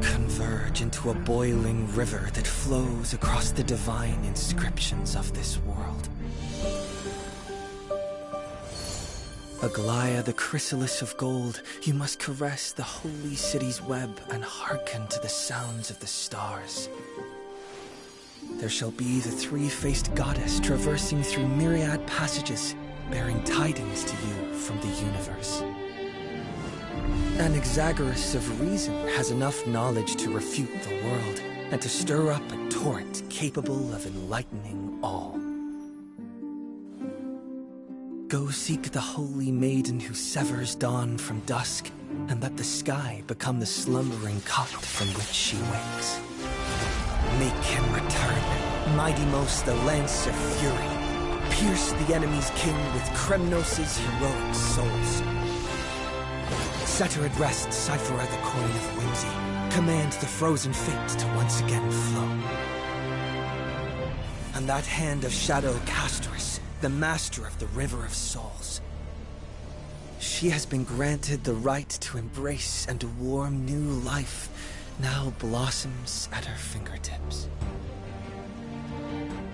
Converge into a boiling river that flows across the divine inscriptions of this world. Aglaya, the chrysalis of gold, you must caress the holy city's web and hearken to the sounds of the stars. there shall be the three-faced goddess traversing through myriad passages, bearing tidings to you from the universe. Anaxagoras of reason has enough knowledge to refute the world, and to stir up a torrent capable of enlightening all. Go seek the holy maiden who severs dawn from dusk, and let the sky become the slumbering cot from which she wakes. Make him return, mighty most the lance of fury. Pierce the enemy's king with Kremnos' heroic souls. Set her at rest, cipher the coin of whimsy. Command the frozen fate to once again flow. And that hand of shadow Castress, the master of the river of souls. She has been granted the right to embrace and to warm new life, now blossoms at her fingertips.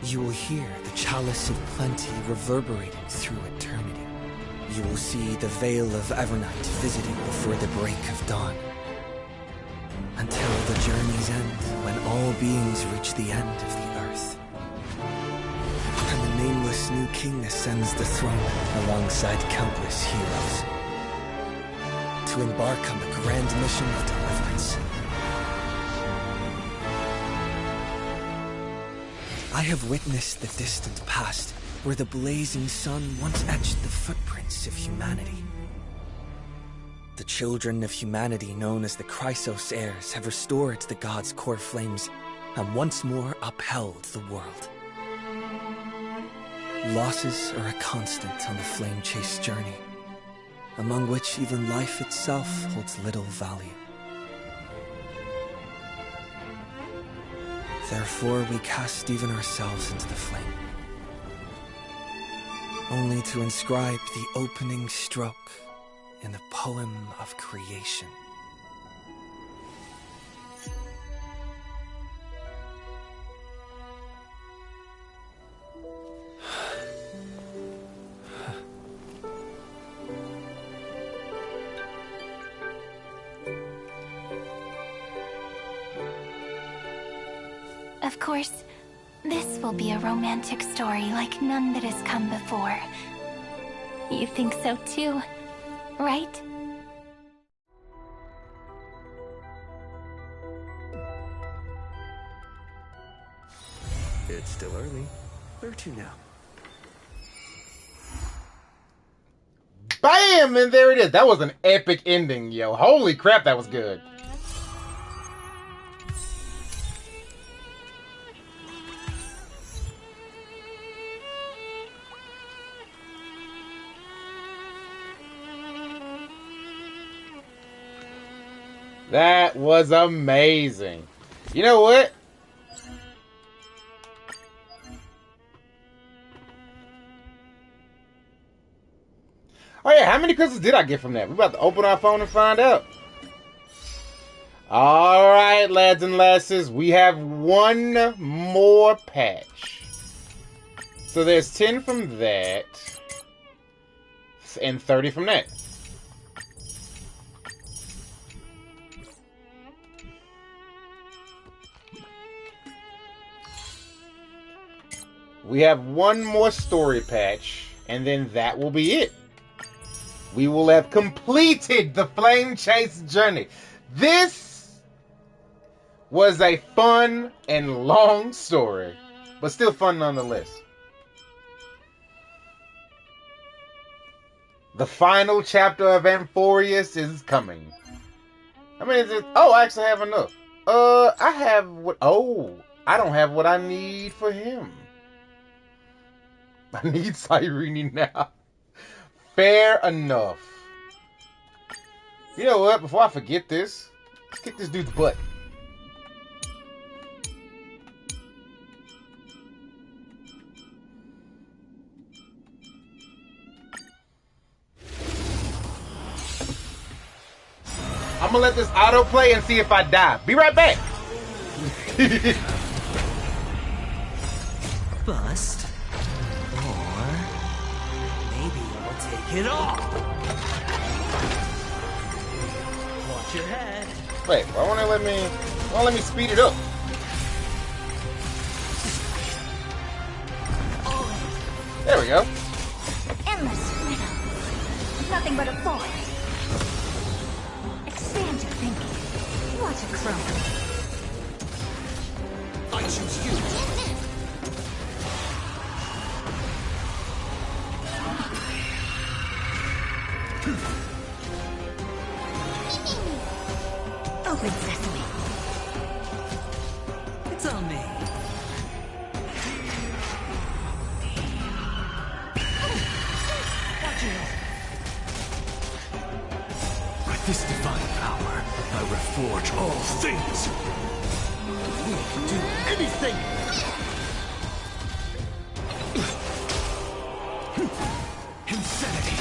You will hear the chalice of plenty reverberating through eternity. You will see the veil of Evernight visiting before the break of dawn. Until the journey's end, when all beings reach the end of the earth. And the nameless new king ascends the throne alongside countless heroes. To embark on the grand mission of deliverance. I have witnessed the distant past, where the blazing sun once etched the footprints of humanity. The children of humanity known as the Chrysos heirs have restored the gods' core flames and once more upheld the world. Losses are a constant on the flame-chased journey, among which even life itself holds little value. Therefore, we cast even ourselves into the flame, only to inscribe the opening stroke in the poem of creation. Of course, this will be a romantic story like none that has come before. You think so too, right? It's still early. Where to now? Bam! And there it is. That was an epic ending, yo. Holy crap, that was good. That was amazing. You know what? Oh yeah, how many crystals did I get from that? We're about to open our phone and find out. Alright, lads and lasses, we have one more patch. So there's 10 from that, and 30 from that. We have one more story patch, and then that will be it. We will have completed the Flame Chase journey. This was a fun and long story, but still fun nonetheless. The final chapter of Amphorius is coming. I mean, oh, I actually have enough. I have what? Oh, I don't have what I need for him. I need Cyrene now. Fair enough. You know what? Before I forget this, let's kick this dude's butt. I'm gonna let this autoplay and see if I die. Be right back. Bust. Or maybe I'll take it all. Watch your head. Wait, why won't it let me speed it up? There we go. Endless freedom. Nothing but a thought. Expand your thinking. Watch it crumble. I choose you. Open sesame. It's on me. With this divine power, I reforge all things. We can do anything. Insanity.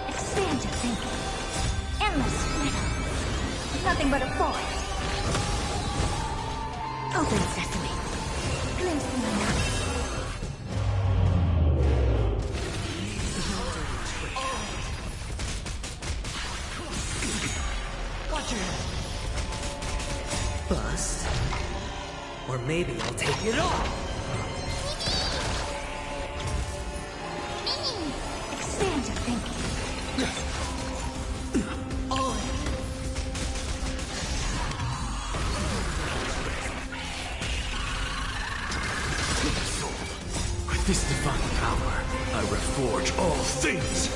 Expand your thinking. Endless freedom. Nothing but a thought. Open sesame. Glimpse in the night. Watch your head. Bust. Or maybe I'll take it all. Expand your thinking. All in. With this divine power, I reforge all things.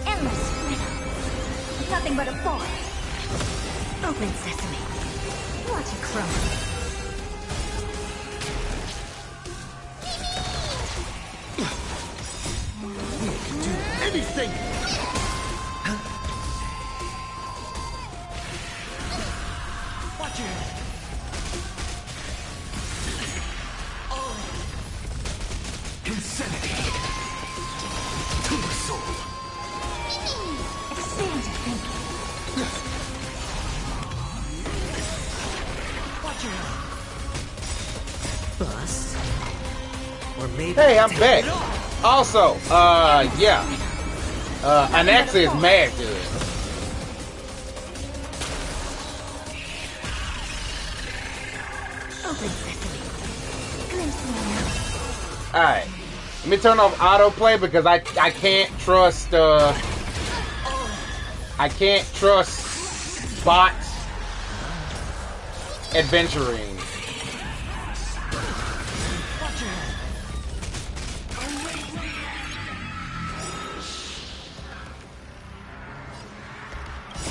Endless freedom. Nothing but a thought. Open sesame. Watch it crumble. We can do anything. Watch your head. All in. Insanity. To the soul. Expand your thinking. Watch your head. Bust. Or maybe Hey, I'll I'm take back. it all. Also, yeah. Anaxa is mad good. Open sesame. Glimpse in the night. Alright. Let me turn off autoplay because I can't trust bots adventuring. Watch your head.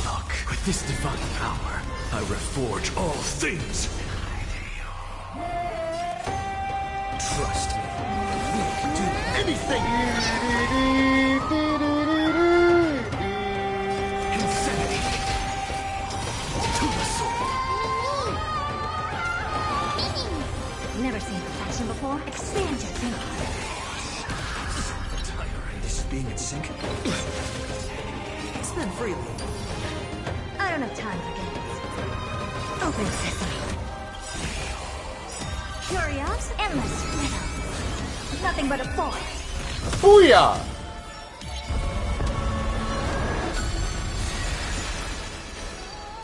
Look, with this divine power, I reforge all things. Trust me. We can do anything. Insanity. To the soul. Never seen perfection before. Expand your thinking. Tiring just being in sync. Spend freely. I don't have time for games. Open sesame. Curious, endless freedom. Nothing but a thought. Booyah!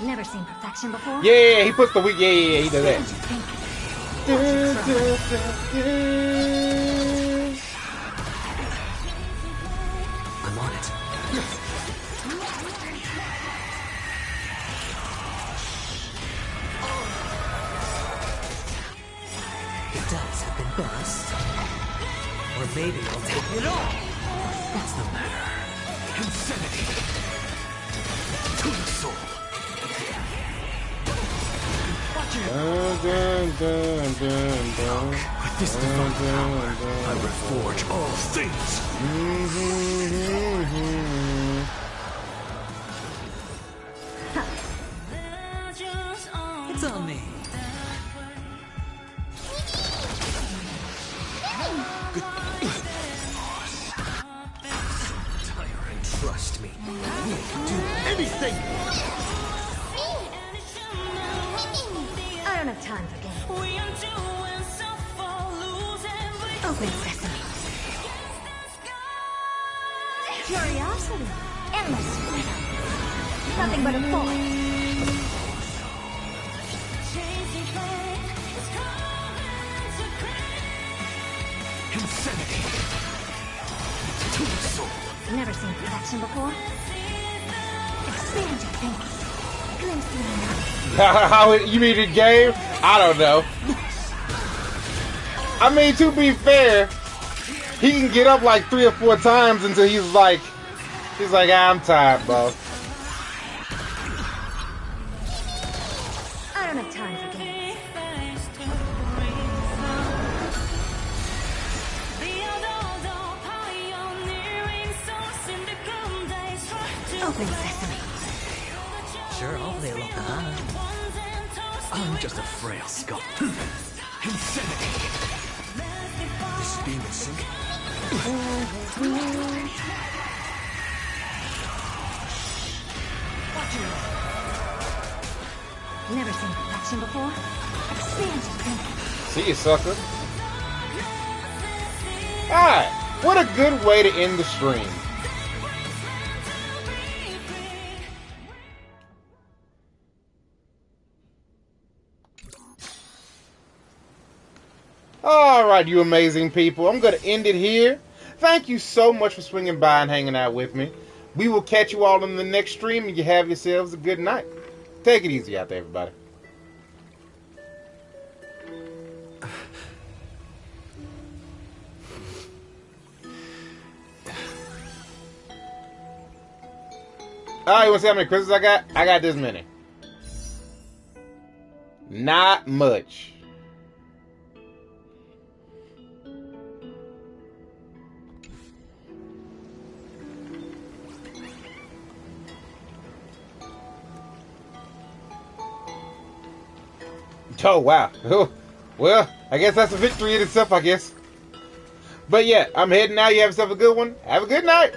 Never seen perfection before. Yeah, he puts the weak. Yeah, he does that. Expand your thinking. I'm on it. The dice have been bust. Or maybe I'll take it all. What's the matter? Insanity. To the soul. Watch your With this divine power, I reforge all things. It's on me. Tiring. Trust me. We can do anything. I don't have time for games. Open sesame. Curiosity. Endless freedom. Nothing but a thought. Never seen perfection before. Expand your thinking. Glimpse the unknown. How you mean the game? I don't know. I mean, to be fair, he can get up like 3 or 4 times until he's like, I'm tired, bro. I don't have time for games. Open sesame. Sure, I'll play along. I'm just a frail skull. Insanity! This is being a sync. Never seen perfection before. Expand your thinking. See you, sucker. Alright, what a good way to end the stream. Alright, you amazing people. I'm going to end it here. Thank you so much for swinging by and hanging out with me. We will catch you all in the next stream, and you have yourselves a good night. Take it easy out there, everybody. Alright, you want to see how many crystals I got? I got this many. Not much. Oh, wow. Well, I guess that's a victory in itself, I guess. But yeah, I'm heading now. You have yourself a good one. Have a good night.